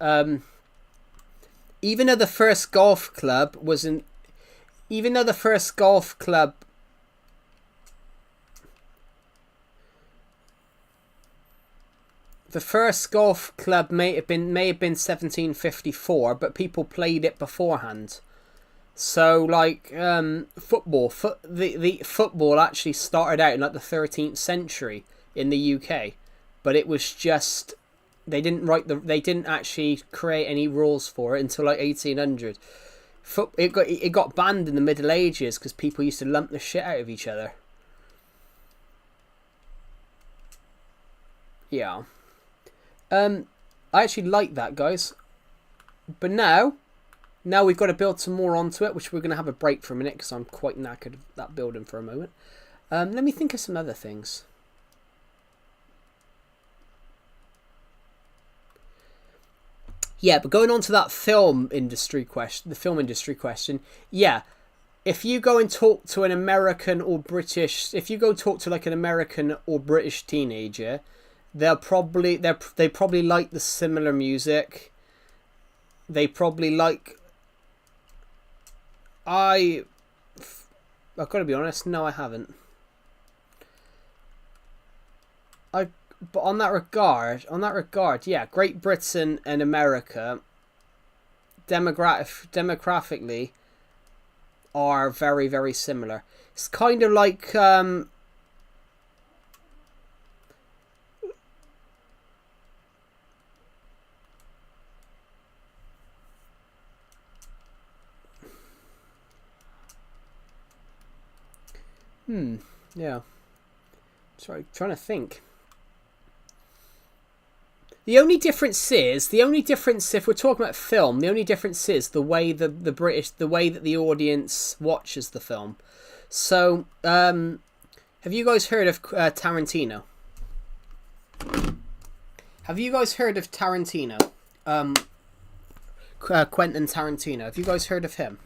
Even though the first golf club was in, even though the first golf club. The first golf club may have been 1754, but people played it beforehand. So like football, the football actually started out in like the 13th century in the UK, but it was just they didn't actually create any rules for it until like 1800. It got banned in the Middle Ages because people used to lump the shit out of each other. Yeah. I actually like that, guys. But now we've got to build some more onto it, which we're going to have a break for a minute because I'm quite knackered of that building for a moment. Let me think of some other things. Yeah, but going on to that film industry question, yeah. If you go and talk to an American or British, if you go talk to like an American or British teenager, they probably like the similar music. They probably like. I've got to be honest. No, I haven't. But on that regard, yeah, Great Britain and America, demographically, are very, very similar. It's kind of like yeah. Sorry, trying to think. The only difference if we're talking about film, the only difference is the way the way that the audience watches the film. So, have you guys heard of Tarantino? Have you guys heard of Tarantino? Quentin Tarantino. Have you guys heard of him?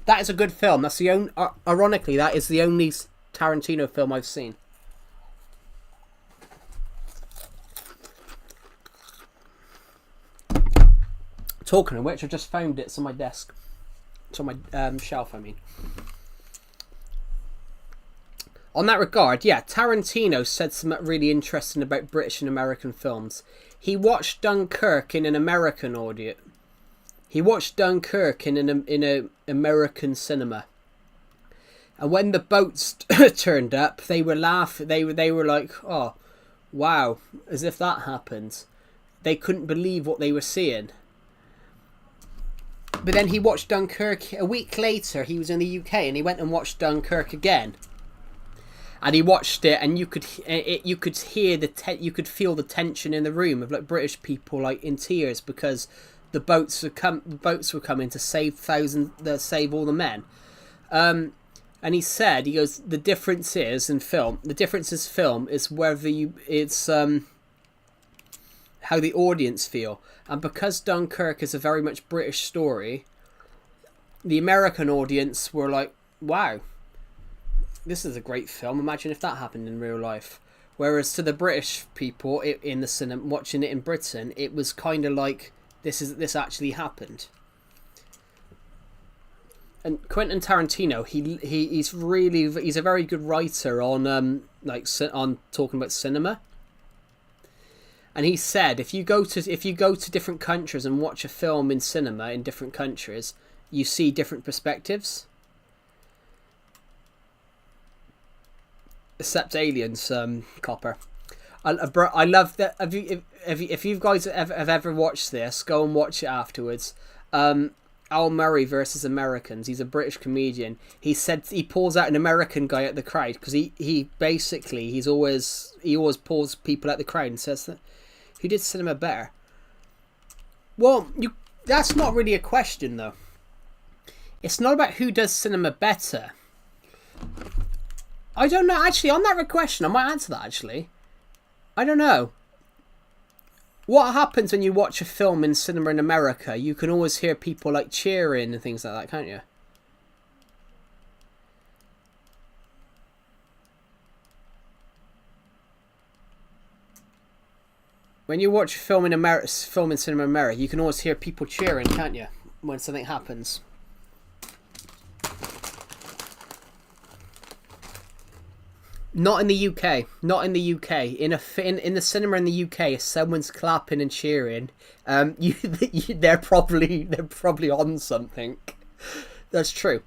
That is a good film. That's the only. Ironically, that is the only Tarantino film I've seen. Talking of which, I just found it. It's on my desk. It's on my shelf. I mean. On that regard, yeah, Tarantino said something really interesting about British and American films. He watched Dunkirk in an American audience. He watched Dunkirk in an American cinema, and when the boats turned up, they were laughing. They were like, "Oh, wow!" As if that happened. They couldn't believe what they were seeing. But then he watched Dunkirk a week later. He was in the UK, and he went and watched Dunkirk again. And he watched it, and you could hear you could feel the tension in the room of like British people like in tears because the boats were coming to save all the men. And he said, he goes, the difference is film is whether it's how the audience feel. And because Dunkirk is a very much British story, the American audience were like, wow, this is a great film. Imagine if that happened in real life. Whereas to the British people in the cinema, watching it in Britain, it was kind of like, this actually happened. And Quentin Tarantino, he's a very good writer on on talking about cinema. And he said if you go to different countries and watch a film in cinema in different countries, you see different perspectives. Except Aliens, Copper. I love that. If you guys have ever watched this, go and watch it afterwards. Al Murray versus Americans. He's a British comedian. He said he pulls out an American guy at the crowd because he always pulls people at the crowd and says that, who did cinema better? Well, that's not really a question though. It's not about who does cinema better. I don't know. Actually, on that question, I might answer that, actually. I don't know. What happens when you watch a film in cinema in America? You can always hear people, like, cheering and things like that, can't you? When you watch a film in cinema in America, you can always hear people cheering, can't you? When something happens. Not in the UK. Not in the UK. In the cinema in the UK, if someone's clapping and cheering, they're probably on something. That's true.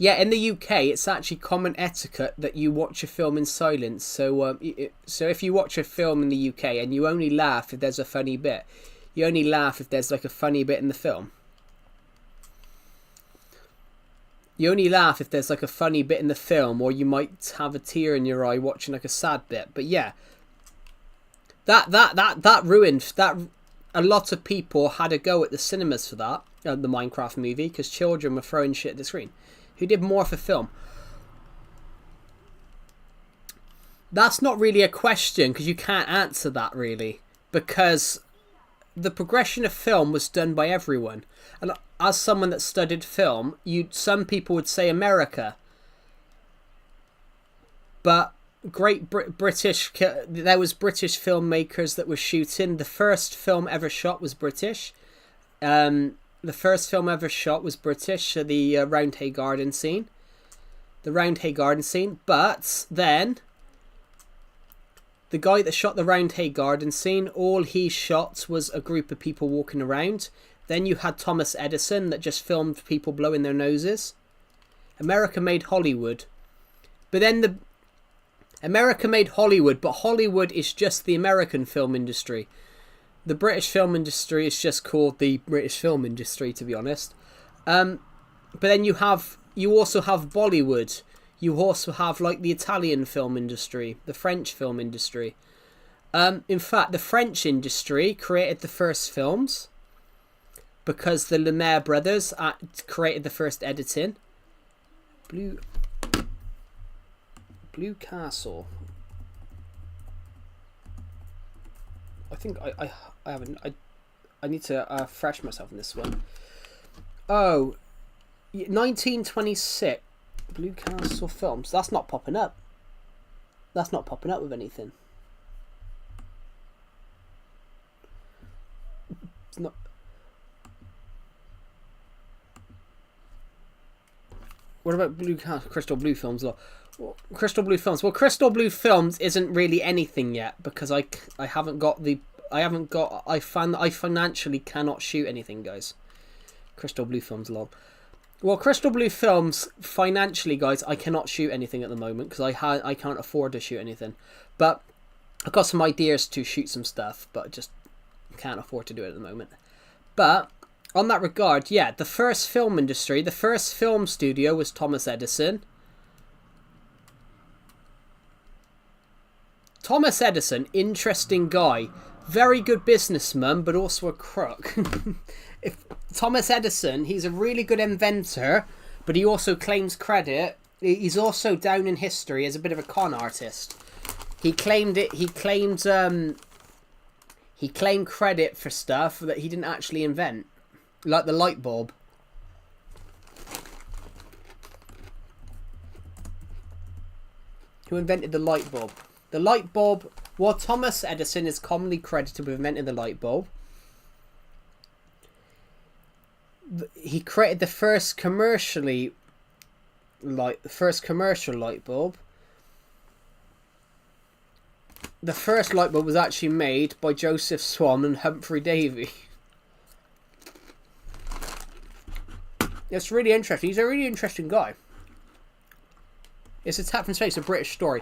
Yeah, in the UK, it's actually common etiquette that you watch a film in silence. So if you watch a film in the UK and you only laugh if there's a funny bit. You only laugh if there's like a funny bit in the film. You only laugh if there's like a funny bit in the film, or you might have a tear in your eye watching like a sad bit. But yeah, that ruined that. A lot of people had a go at the cinemas for that, the Minecraft movie, because children were throwing shit at the screen. Who did more for film? That's not really a question because you can't answer that really, because the progression of film was done by everyone. And as someone that studied film, some people would say America. But British, there was British filmmakers that were shooting. The first film ever shot was British. The Roundhay Garden scene. But then the guy that shot the Roundhay Garden scene, all he shot was a group of people walking around. Then you had Thomas Edison that just filmed people blowing their noses. America made Hollywood. But Hollywood is just the American film industry. The British film industry is just called the British film industry, to be honest. But then you also have Bollywood. You also have like the Italian film industry, the French film industry. In fact, the French industry created the first films because the Lumiere brothers created the first editing. Blue Castle. I think I haven't. I need to fresh myself in this one. Oh, 1926. Blue Castle Films. That's not popping up. That's not popping up with anything. It's not. What about Crystal Blue Films? Well, Crystal Blue Films. Well, Crystal Blue Films isn't really anything yet because I financially cannot shoot anything, guys. Crystal Blue Films lol. Well, Crystal Blue Films, financially, guys, I cannot shoot anything at the moment because I can't afford to shoot anything. But I've got some ideas to shoot some stuff, but I just can't afford to do it at the moment. But on that regard, yeah, the first film industry, the first film studio was Thomas Edison. Thomas Edison, interesting guy. very good businessman, but also a crook. If Thomas Edison, he's a really good inventor, but he also claims credit. He's also down in history as a bit of a con artist. He claimed it. He claimed credit for stuff that he didn't actually invent, like the light bulb. Who invented the light bulb? The light bulb. Well, Thomas Edison is commonly credited with inventing the light bulb. He created the first commercial light bulb. The first light bulb was actually made by Joseph Swan and Humphrey Davy. It's really interesting. He's a really interesting guy. It's Attack from Space, a British story.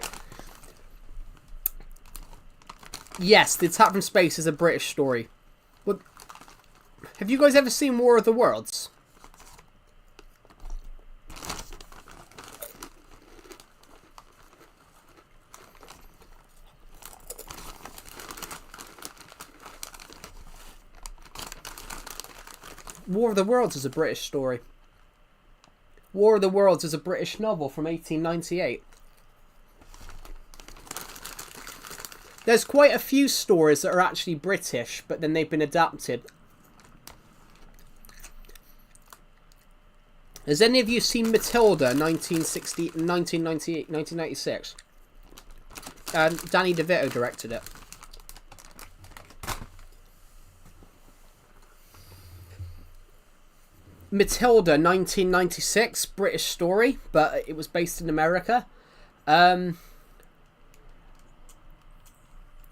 Yes, the Attack from Space is a British story. Well, have you guys ever seen War of the Worlds? War of the Worlds is a British story. War of the Worlds is a British novel from 1898. There's quite a few stories that are actually British, but then they've been adapted. Has any of you seen Matilda, 1996? Danny DeVito directed it. Matilda, 1996, British story, but it was based in America.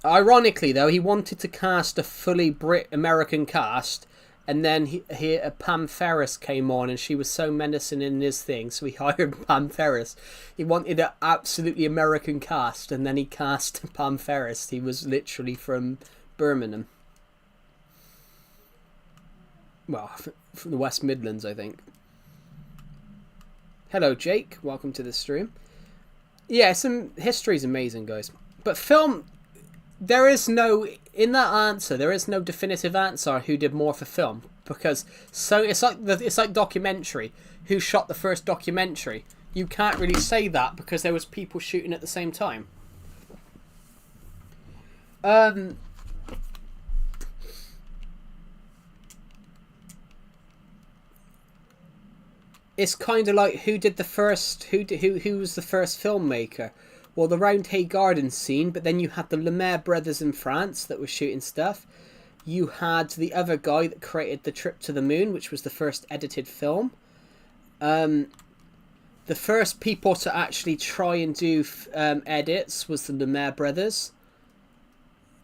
Ironically, though, he wanted to cast a fully American cast, and then Pam Ferris came on, and she was so menacing in his thing, so he hired Pam Ferris. He wanted an absolutely American cast, and then he cast Pam Ferris. He was literally from Birmingham. Well, from the West Midlands, I think. Hello, Jake. Welcome to the stream. Yeah, history's amazing, guys. But film, there is no definitive answer who did more for film, because it's like documentary. Who shot the first documentary? You can't really say that because there was people shooting at the same time. It's kind of like who was the first filmmaker? Well, the Roundhay Garden scene, but then you had the Lumiere brothers in France that were shooting stuff. You had the other guy that created The Trip to the Moon, which was the first edited film. The first people to actually try and do edits was the Lumiere brothers.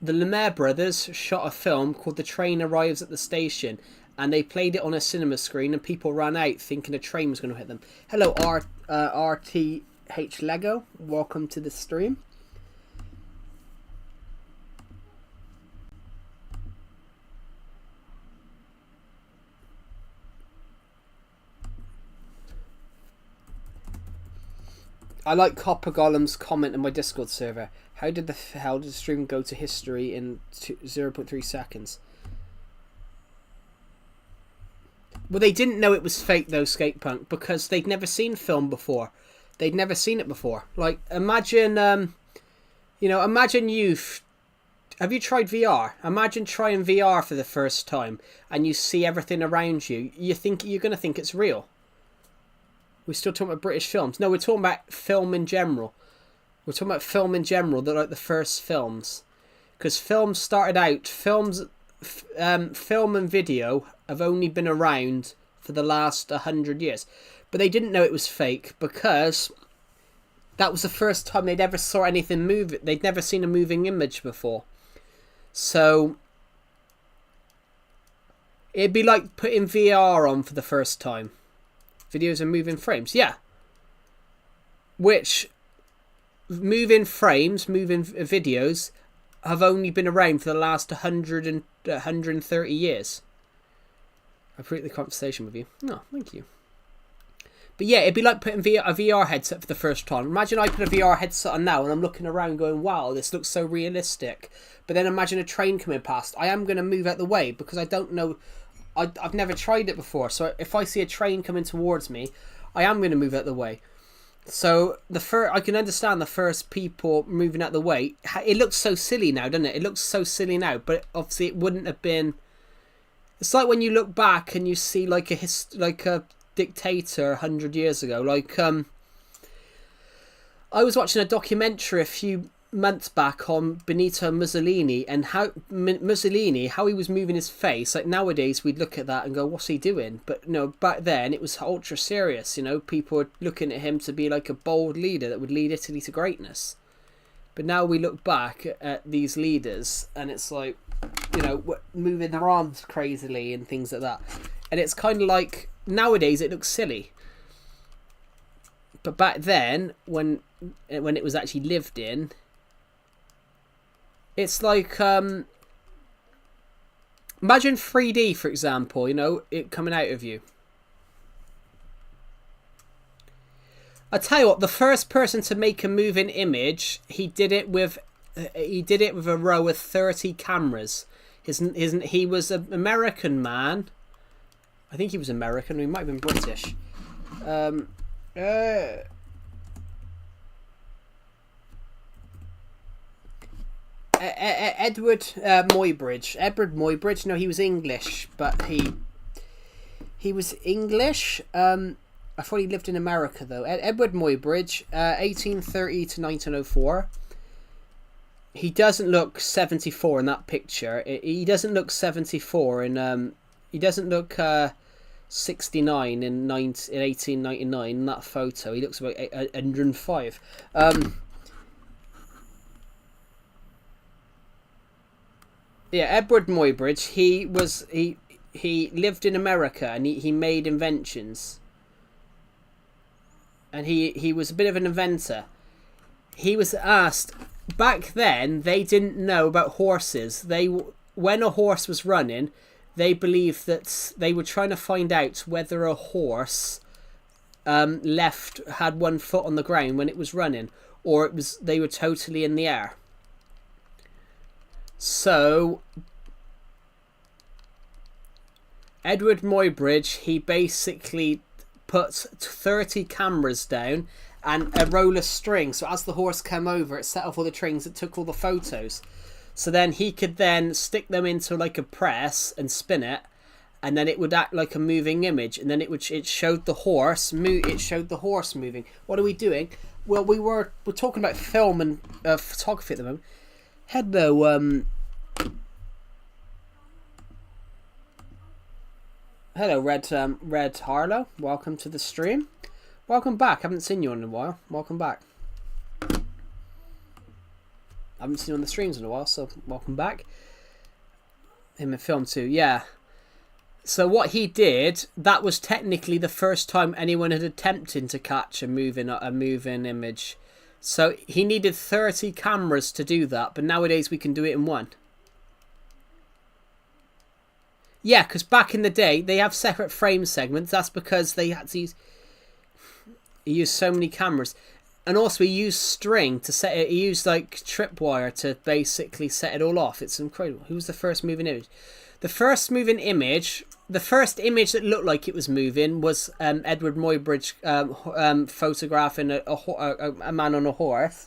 The Lumiere brothers shot a film called The Train Arrives at the Station, and they played it on a cinema screen, and people ran out thinking a train was going to hit them. Hello, RTH Lego. Welcome to the stream. I like Copper Golem's comment in my Discord server. How did the stream go to history in 0.3 seconds? Well, they didn't know it was fake, though, Skatepunk, because they'd never seen film before. They'd never seen it before. Like, imagine, imagine have you tried VR? Imagine trying VR for the first time, and you see everything around you. You're going to think it's real. We're still talking about British films. No, we're talking about film in general. We're talking about film in general. They're like the first films. Because films started out... film and video have only been around for the last 100 years. But they didn't know it was fake because that was the first time they'd ever saw anything move. They'd never seen a moving image before. So it'd be like putting VR on for the first time. Videos are moving frames. Yeah. Which moving frames, moving videos have only been around for the last 130 years. I appreciate the conversation with you. No, thank you. But But yeah, it'd be like putting a VR headset for the first time. Imagine I put a VR headset on now and I'm looking around going, wow, this looks so realistic. But then imagine a train coming past. I am going to move out the way because I don't know. I've never tried it before. So if I see a train coming towards me, I am going to move out the way. So I can understand the first people moving out the way. It looks so silly now, doesn't it? It looks so silly now, but obviously it wouldn't have been. It's like when you look back and you see like a dictator 100 years ago. Like I was watching a documentary a few months back on Benito Mussolini and how he was moving his face. Like nowadays we'd look at that and go, what's he doing? But no, back then it was ultra serious. You know, people were looking at him to be like a bold leader that would lead Italy to greatness. But now we look back at these leaders and it's like, you know, moving their arms crazily and things like that. And it's kind of like nowadays it looks silly. But back then when it was actually lived in, it's like, imagine 3D, for example, you know, it coming out of you. I tell you what, the first person to make a moving image, he did it with a row of 30 cameras. He was an American man. I think he was American. He might have been British. Edward Muybridge. Edward Muybridge. No, he was English, but he was English. I thought he lived in America though. Edward Muybridge, 1830 to 1904. He doesn't look 74 in that picture. He doesn't look 74 in. He doesn't look 69 in 1899 in that photo. He looks about 105. Yeah, Edward Muybridge. He lived in America and he made inventions. And he was a bit of an inventor. He was asked back then. They didn't know about horses. When a horse was running, they believed that they were trying to find out whether a horse had one foot on the ground when it was running, or they were totally in the air. So Edward Muybridge, he basically put 30 cameras down and a roll of string. So as the horse came over, it set off all the strings that took all the photos. So then he could then stick them into like a press and spin it, and then it would act like a moving image. And then it showed the horse It showed the horse moving. What are we doing? Well, we're talking about film and photography at the moment. Hello, Red Harlow. Welcome to the stream. Welcome back. Haven't seen you in a while. Welcome back. Haven't seen you on the streams in a while, so welcome back. Him in film too, yeah. So what he did, that was technically the first time anyone had attempted to catch a moving image. So he needed 30 cameras to do that, but nowadays we can do it in one. Yeah, because back in the day, they have separate frame segments. That's because they had to use so many cameras. And also, he used string to set it. He used like tripwire to basically set it all off. It's incredible. Who was the first moving image? The first moving image, the first image that looked like it was moving was Edward Muybridge photographing a man on a horse.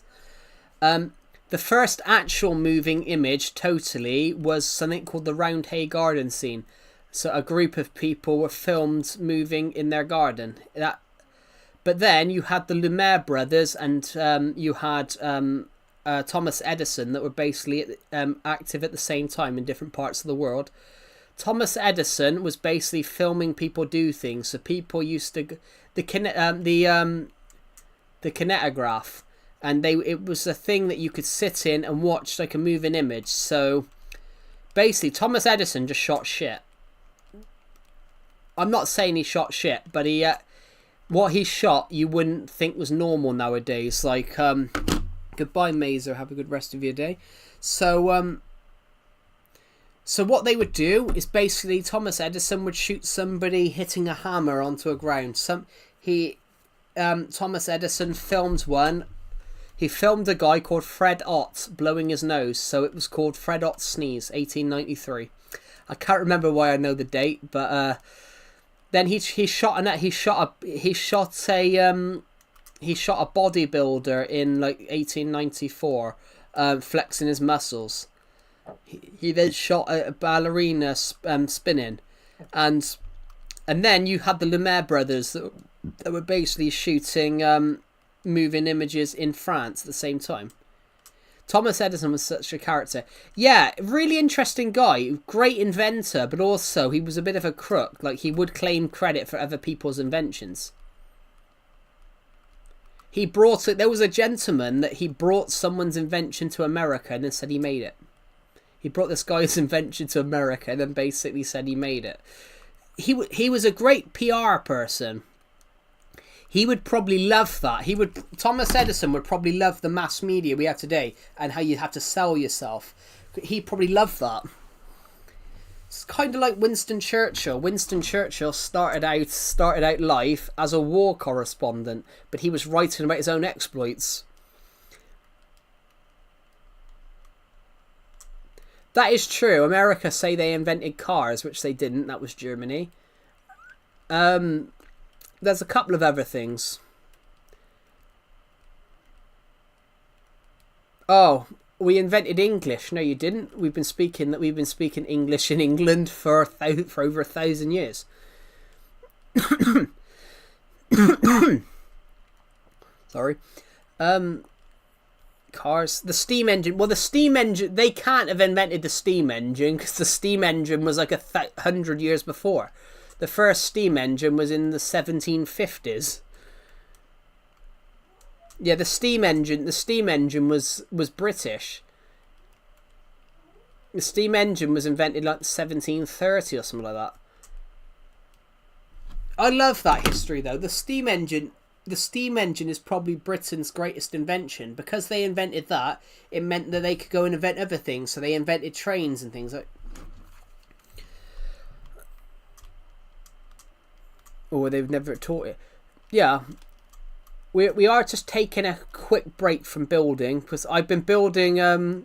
The first actual moving image totally was something called the Round Hay Garden scene. So a group of people were filmed moving in their garden. But then you had the Lumiere brothers and you had Thomas Edison that were basically active at the same time in different parts of the world. Thomas Edison was basically filming people do things. So people used to the kinetograph. And it was a thing that you could sit in and watch like a moving image. So basically, Thomas Edison just shot shit. I'm not saying he shot shit, but what he shot you wouldn't think was normal nowadays. Like, goodbye, Mazer. Have a good rest of your day. So what they would do is basically Thomas Edison would shoot somebody hitting a hammer onto a ground. Thomas Edison filmed one. He filmed a guy called Fred Ott blowing his nose, so it was called Fred Ott's Sneeze, 1893. I can't remember why I know the date, but then he shot a bodybuilder in like 1894, flexing his muscles. He then shot a ballerina spinning, and then you had the Lumiere brothers that were basically shooting moving images in France at the same time. Thomas Edison was such a character. Yeah, really interesting guy, great inventor, but also he was a bit of a crook. Like, he would claim credit for other people's inventions. He brought it. There was a gentleman that he brought someone's invention to America and then said he made it. He brought this guy's invention to America and then basically said he made it. He was a great PR person. He would probably love that. Thomas Edison would probably love the mass media we have today and how you have to sell yourself. He'd probably love that. It's kind of like Winston Churchill. Winston Churchill started out life as a war correspondent, but he was writing about his own exploits. That is true. America say they invented cars, which they didn't. That was Germany. There's a couple of other things. Oh, we invented English. No, you didn't. We've been speaking English in England for over 1,000 years. Sorry. Cars. The steam engine. Well, the steam engine. They can't have invented the steam engine because the steam engine was like 100 years before. The first steam engine was in the 1750s. Yeah, the steam engine was British. The steam engine was invented like 1730 or something like that. I love that history though. The steam engine is probably Britain's greatest invention. Because they invented that, it meant that they could go and invent other things. So they invented trains and things like. Or they've never taught it. Yeah. We are just taking a quick break from building because I've been building a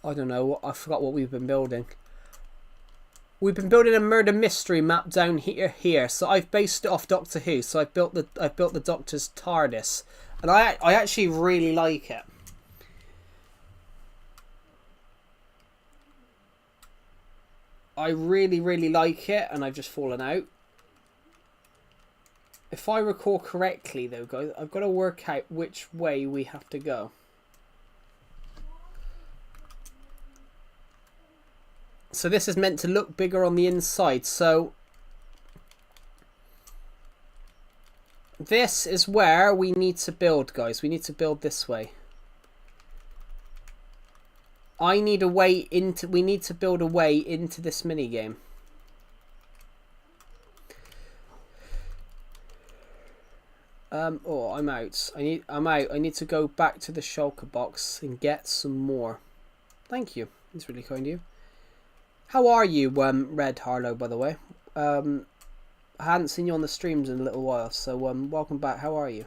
I don't know, I forgot what we've been building. We've been building a murder mystery map down here. So I've based it off Doctor Who. So I've built the Doctor's TARDIS. And I actually really like it. I really, really like it, and I've just fallen out. If I recall correctly, though, guys, I've got to work out which way we have to go. So this is meant to look bigger on the inside, so this is where we need to build, guys. We need to build this way. We need to build a way into this minigame. Oh, I'm out. I'm out. I need to go back to the shulker box and get some more. Thank you. It's really kind of you. How are you, Red Harlow, by the way? I hadn't seen you on the streams in a little while, so welcome back. How are you?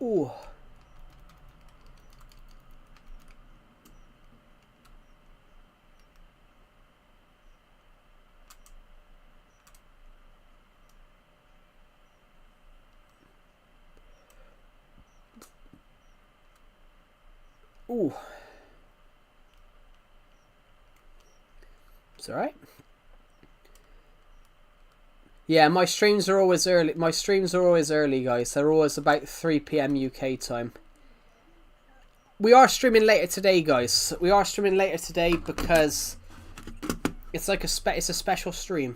Ooh. Ooh. It's alright. Yeah, my streams are always early. My streams are always early, guys. They're always about 3 PM UK time. We are streaming later today, guys. We are streaming later today because it's like it's a special stream.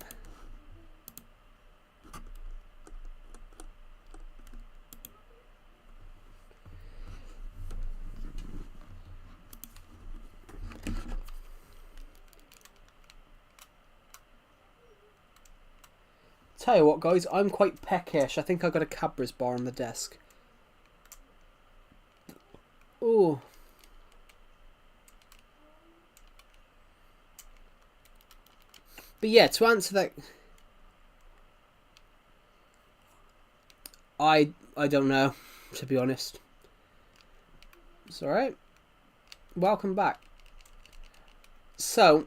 Tell you what, guys, I'm quite peckish. I think I got a Cadbury's bar on the desk. Ooh. But yeah, to answer that, I don't know, to be honest. It's alright. Welcome back. So,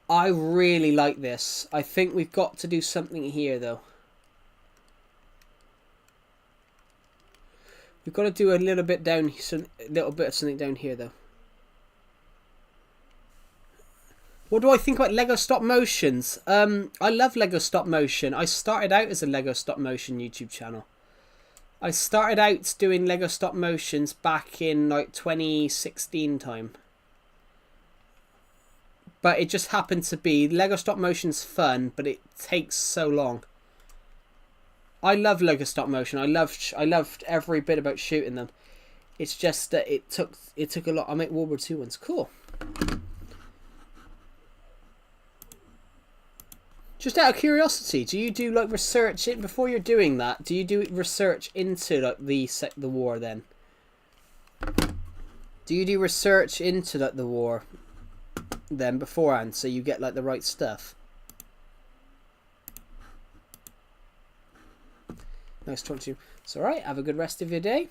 I really like this. I think we've got to do something here, though. We've got to do a little bit down, a little bit of something down here, though. What do I think about Lego stop motions? I love Lego stop motion. I started out as a Lego stop motion YouTube channel. I started out doing Lego stop motions back in like 2016 time. But it just happened to be Lego stop motion's fun, but it takes so long. I love Lego stop motion. I loved every bit about shooting them. It's just that it took a lot. I make World War II ones. Cool. Just out of curiosity, do you do like research before you're doing that? Do you do research into like the war then? Do you do research into like the war then beforehand so you get like the right stuff? Nice talking to you. It's alright. Have a good rest of your day.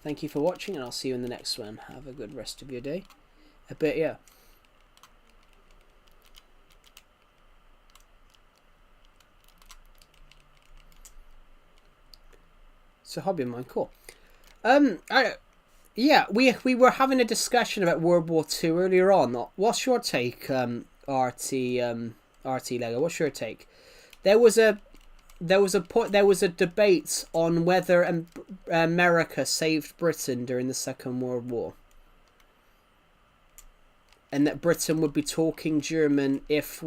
Thank you for watching, and I'll see you in the next one. Have a good rest of your day. A bit, yeah. It's a hobby of mine. Cool. Yeah, we were having a discussion about World War II earlier on. What's your take, RT Lego? What's your take? There was a debate on whether America saved Britain during the Second World War, and that Britain would be talking German if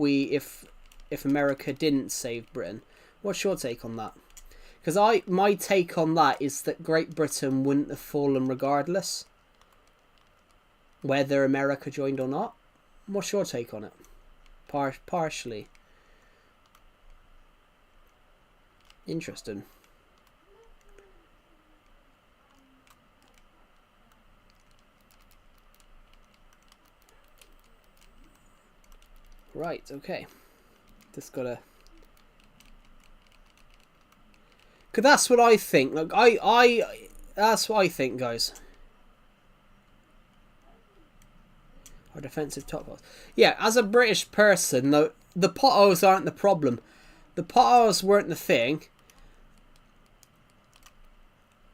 America didn't save Britain. What's your take on that? Because my take on that is that Great Britain wouldn't have fallen regardless, whether America joined or not. What's your take on it? Partially. Interesting. Right, okay. Just gotta... Cause that's what I think. Like that's what I think, guys. Our defensive top holes. Yeah, as a British person, the potholes aren't the problem. The potholes weren't the thing.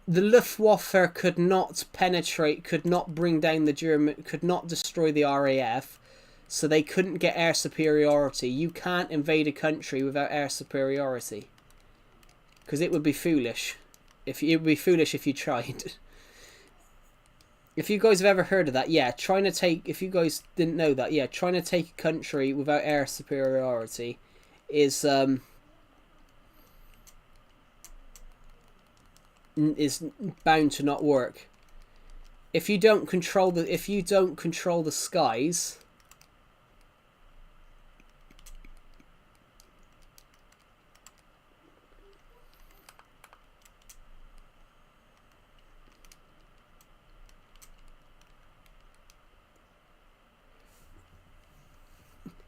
The Luftwaffe could not penetrate, could not bring down the German, could not destroy the RAF, so they couldn't get air superiority. You can't invade a country without air superiority. Because it would be foolish. It would be foolish if you tried. If you guys have ever heard of that, yeah, if you guys didn't know that, yeah, trying to take a country without air superiority is bound to not work. If you don't control the skies,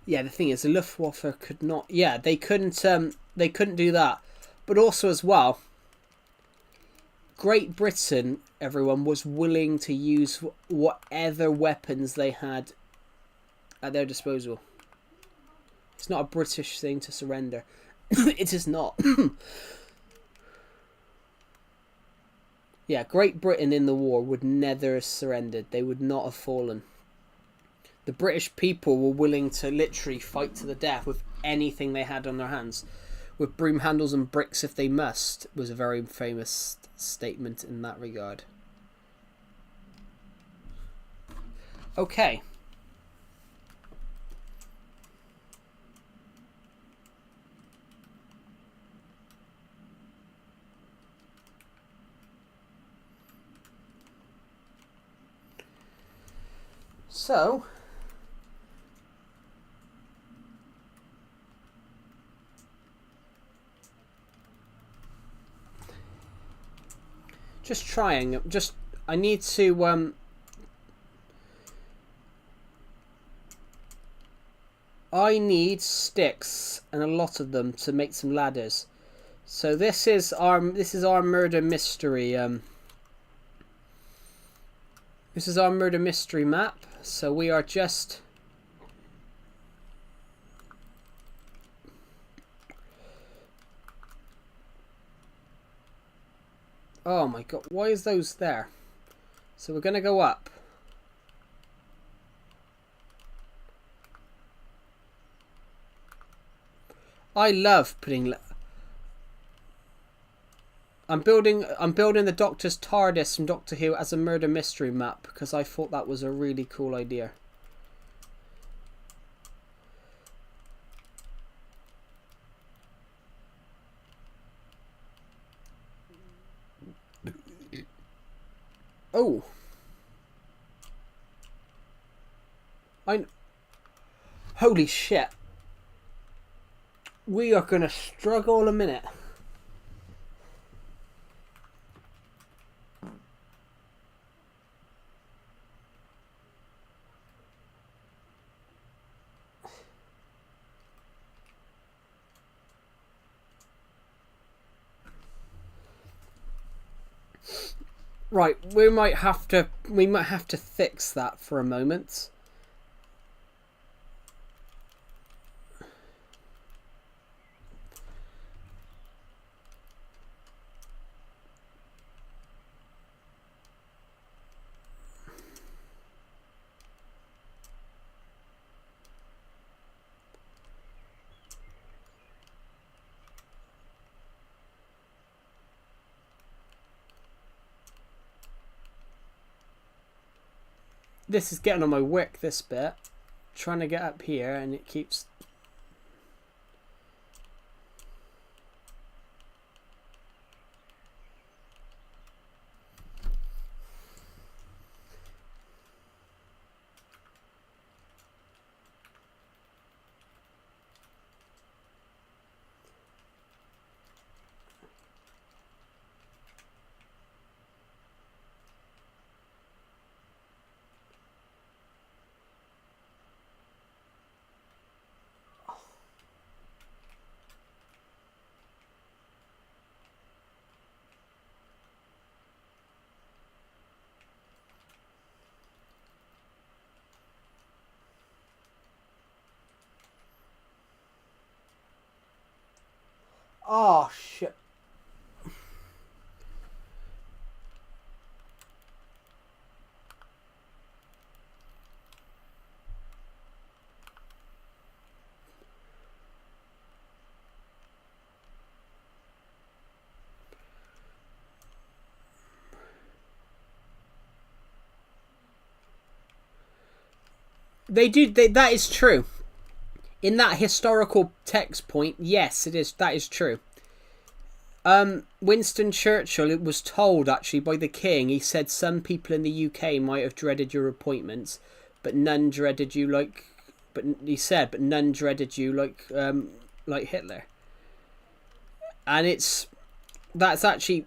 yeah, the thing is, the Luftwaffe could not. Yeah, they couldn't do that. But also as well, Great Britain, everyone, was willing to use whatever weapons they had at their disposal. It's not a British thing to surrender. It is not. Yeah, Great Britain in the war would never have surrendered. They would not have fallen. The British people were willing to literally fight to the death with anything they had on their hands. With broom handles and bricks if they must, was a very famous statement in that regard. Okay. So... Just trying. I need to I need sticks and a lot of them to make some ladders. So this is our murder mystery. This is our murder mystery map. So we are just. Oh my god! Why is those there? So we're gonna go up. I love putting. I'm building the Doctor's TARDIS from Doctor Who as a murder mystery map because I thought that was a really cool idea. Oh. Holy shit. We are gonna struggle a minute. Right, we might have to fix that for a moment. This is getting on my wick, this bit. Trying to get up here and it keeps... Oh, shit. That is true. In that historical text point, yes, it is. That is true. Winston Churchill, it was told actually by the king. He said some people in the UK might have dreaded your appointments, but none dreaded you like. But he said, but none dreaded you like Hitler. And that's actually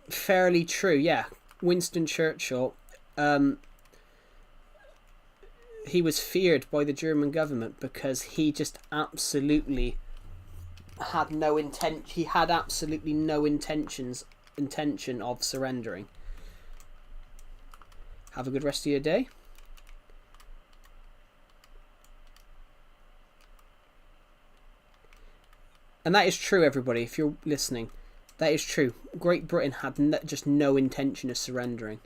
fairly true. Yeah, Winston Churchill. He was feared by the German government because he just absolutely had no intent. He had absolutely no intention of surrendering. Have a good rest of your day. And that is true, everybody. If you're listening, that is true. Great Britain had just no intention of surrendering.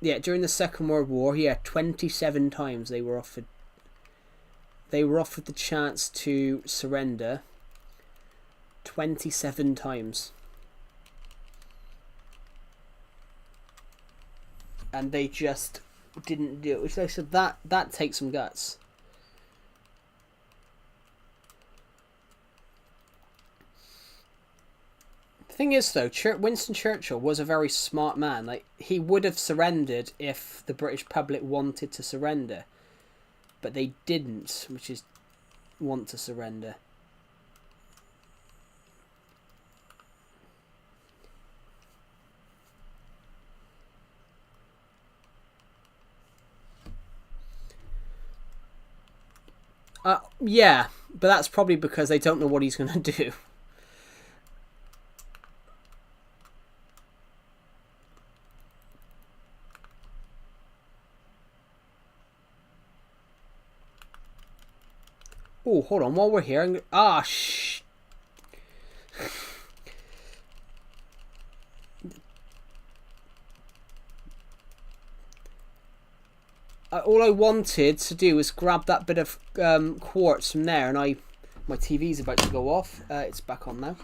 Yeah, during the Second World War, 27 times they were offered the chance to surrender. 27 times. And they just didn't do it. Which they said that takes some guts. The thing is, though, Winston Churchill was a very smart man. Like, he would have surrendered if the British public wanted to surrender, but they didn't, which is want to surrender. Yeah, but that's probably because they don't know what he's going to do. Oh, hold on. While we're here, all I wanted to do was grab that bit of quartz from there, and my TV's about to go off. It's back on now.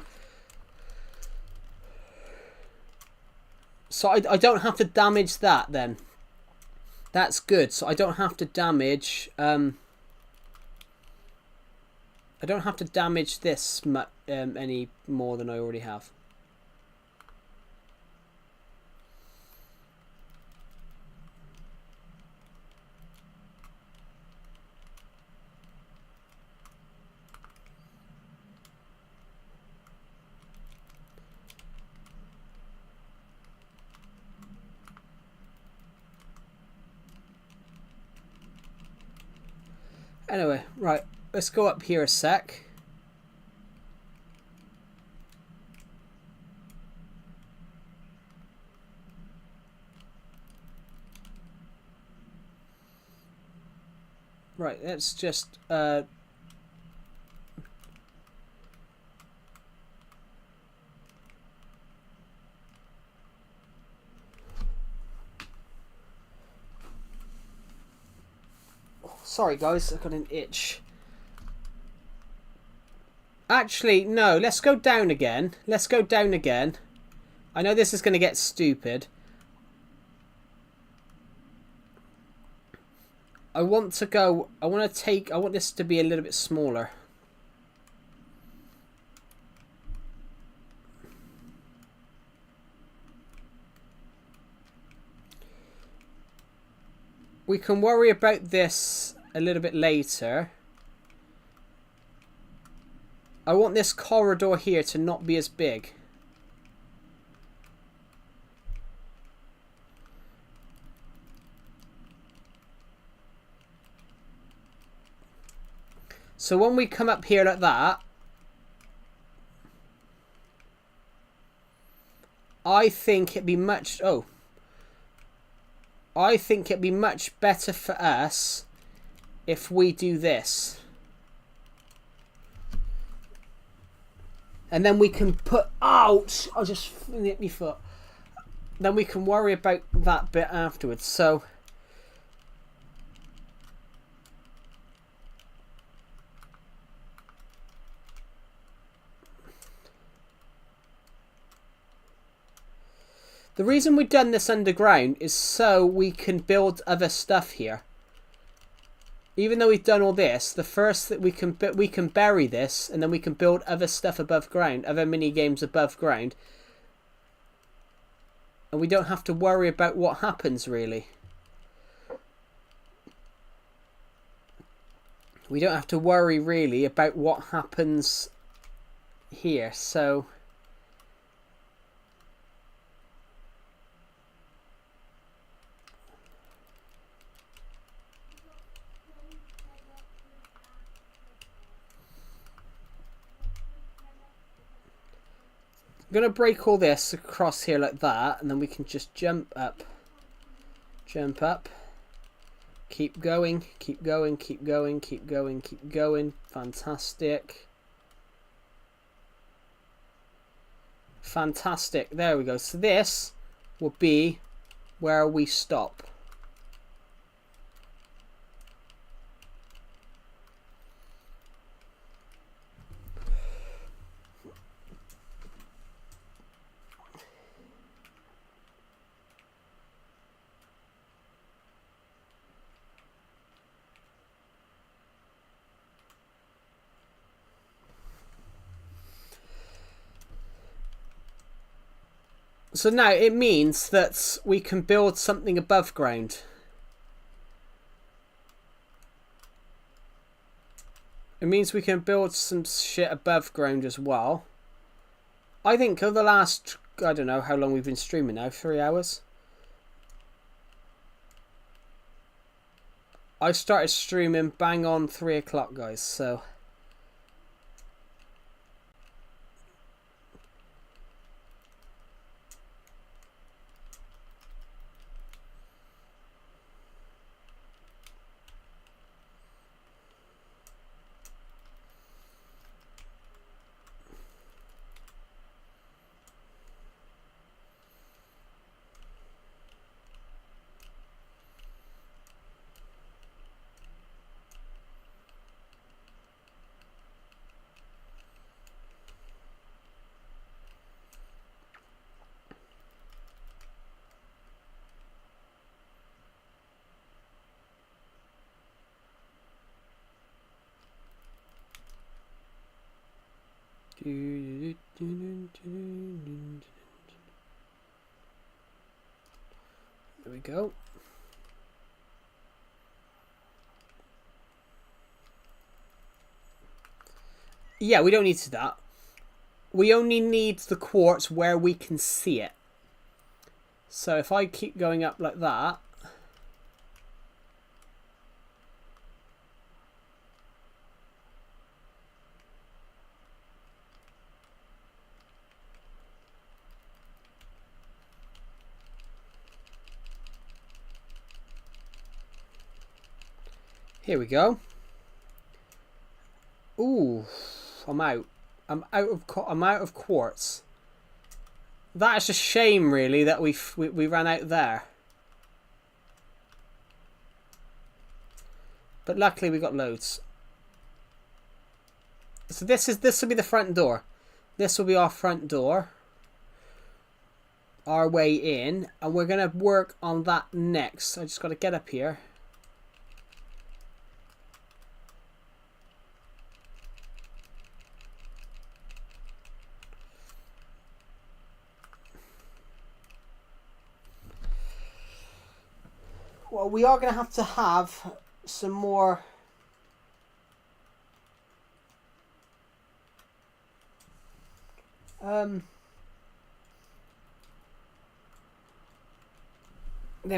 So I don't have to damage that then. That's good. So I don't have to damage. I don't have to damage this any more than I already have. Anyway, right, let's go up here a sec. Right, let's just sorry guys, I've got an itch. Actually, no, let's go down again. Let's go down again. I know this is going to get stupid. I want to go... I want this to be a little bit smaller. We can worry about this a little bit later. I want this corridor here to not be as big. So when we come up here like that, I think it'd be much... Oh. I think it'd be much better for us if we do this. And then we can put... Ouch! I just hit my foot. Then we can worry about that bit afterwards. So... The reason we've done this underground is so we can build other stuff here. Even though we've done all this, the first that we can bury this, and then we can build other stuff above ground, other mini games above ground, and we don't have to worry about what happens really. We don't have to worry really about what happens here. So. I'm going to break all this across here like that, and then we can just jump up, keep going, keep going, keep going, keep going, keep going. Fantastic. Fantastic. There we go. So this will be where we stop. So now it means that we can build something above ground. It means we can build some shit above ground as well. I think over the last, I don't know how long we've been streaming now, 3 hours. I started streaming bang on 3 o'clock, guys, so... There we go. Yeah, we don't need that. We only need the quartz where we can see it. So if I keep going up like that... Here we go. Ooh, I'm out. I'm out of quartz. That's a shame, really, that we ran out there. But luckily we got loads. So this will be the front door. This will be our front door. Our way in, and we're gonna work on that next. I just got to get up here. Well, we are going to have some more... There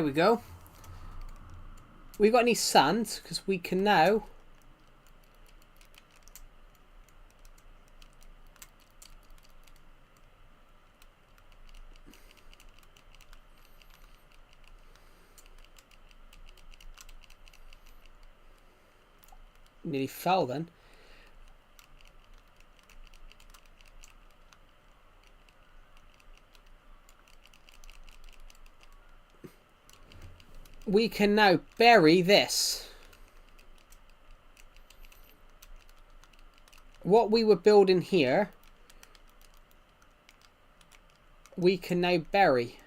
we go. We got any sand? Because we can now... Nearly fell then. We can now bury this. What we were building here, we can now bury.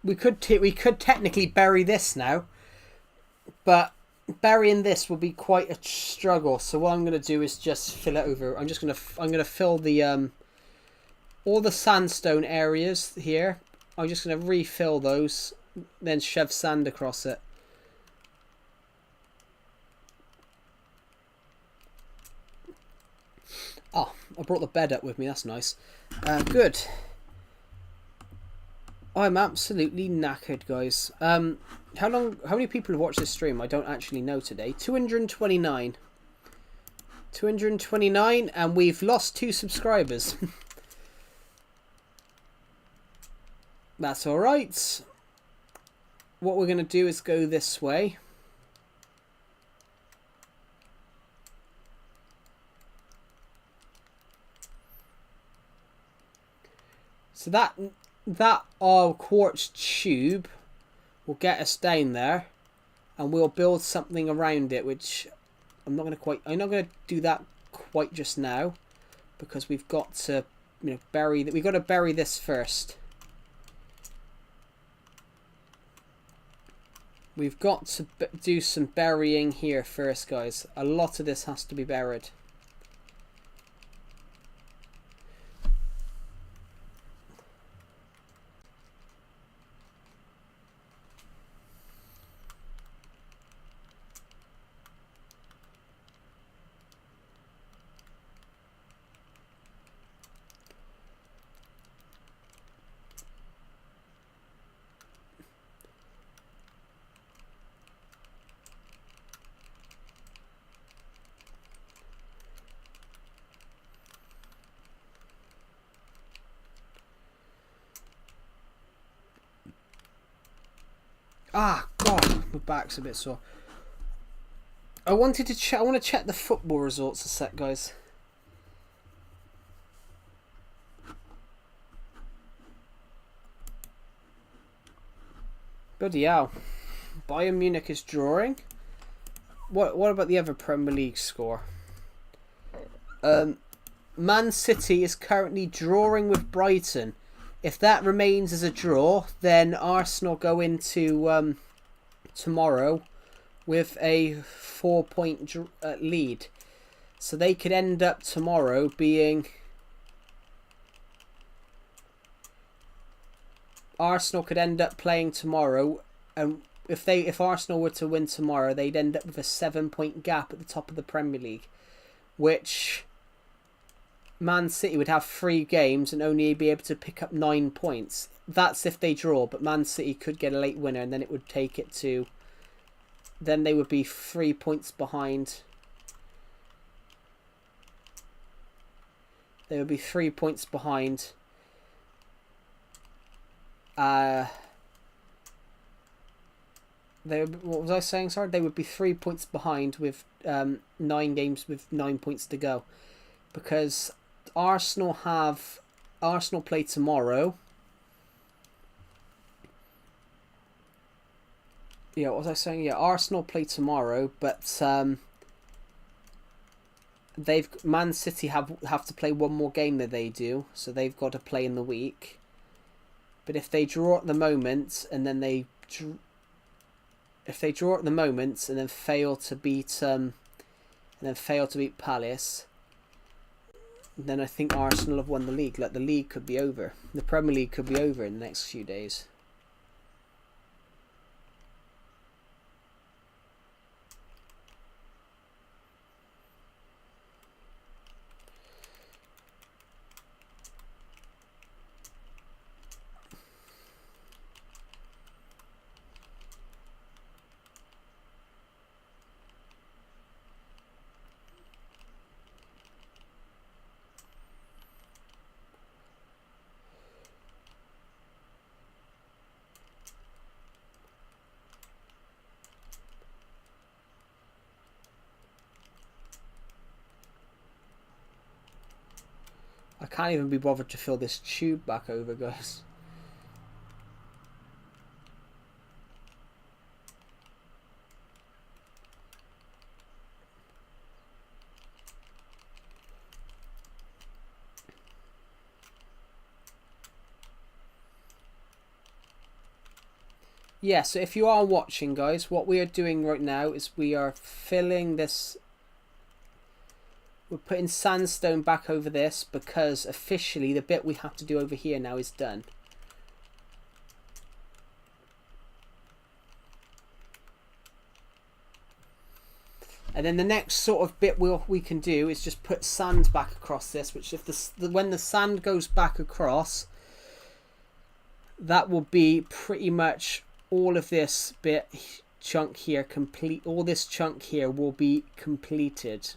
We could technically bury this now, but burying this will be quite a struggle. So what I'm going to do is just fill it over. I'm going to fill the all the sandstone areas here. I'm just going to refill those, then shove sand across it. Oh, I brought the bed up with me. That's nice. Good. I'm absolutely knackered, guys. How many people have watched this stream? I don't actually know today. 229. 229, and we've lost 2 subscribers. That's alright. What we're going to do is go this way. So that our quartz tube will get us down there, and we'll build something around it, which I'm not going to do that quite just now, because we've got to, bury that. We've got to bury this first. We've got to do some burying here first, guys. A lot of this has to be buried. Ah, God, my back's a bit sore. I wanted to check. I want to check the football results a sec, guys. Bloody hell. Bayern Munich is drawing. What about the other Premier League score? Man City is currently drawing with Brighton. If that remains as a draw, then Arsenal go into tomorrow with a 4-point lead. So they could end up tomorrow being... Arsenal could end up playing tomorrow, and if Arsenal were to win tomorrow, they'd end up with a 7-point gap at the top of the Premier League, which Man City would have 3 games and only be able to pick up 9 points. That's if they draw, but Man City could get a late winner, and then it would take it to... Then they would be 3 points behind. They would be 3 points behind. What was I saying? Sorry, they would be 3 points behind with 9 games with 9 points to go, because Arsenal play tomorrow. Yeah, what was I saying? Yeah, Arsenal play tomorrow, but Man City have to play one more game than they do, so they've got to play in the week. But if they draw at the moment and then draw at the moment and then fail to beat Palace, then I think Arsenal have won the league. Like, the league could be over. The Premier League could be over in the next few days. I can't even be bothered to fill this tube back over, guys. Yeah, so if you are watching, guys, what we are doing right now is we are filling this... We're putting sandstone back over this because officially the bit we have to do over here now is done. And then the next sort of bit we can do is just put sand back across this, which when the sand goes back across, that will be pretty much all of this chunk here complete. All this chunk here will be completed.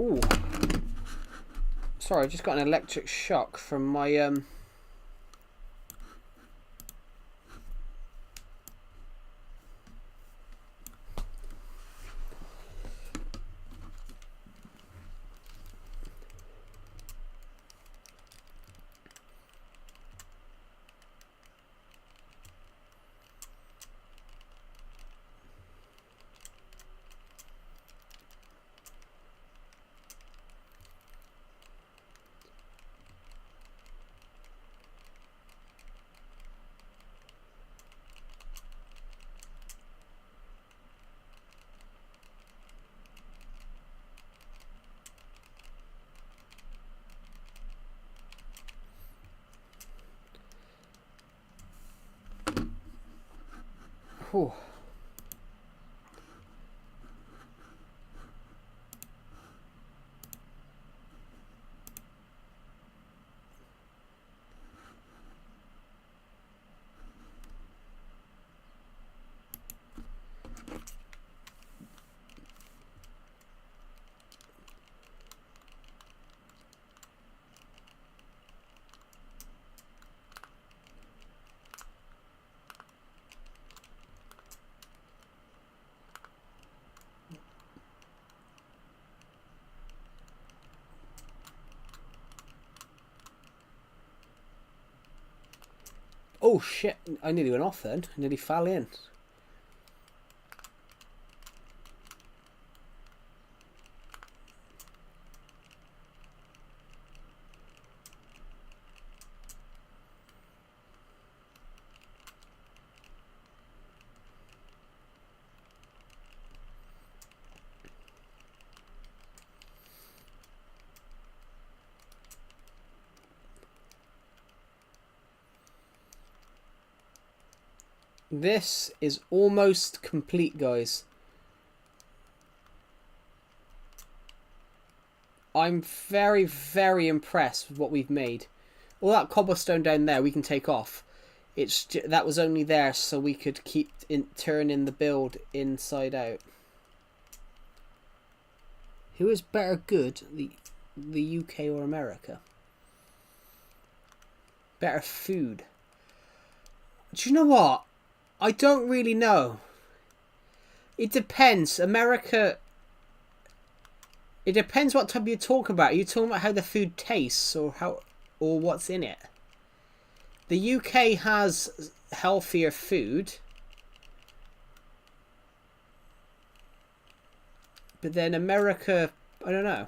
Ooh. Sorry, I just got an electric shock from my Whew. Oh shit! I nearly went off then. I nearly fell in. This is almost complete, guys. I'm very, very impressed with what we've made. All that cobblestone down there we can take off. That was only there so we could turning the build inside out. Who is better good, the UK or America? Better food. Do you know what? I don't really know. It depends. America... It depends what type you're talking about. Are you talking about how the food tastes or what's in it? The UK has healthier food. But then America, I don't know.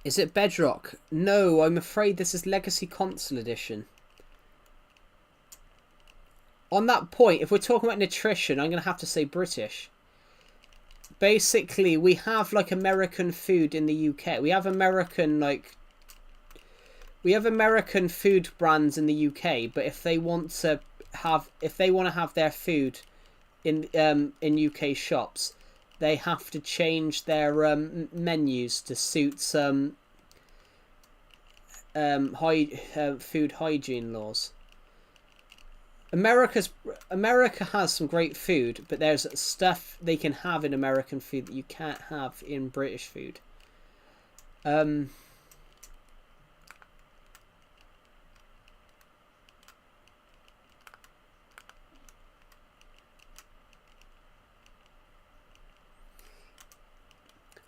Is it Bedrock? No, I'm afraid this is Legacy Console Edition. On that point, if we're talking about nutrition, I'm going to have to say British. Basically, we have like American food in the UK. We have American food brands in the UK, but if they want to have their food in UK shops, they have to change their menus to suit some food hygiene laws. America has some great food, but there's stuff they can have in American food that you can't have in British food.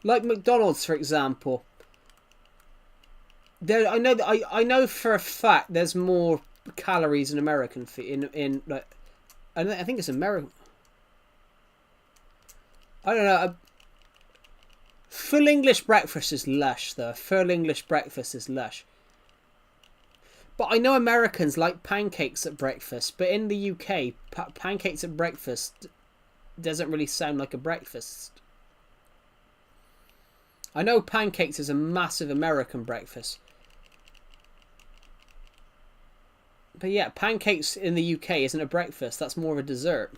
Like McDonald's, for example. I know for a fact there's more calories in American food I think it's American. I don't know. Full English breakfast is lush, though. Full English breakfast is lush. But I know Americans like pancakes at breakfast, but in the UK, pancakes at breakfast doesn't really sound like a breakfast. I know pancakes is a massive American breakfast. But yeah, pancakes in the UK isn't a breakfast. That's more of a dessert.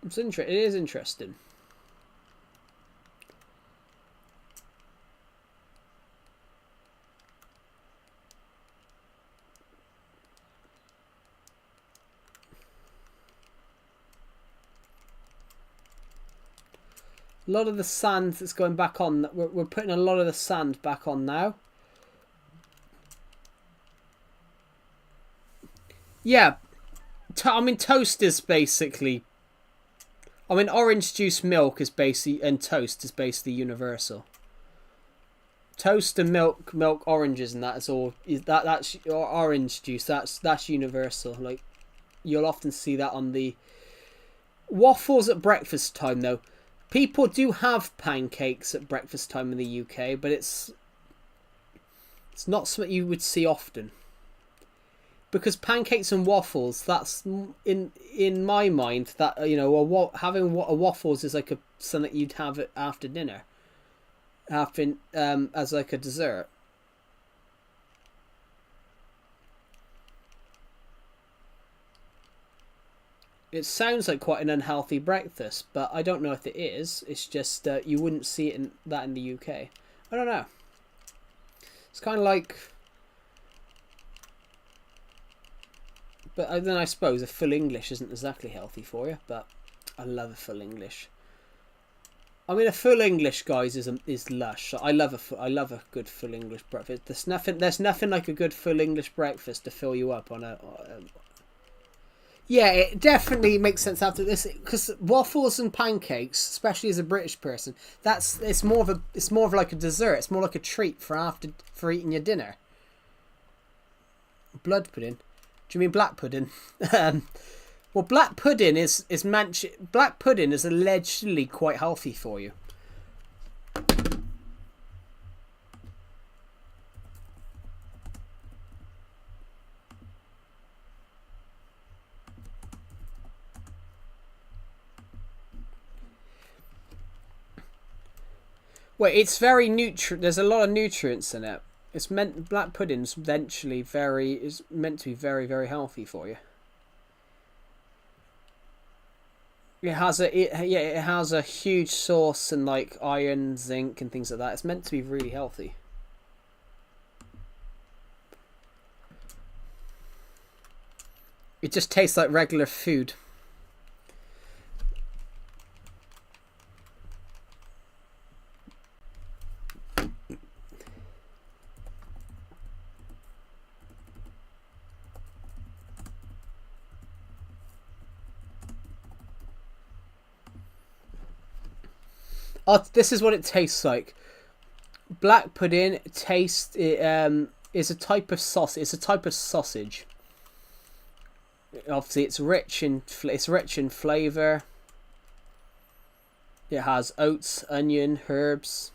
It is interesting. A lot of the sand that's going back on, we're putting a lot of the sand back on now. Yeah, I mean toast is basically, I mean orange juice milk is basically, and toast is basically universal. Toast and milk oranges and that is all, that's orange juice, that's universal. Like you'll often see that on the waffles at breakfast time though. People do have pancakes at breakfast time in the UK, but it's not something you would see often. Because pancakes and waffles, that's in my mind that having a waffles is like something you'd have it after dinner, as like a dessert. It sounds like quite an unhealthy breakfast, but I don't know if it is. It's just you wouldn't see it in the UK. I don't know. It's kind of like... But then I suppose a full English isn't exactly healthy for you, but I love a full English. I mean, a full English, guys, is lush. I love a good full English breakfast. There's nothing like a good full English breakfast to fill you up on a... Yeah, it definitely makes sense after this because waffles and pancakes, especially as a British person, it's more of like a dessert. It's more like a treat for eating your dinner. Blood pudding? Do you mean black pudding? um, well, black pudding is allegedly quite healthy for you. Well, it's very There's a lot of nutrients in it. Black pudding's eventually is meant to be very very healthy for you. It has a huge source in like iron, zinc, and things like that. It's meant to be really healthy. It just tastes like regular food. Oh, this is what it tastes like. Black pudding is a type of sauce. It's a type of sausage. Obviously, it's rich in flavor. It has oats, onion, herbs,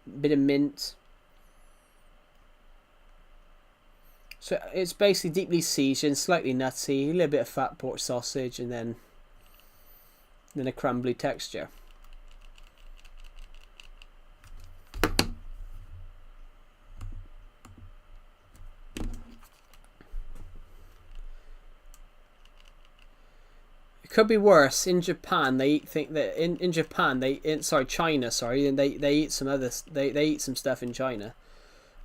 a bit of mint. So it's basically deeply seasoned, slightly nutty, a little bit of fat pork sausage, and then a crumbly texture. Could be worse. In Japan, they eat China. Sorry, and they eat some other. They eat some stuff in China.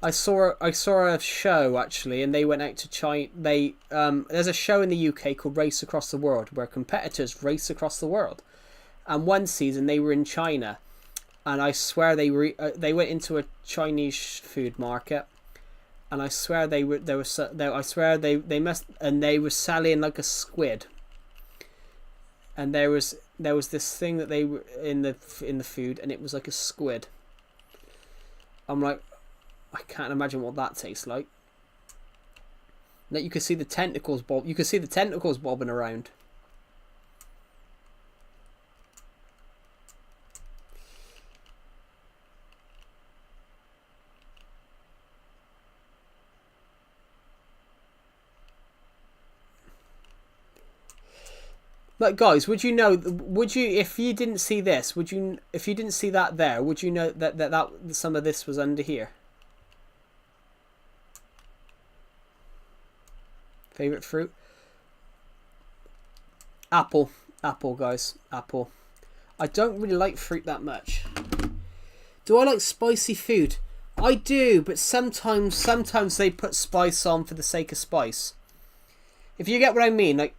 I saw a show actually, and they went out to China. There's a show in the UK called Race Across the World where competitors race across the world, and one season they were in China, and I swear they went into a Chinese food market, and I swear they were they were selling like a squid. And there was this thing that they were in the food, and it was like a squid. I'm like, I can't imagine what that tastes like. That you could see the tentacles bob. You could see the tentacles bobbing around. Like guys, if you didn't see this, if you didn't see that there, would you know that some of this was under here? Favorite fruit? Apple, guys, apple. I don't really like fruit that much. Do I like spicy food? I do, but sometimes they put spice on for the sake of spice. If you get what I mean, like.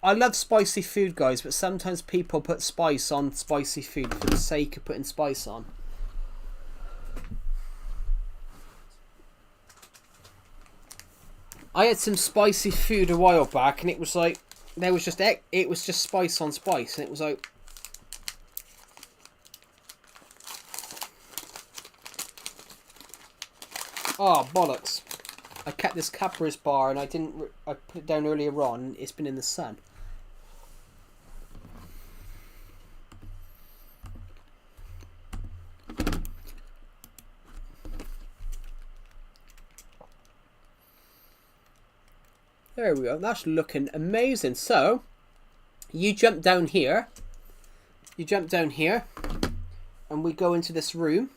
I love spicy food, guys, but sometimes people put spice on spicy food for the sake of putting spice on. I had some spicy food a while back, and it was like it was just spice on spice, and it was like. Oh, bollocks. I kept this Cadbury's bar and I put it down earlier on, and it's been in the sun. There we go. That's looking amazing. So, you jump down here. And we go into this room.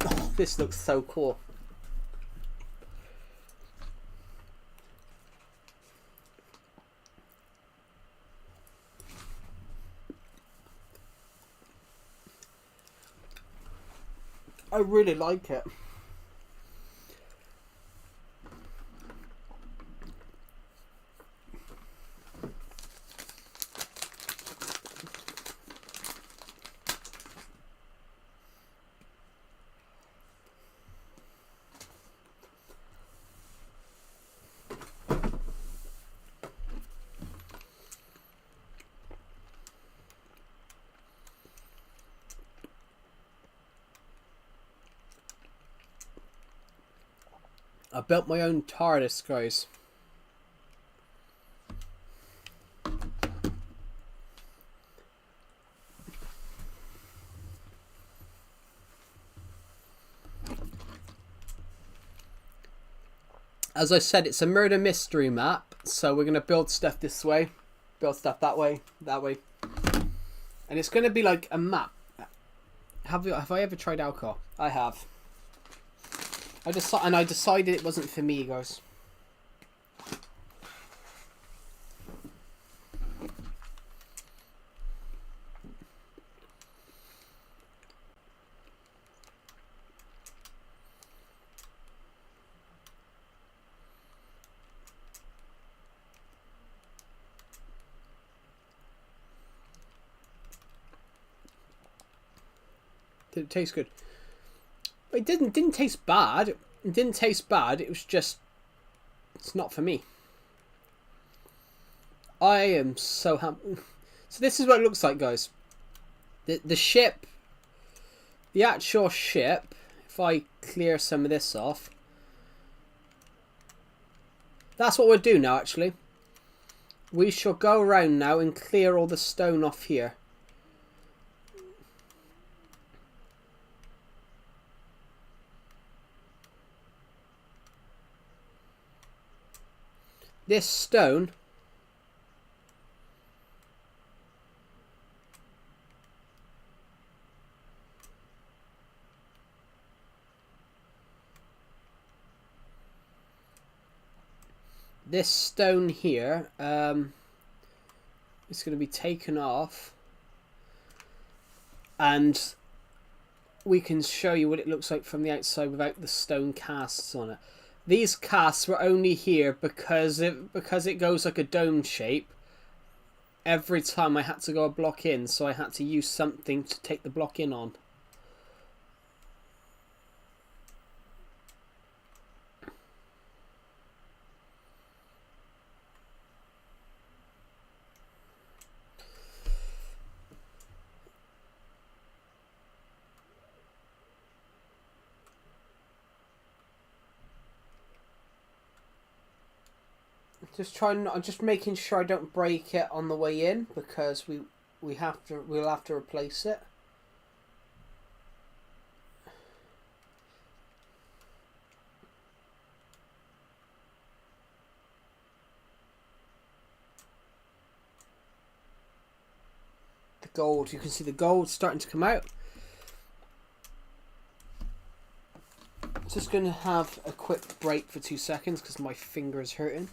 Oh, this looks so cool. I really like it. I built my own TARDIS, guys. As I said, it's a murder mystery map, so we're going to build stuff this way, build stuff that way, and it's going to be like a map. Have I ever tried alcohol? I have. I decided it wasn't for me, guys. Did it taste good? It didn't taste bad. It didn't taste bad. It was just, it's not for me. I am so happy. So this is what it looks like, guys. The ship, the actual ship. If I clear some of this off, that's what we'll do now. Actually, we shall go around now and clear all the stone off here. This stone here is going to be taken off, and we can show you what it looks like from the outside without the stone casts on it. These casts were only here because it goes like a dome shape. Every time I had to go a block in, so I had to use something to take the block in on. I'm just making sure I don't break it on the way in, because we'll have to replace it. The gold, you can see the gold starting to come out. Just going to have a quick break for 2 seconds because my finger is hurting.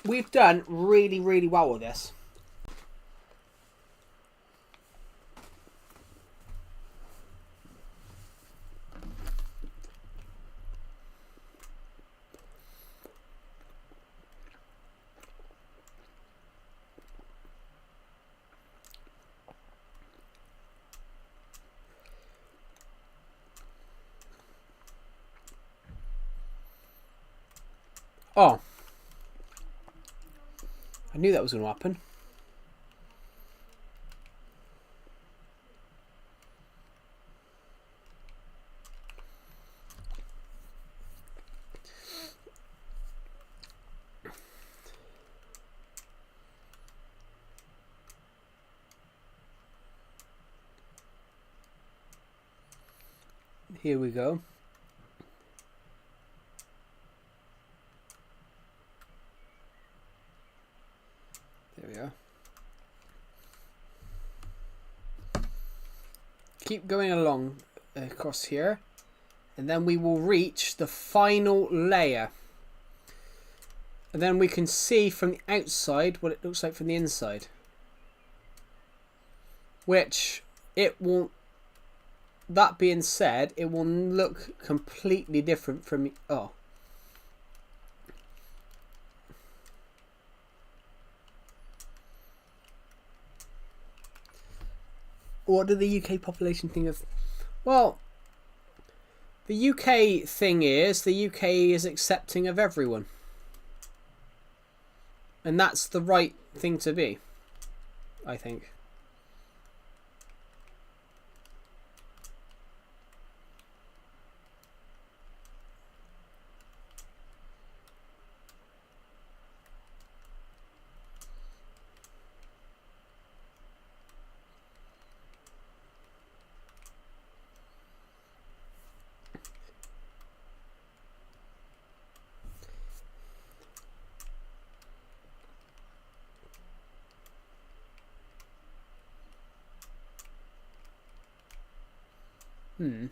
We've done really, really well with this. Oh. I knew that was going to happen. Here we go. There we are. Keep going along across here, and then we will reach the final layer. And then we can see from the outside what it looks like from the inside. Which, it won't... That being said, it will look completely different from... Oh. What do the UK population think of... Well, the UK thing is, the UK is accepting of everyone. And that's the right thing to be, I think. Hmm.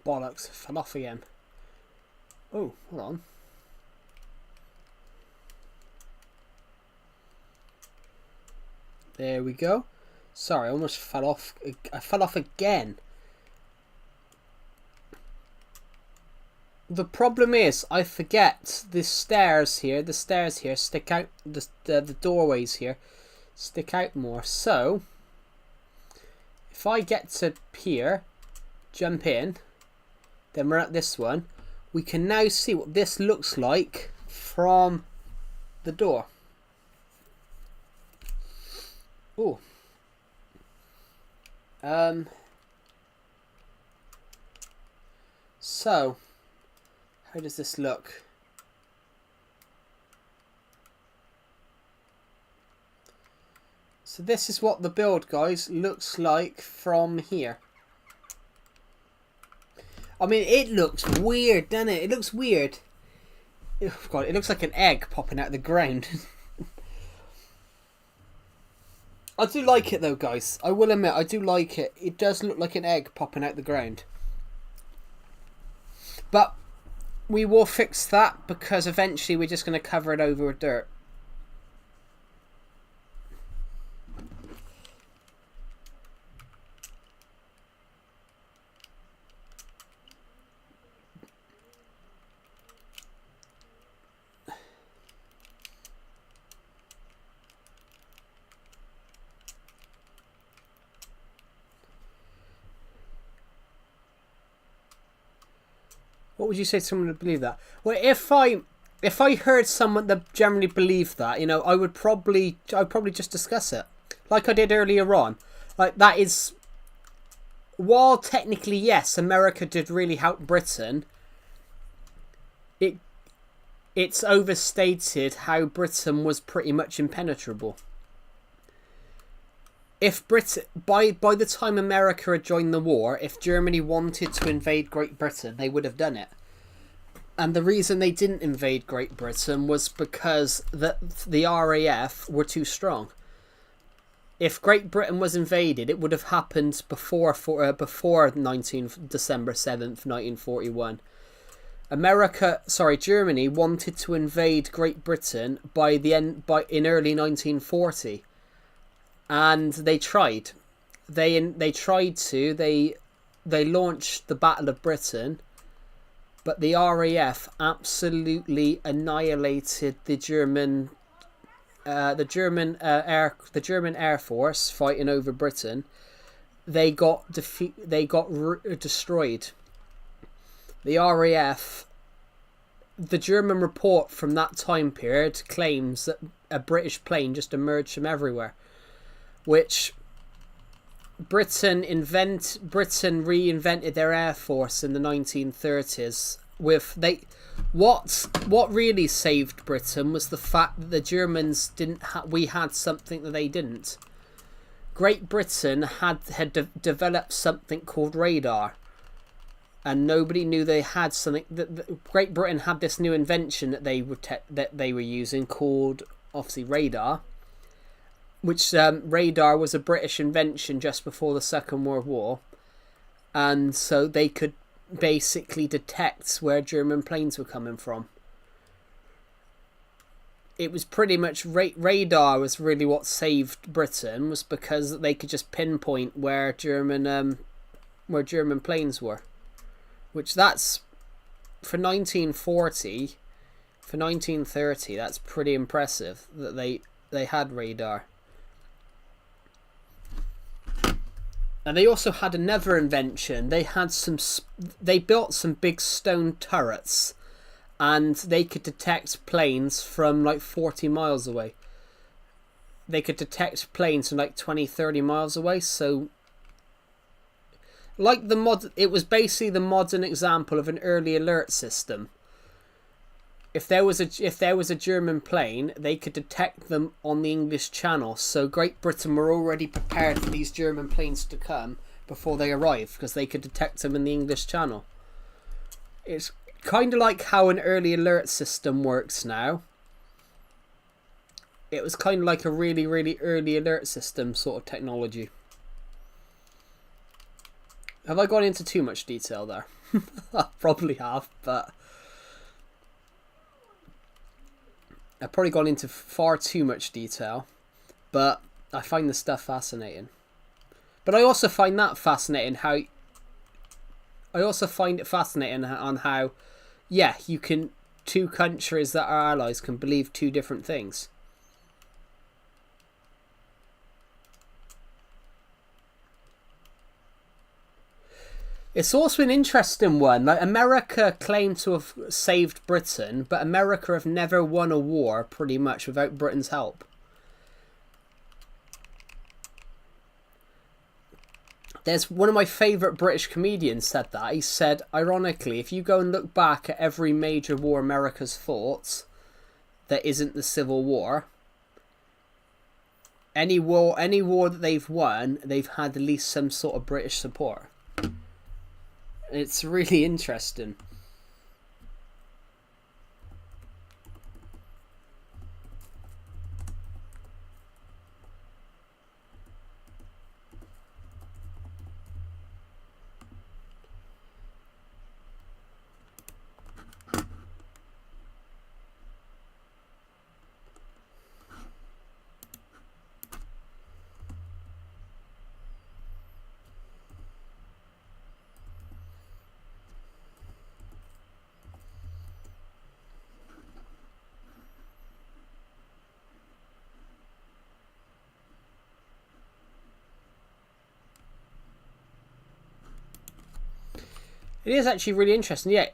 Bollocks. Fell off again. Oh, hold on. There we go. Sorry, I almost fell off. I fell off again. The problem is, I forget the stairs here. The stairs here stick out. The doorways here stick out more. So, if I get to here, jump in, then we're at this one. We can now see what this looks like from the door. Oh. So, how does this look? So this is what the build, guys, looks like from here. I mean, it looks weird, doesn't it? It looks weird. Oh, God, it looks like an egg popping out of the ground. I do like it though, guys. I will admit, I do like it. It does look like an egg popping out the ground. But we will fix that because eventually we're just going to cover it over with dirt. What would you say to someone to believe that? Well, if I heard someone that generally believed that, you know, I'd probably just discuss it, like I did earlier on. Like, that is, while technically yes, America did really help Britain, it's overstated how Britain was pretty much impenetrable. If Britain, by the time America had joined the war, if Germany wanted to invade Great Britain, they would have done it. And the reason they didn't invade Great Britain was because the RAF were too strong. If Great Britain was invaded, it would have happened before December 7th, 1941. Germany wanted to invade Great Britain in early 1940. And they tried. They launched the Battle of Britain, but the RAF absolutely annihilated the German Air Force fighting over Britain. They got destroyed. The RAF. The German report from that time period claims that a British plane just emerged from everywhere. Which Britain reinvented their air force in the 1930s. What really saved Britain was the fact that the Germans we had something that they didn't. Great Britain had developed something called radar, and nobody knew they had something. Great Britain had this new invention that they were using called obviously radar. Which radar was a British invention just before the Second World War, and so they could basically detect where German planes were coming from. It was pretty much radar was really what saved Britain, was because they could just pinpoint where German planes were, which that's for 1940, for 1930. That's pretty impressive that they had radar. And they also had another invention. They built some big stone turrets, and they could detect planes from like 40 miles away. They could detect planes from like 20, 30 miles away. So, it was basically the modern example of an early alert system. if there was a German plane, they could detect them on the English Channel. So Great Britain were already prepared for these German planes to come before they arrived, because they could detect them in the English Channel. It's kind of like how an early alert system works now. It was kind of like a really, really early alert system sort of technology. Have I gone into too much detail there? I probably have, but I've probably gone into far too much detail. But I find the stuff fascinating. But I also find that fascinating how... I also find it fascinating on how, yeah, you can... Two countries that are allies can believe two different things. It's also an interesting one. Like, America claimed to have saved Britain, but America have never won a war pretty much without Britain's help. There's one of my favourite British comedians said that. He said, ironically, if you go and look back at every major war America's fought that isn't the Civil War, any war that they've won, they've had at least some sort of British support. It's really interesting. It is actually really interesting. Yeah,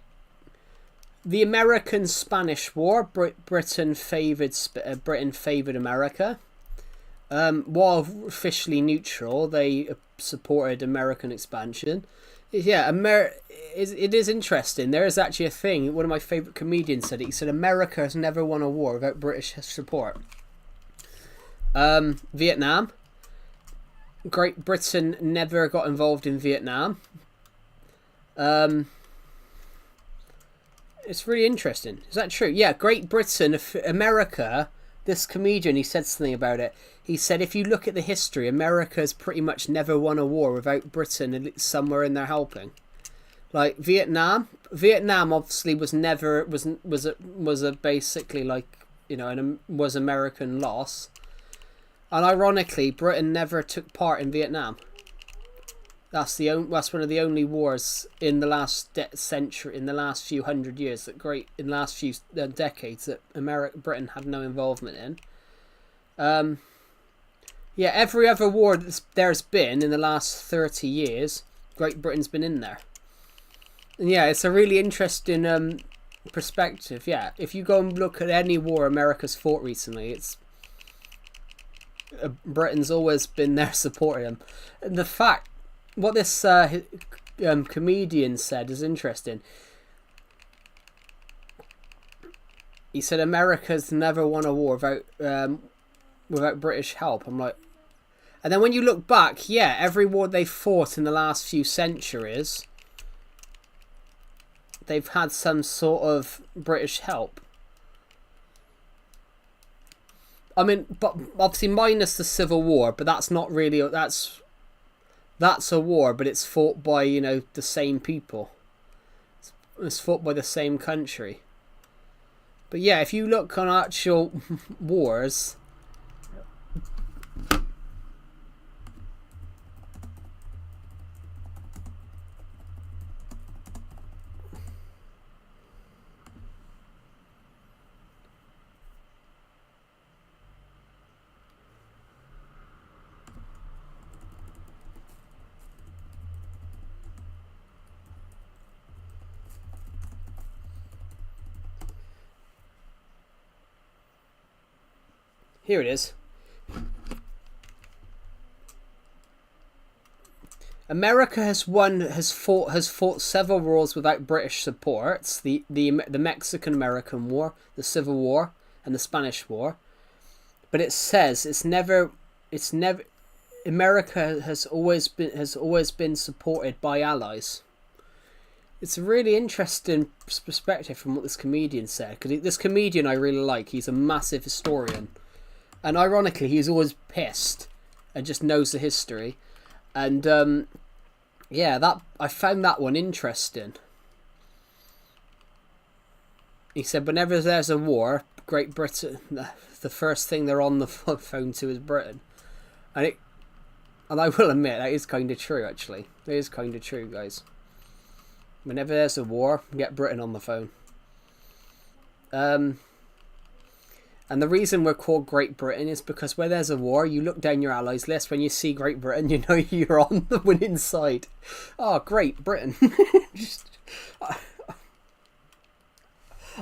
the American-Spanish War, Britain favoured America. While officially neutral, they supported American expansion. Yeah, it is interesting. There is actually a thing. One of my favourite comedians said it. He said America has never won a war without British support. Vietnam. Great Britain never got involved in Vietnam. It's really interesting. Is that true? Yeah, Great Britain, America, this comedian, he said something about it. He said, if you look at the history, America's pretty much never won a war without Britain somewhere in there helping. Like Vietnam obviously was never, was a basically like, you know, was American loss. And ironically, Britain never took part in Vietnam. That's one of the only wars in the last century, in the last few hundred years, in the last few decades that Britain had no involvement in. Yeah, every other war there's been in the last 30 years, Great Britain's been in there. And yeah, it's a really interesting perspective. Yeah, if you go and look at any war America's fought recently, it's Britain's always been there supporting them. And the fact. What this comedian said is interesting. He said America's never won a war without British help. I'm like, and then when you look back, yeah, every war they fought in the last few centuries, they've had some sort of British help. I mean, but obviously minus the Civil War, but that's not really That's a war, but it's fought by, you know, the same people. It's fought by the same country. But yeah, if you look on actual wars... Here it is. America has fought several wars without British support. The Mexican-American War, the Civil War, and the Spanish War. But it says it's never. America has always been supported by allies. It's a really interesting perspective from what this comedian said, because this comedian I really like. He's a massive historian, and ironically, he's always pissed and just knows the history. And yeah, that I found that one interesting. He said, whenever there's a war, Great Britain, the first thing they're on the phone to is Britain, and I will admit that is kind of true. Actually, it is kind of true, guys. Whenever there's a war, get Britain on the phone. And the reason we're called Great Britain is because where there's a war, you look down your allies list. When you see Great Britain, you know you're on the winning side. Oh, Great Britain.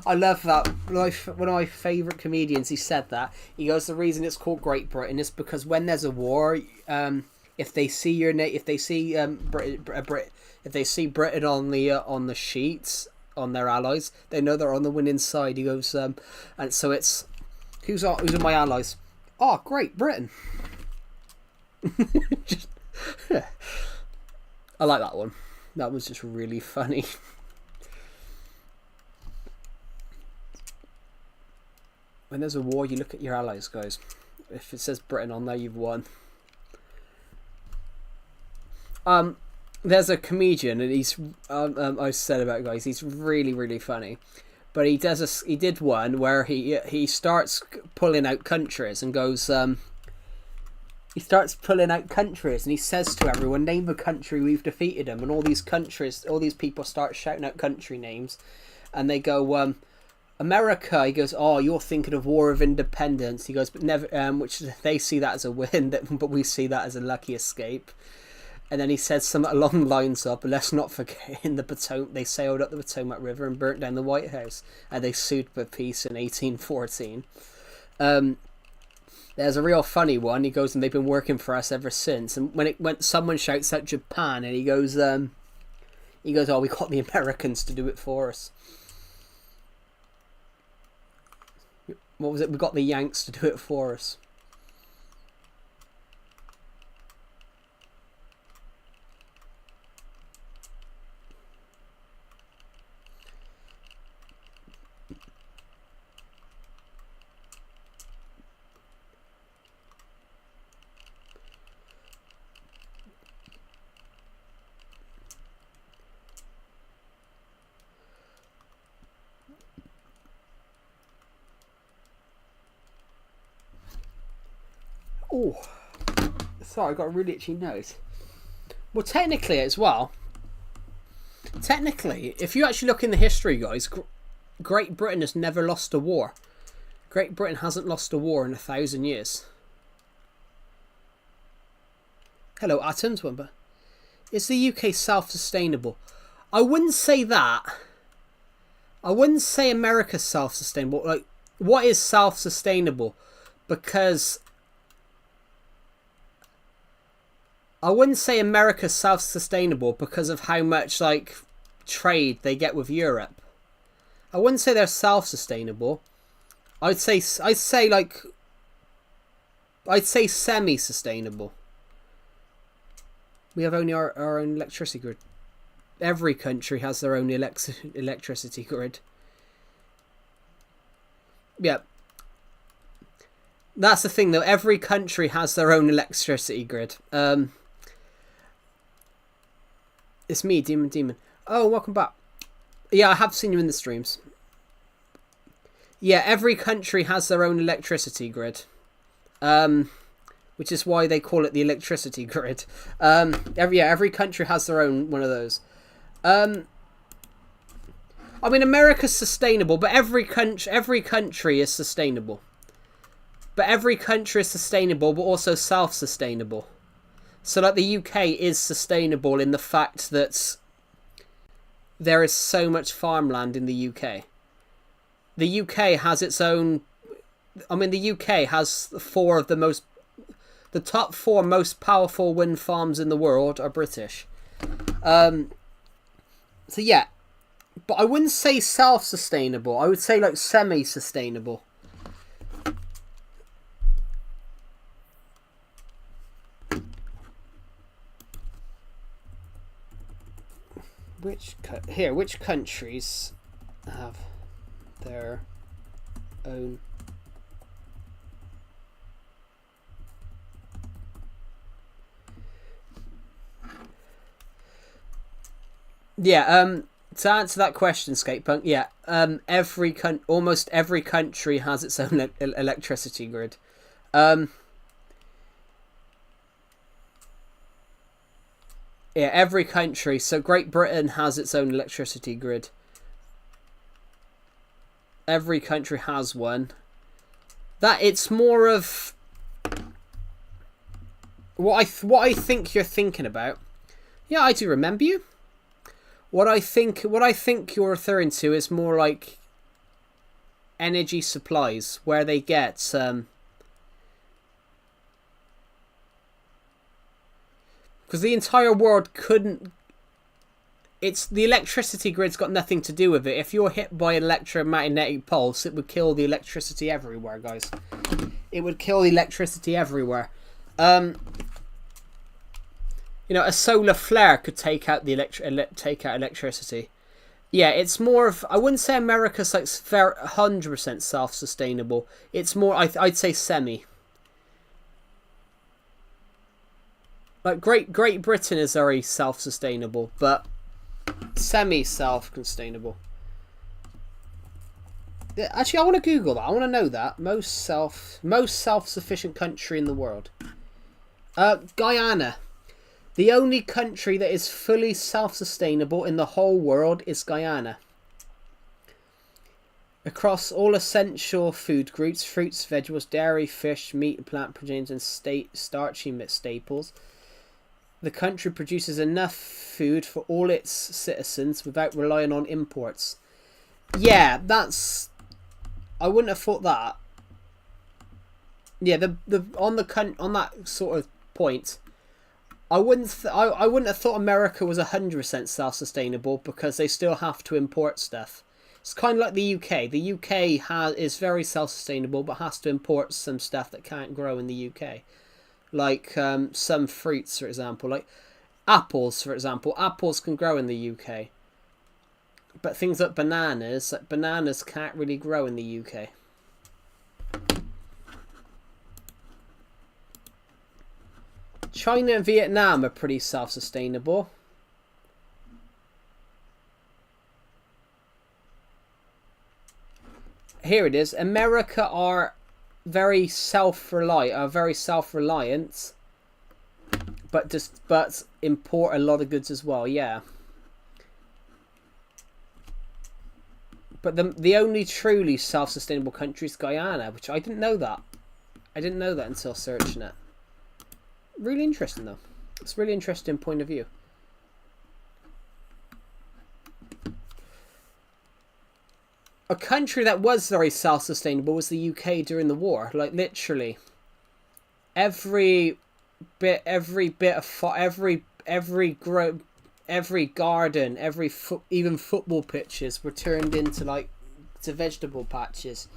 I love that. One of my favourite comedians, he said that. He goes, the reason it's called Great Britain is because when there's a war, if they see Britain on the sheets on their allies, they know they're on the winning side. He goes, and so it's who's are my allies? Oh, Great Britain. I like that one. That was just really funny. When there's a war, you look at your allies, guys. If it says Britain on there, you've won. There's a comedian, and he's I said about it, guys. He's really, really funny, but he did one where he starts pulling out countries and goes he starts pulling out countries and he says to everyone, name a country we've defeated them, and all these people start shouting out country names, and they go America. He goes, oh, you're thinking of War of Independence. He goes, but never, which they see that as a win, but we see that as a lucky escape. And then he says something along the lines of, let's not forget, in the Potomac, they sailed up the Potomac River and burnt down the White House, and they sued for peace in 1814. There's a real funny one. He goes, and they've been working for us ever since. And when someone shouts out Japan, and he goes, oh, we got the Americans to do it for us. What was it? We got the Yanks to do it for us. Oh, sorry, I got a really itchy nose. Well, technically as well, if you actually look in the history, guys, Great Britain has never lost a war. Great Britain hasn't lost a war in 1,000 years. Hello, Atoms. Is the UK self-sustainable? I wouldn't say that. I wouldn't say America's self-sustainable. Like, what is self-sustainable? Because I wouldn't say America's self-sustainable because of how much like trade they get with Europe. I wouldn't say they're self-sustainable. I'd say semi-sustainable. We have only our own electricity grid. Every country has their own electricity grid. Yeah. That's the thing, though. Every country has their own electricity grid. It's me, Demon. Oh, welcome back. Yeah, I have seen you in the streams. Yeah, every country has their own electricity grid. Which is why they call it the electricity grid. Every country has their own one of those. I mean, America's sustainable, but every country is sustainable. But every country is sustainable, but also self-sustainable. So, like, the UK is sustainable in the fact that there is so much farmland in the UK. The UK has its own... I mean, the UK has four of the The top 4 most powerful wind farms in the world are British. So yeah, but I wouldn't say self-sustainable. I would say like semi-sustainable. Which countries have their own? Yeah, to answer that question, Skatepunk, yeah, almost every country has its own electricity grid. Yeah, every country. So Great Britain has its own electricity grid. Every country has one. That it's more of what I think you're thinking about. Yeah, I do remember you. What I think you're referring to is more like energy supplies, where they get because the entire world couldn't. It's the electricity grid's got nothing to do with it. If you're hit by an electromagnetic pulse, it would kill the electricity everywhere, guys. It would kill the electricity everywhere. You know, a solar flare could take out the electricity. Yeah, it's more of, I wouldn't say America's like 100% self-sustainable. It's more, I'd say semi. Like Great Britain is very self-sustainable, but semi-self-sustainable. Actually, I want to Google that. I want to know that most self-sufficient country in the world. Guyana. The only country that is fully self-sustainable in the whole world is Guyana. Across all essential food groups, fruits, vegetables, dairy, fish, meat, plant proteins, and starchy staples, the country produces enough food for all its citizens without relying on imports. Yeah, that's... I wouldn't have thought that. Yeah, on that sort of point... I wouldn't have thought America was 100% self-sustainable because they still have to import stuff. It's kind of like the UK. The UK is very self-sustainable but has to import some stuff that can't grow in the UK. Like some fruits, for example. Like apples, for example. Apples can grow in the UK. But things like bananas can't really grow in the UK. China and Vietnam are pretty self-sustainable. Here it is. America are very self-reliant, but import a lot of goods as well. Yeah. But the only truly self-sustainable country is Guyana, which I didn't know that. I didn't know that until searching it. Really interesting though. It's a really interesting point of view. A country that was very self-sustainable was the UK during the war. Like literally, every garden, even football pitches were turned into vegetable patches.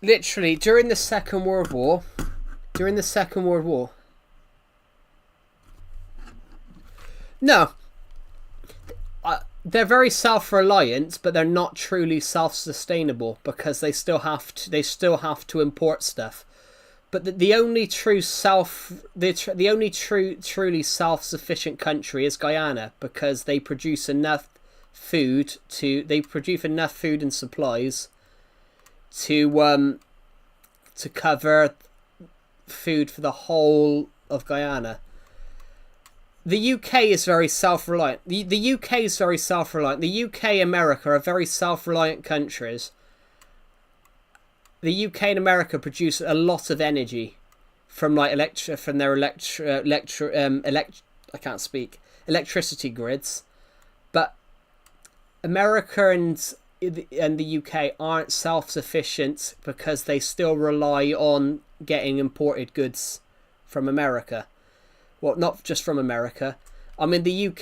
Literally, during the Second World War... No. They're very self-reliant, but they're not truly self-sustainable because they still have to import stuff. But the only truly self-sufficient country is Guyana because they produce enough food and supplies to cover food for the whole of Guyana. The UK is very self-reliant. The UK is very self-reliant. The UK and America are very self-reliant countries. The UK and America produce a lot of energy from electricity grids, but America and the UK aren't self-sufficient because they still rely on getting imported goods from America. Well, not just from America. I mean, the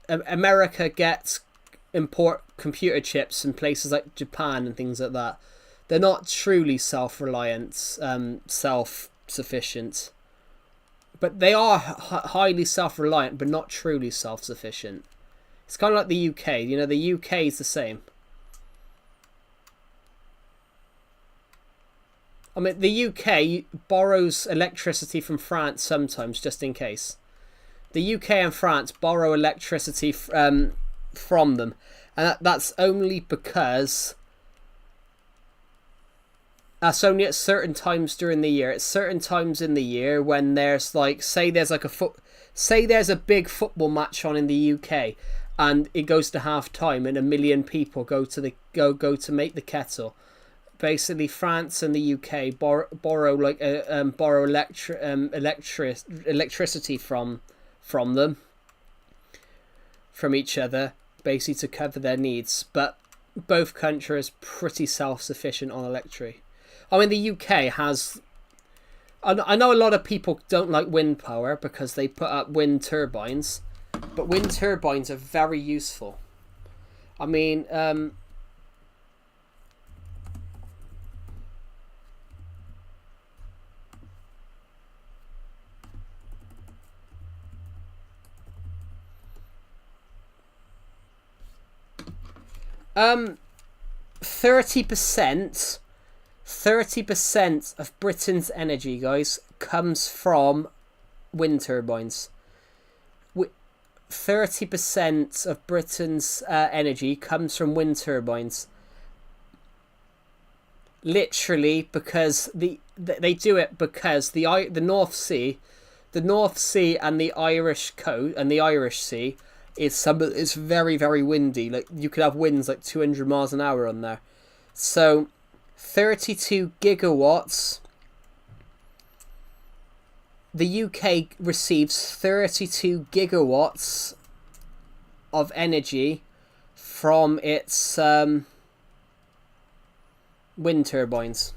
America gets import computer chips in places like Japan and things like that. They're not truly self-reliant, self-sufficient. But they are highly self-reliant, but not truly self-sufficient. It's kind of like the UK. You know, the UK is the same. I mean, the UK borrows electricity from France sometimes, just in case. The UK and France borrow electricity from them. And that's only because... That's only at certain times during the year. At certain times in the year when there's like... Say there's a big football match on in the UK. And it goes to half time and 1 million people go to make the kettle. Basically, France and the UK borrow electricity from them, from each other, basically to cover their needs. But both countries are pretty self-sufficient on electricity. I mean, the UK has... I know a lot of people don't like wind power because they put up wind turbines, but wind turbines are very useful. I mean... 30% of Britain's energy, guys, comes from wind turbines. 30% of Britain's energy comes from wind turbines. Literally, because they do it because the North Sea and the Irish coast and the Irish Sea it's very, very windy. Like, you could have winds like 200 miles an hour on there. So 32 gigawatts. The UK receives 32 gigawatts of energy from its wind turbines.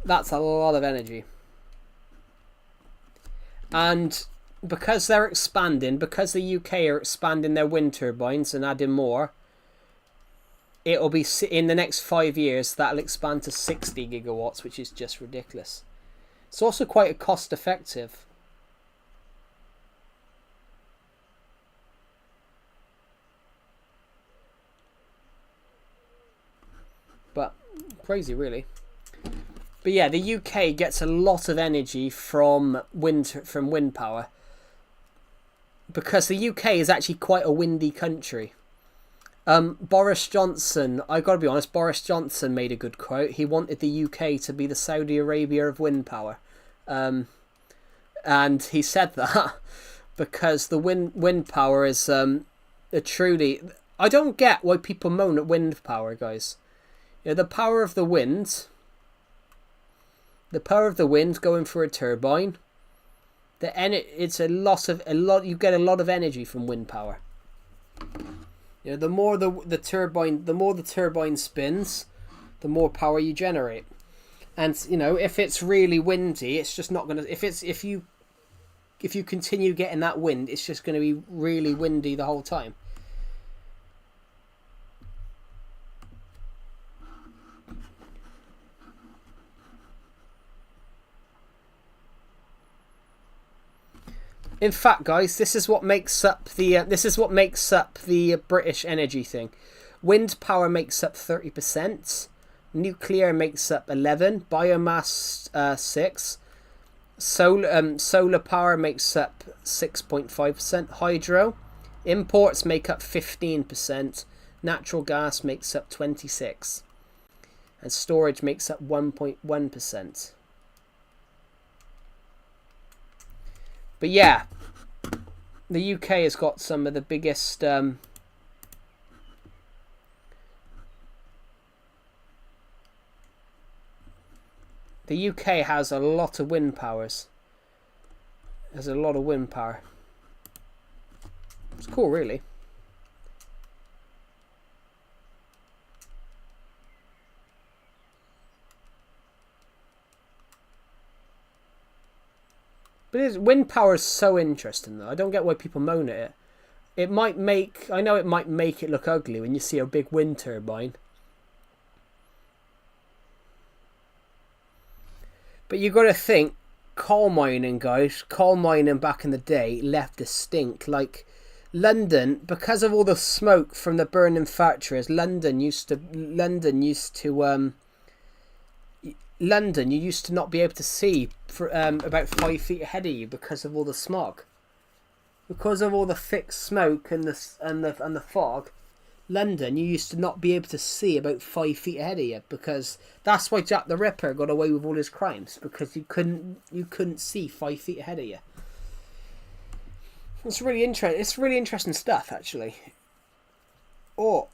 That's a lot of energy. And because they're expanding, because the UK are expanding their wind turbines and adding more, it'll be in the next 5 years that'll expand to 60 gigawatts, which is just ridiculous. It's also quite cost effective. But crazy, really. But yeah, the UK gets a lot of energy from wind power, because the UK is actually quite a windy country. Boris Johnson, I gotta be honest, Boris Johnson made a good quote. He wanted the UK to be the Saudi Arabia of wind power. And he said that because the wind power is a truly... I don't get why people moan at wind power, guys. You know, the power of the wind going through a turbine, it's a lot. You get a lot of energy from wind power. You know, the more the turbine spins, the more power you generate. And you know, if it's really windy, it's just not gonna. If you continue getting that wind, it's just going to be really windy the whole time. In fact, guys, this is what makes up the British energy thing. Wind power makes up 30%, nuclear makes up 11%, biomass 6%, solar power makes up 6.5%, hydro, imports make up 15%, natural gas makes up 26%, and storage makes up 1.1%. But yeah, the UK has got some of the biggest... the UK has a lot of wind powers. There's a lot of wind power. It's cool, really. But wind power is so interesting, though. I don't get why people moan at it. It might make... I know it might make it look ugly when you see a big wind turbine. But you got to think, coal mining, guys. Coal mining back in the day left a stink. Like, London, because of all the smoke from the burning factories, London, you used to not be able to see for about 5 feet ahead of you because of all the smog. Because of all the thick smoke and the fog, London, you used to not be able to see about 5 feet ahead of you, because that's why Jack the Ripper got away with all his crimes, because you couldn't see 5 feet ahead of you. It's really interesting. It's really interesting stuff, actually. Oh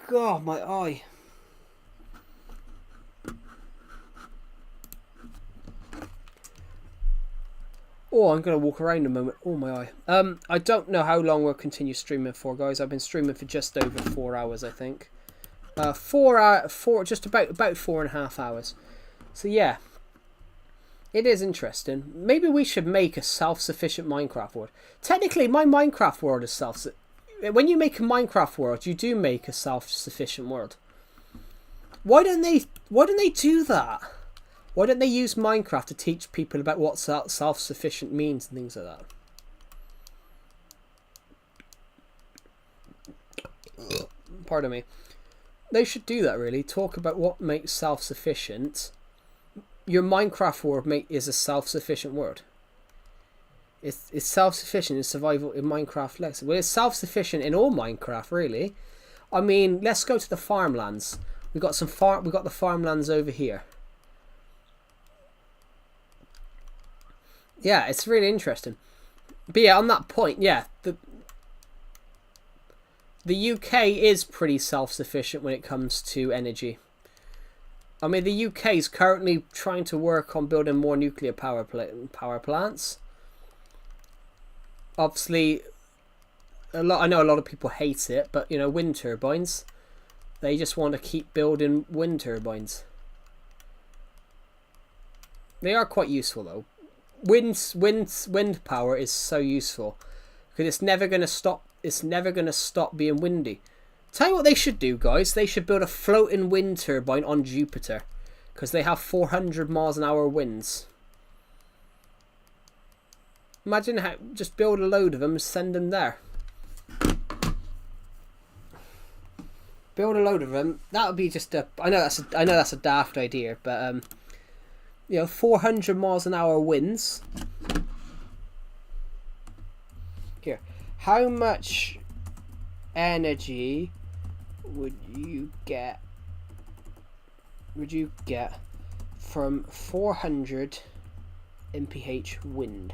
God, my eye. Oh, I'm going to walk around a moment. Oh, my eye. I don't know how long we'll continue streaming for, guys. I've been streaming for just over 4 hours, I think. Just about 4.5 hours. So, yeah. It is interesting. Maybe we should make a self-sufficient Minecraft world. Technically, my Minecraft world is self-sufficient. When you make a Minecraft world, you do make a self-sufficient world. Why don't they do that? Why don't they use Minecraft to teach people about what self-sufficient means and things like that? Pardon me. They should do that, really. Talk about what makes self-sufficient. Your Minecraft world is a self-sufficient world. It's self-sufficient in survival in Minecraft Legacy. Well, it's self-sufficient in all Minecraft, really. I mean, let's go to the farmlands. We got the farmlands over here. Yeah, it's really interesting. But yeah, on that point, yeah, the UK is pretty self-sufficient when it comes to energy. I mean, the UK is currently trying to work on building more nuclear power plants. Obviously, I know a lot of people hate it, but you know, wind turbines. They just want to keep building wind turbines. They are quite useful, though. Wind power is so useful because it's never going to stop. It's never going to stop being windy. Tell you what they should do, guys. They should build a floating wind turbine on Jupiter because they have 400 miles an hour winds. Imagine how just build a load of them and send them there. Build a load of them. That would be just a. I know that's a daft idea, but you know, 400 miles an hour winds. Here, how much energy would you get from 400 mph wind?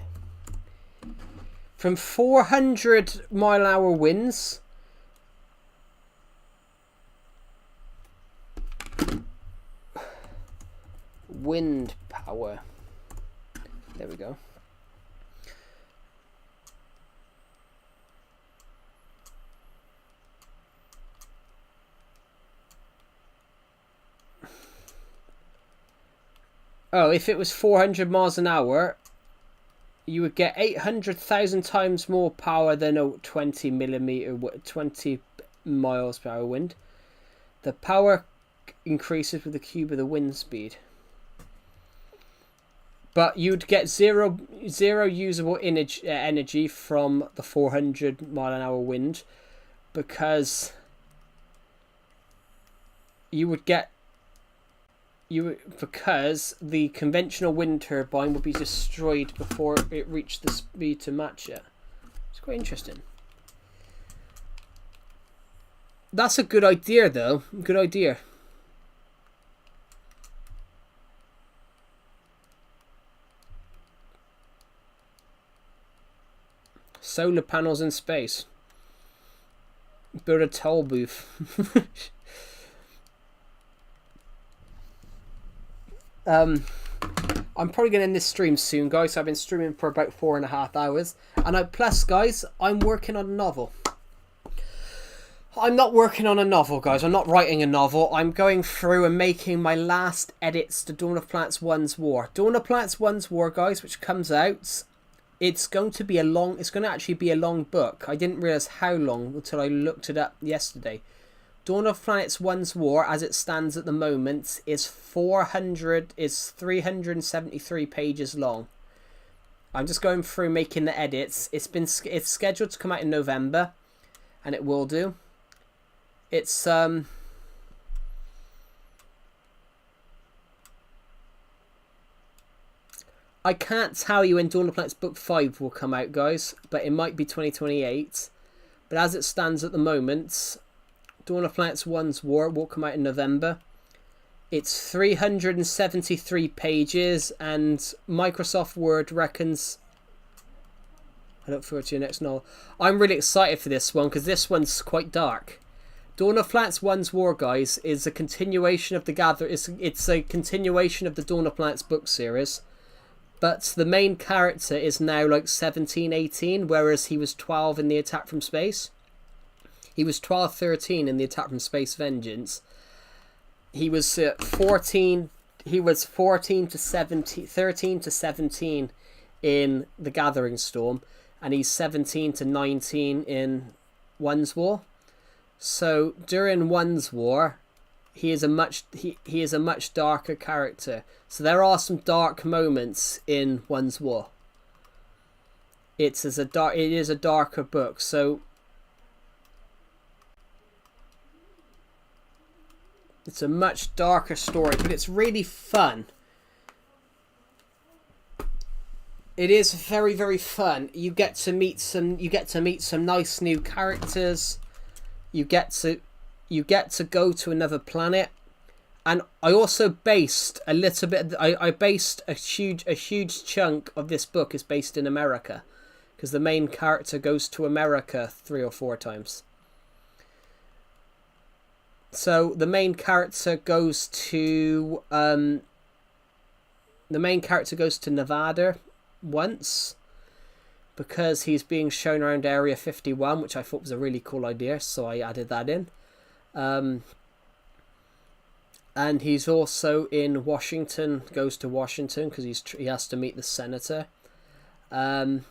From 400 mile an hour winds, wind power. There we go. Oh, if it was 400 miles an hour, you would get 800,000 times more power than a 20 miles per hour wind. The power increases with the cube of the wind speed. But you'd get zero usable energy from the 400 mile an hour wind, because because the conventional wind turbine would be destroyed before it reached the speed to match it. It's quite interesting. That's a good idea, though. Good idea. Solar panels in space. Build a toll booth. I'm probably going to end this stream soon, guys. I've been streaming for about 4.5 hours. And plus, guys, I'm working on a novel. I'm not working on a novel, guys. I'm not writing a novel. I'm going through and making my last edits to Dawn of Planets 1's War. Dawn of Planets 1's War, guys, which comes out, it's going to actually be a long book. I didn't realize how long until I looked it up yesterday. Dawn of Planets 1's War, as it stands at the moment, is 373 pages long. I'm just going through making the edits. It's scheduled to come out in November, and it will do. It's I can't tell you when Dawn of Planets Book 5 will come out, guys, but it might be 2028. But as it stands at the moment, Dawn of Planets 1's War will come out in November. It's 373 pages, and Microsoft Word reckons... I look forward to your next novel. I'm really excited for this one, because this one's quite dark. Dawn of Planets 1's War, guys, is a continuation of it's a continuation of the Dawn of Planets book series. But the main character is now like 17, 18, whereas he was 12 in the Attack from Space. He was 12, 13 in the Attack from Space Vengeance. He was 14 to 17, 13 to 17 in The Gathering Storm, and he's 17 to 19 in 1's War. So during 1's War, he is a much darker character. So there are some dark moments in 1's War. It is a darker book. So it's a much darker story, but it's really fun. It is very, very fun. You get to meet some nice new characters. You get to go to another planet, and I also based a little bit. I based a huge chunk of this book is based in America, because the main character goes to America 3 or 4 times. So the main character goes to Nevada once, because he's being shown around Area 51, which I thought was a really cool idea, so I added that in. And he's also in Washington, goes to Washington because he has to meet the senator. But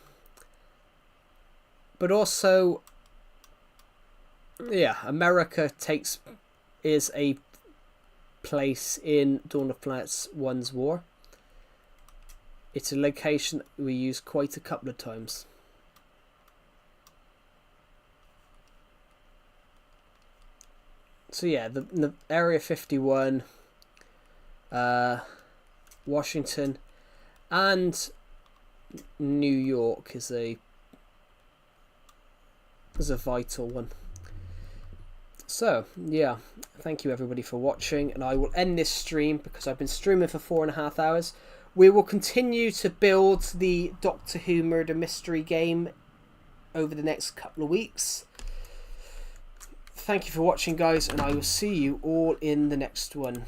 also, yeah, America is a place in Dawn of Planets 1's War. It's a location we use quite a couple of times. So yeah, the Area 51, Washington, and New York is a vital one. So yeah, thank you everybody for watching, and I will end this stream because I've been streaming for 4.5 hours. We will continue to build the Doctor Who murder mystery game over the next couple of weeks. Thank you for watching, guys, and I will see you all in the next one.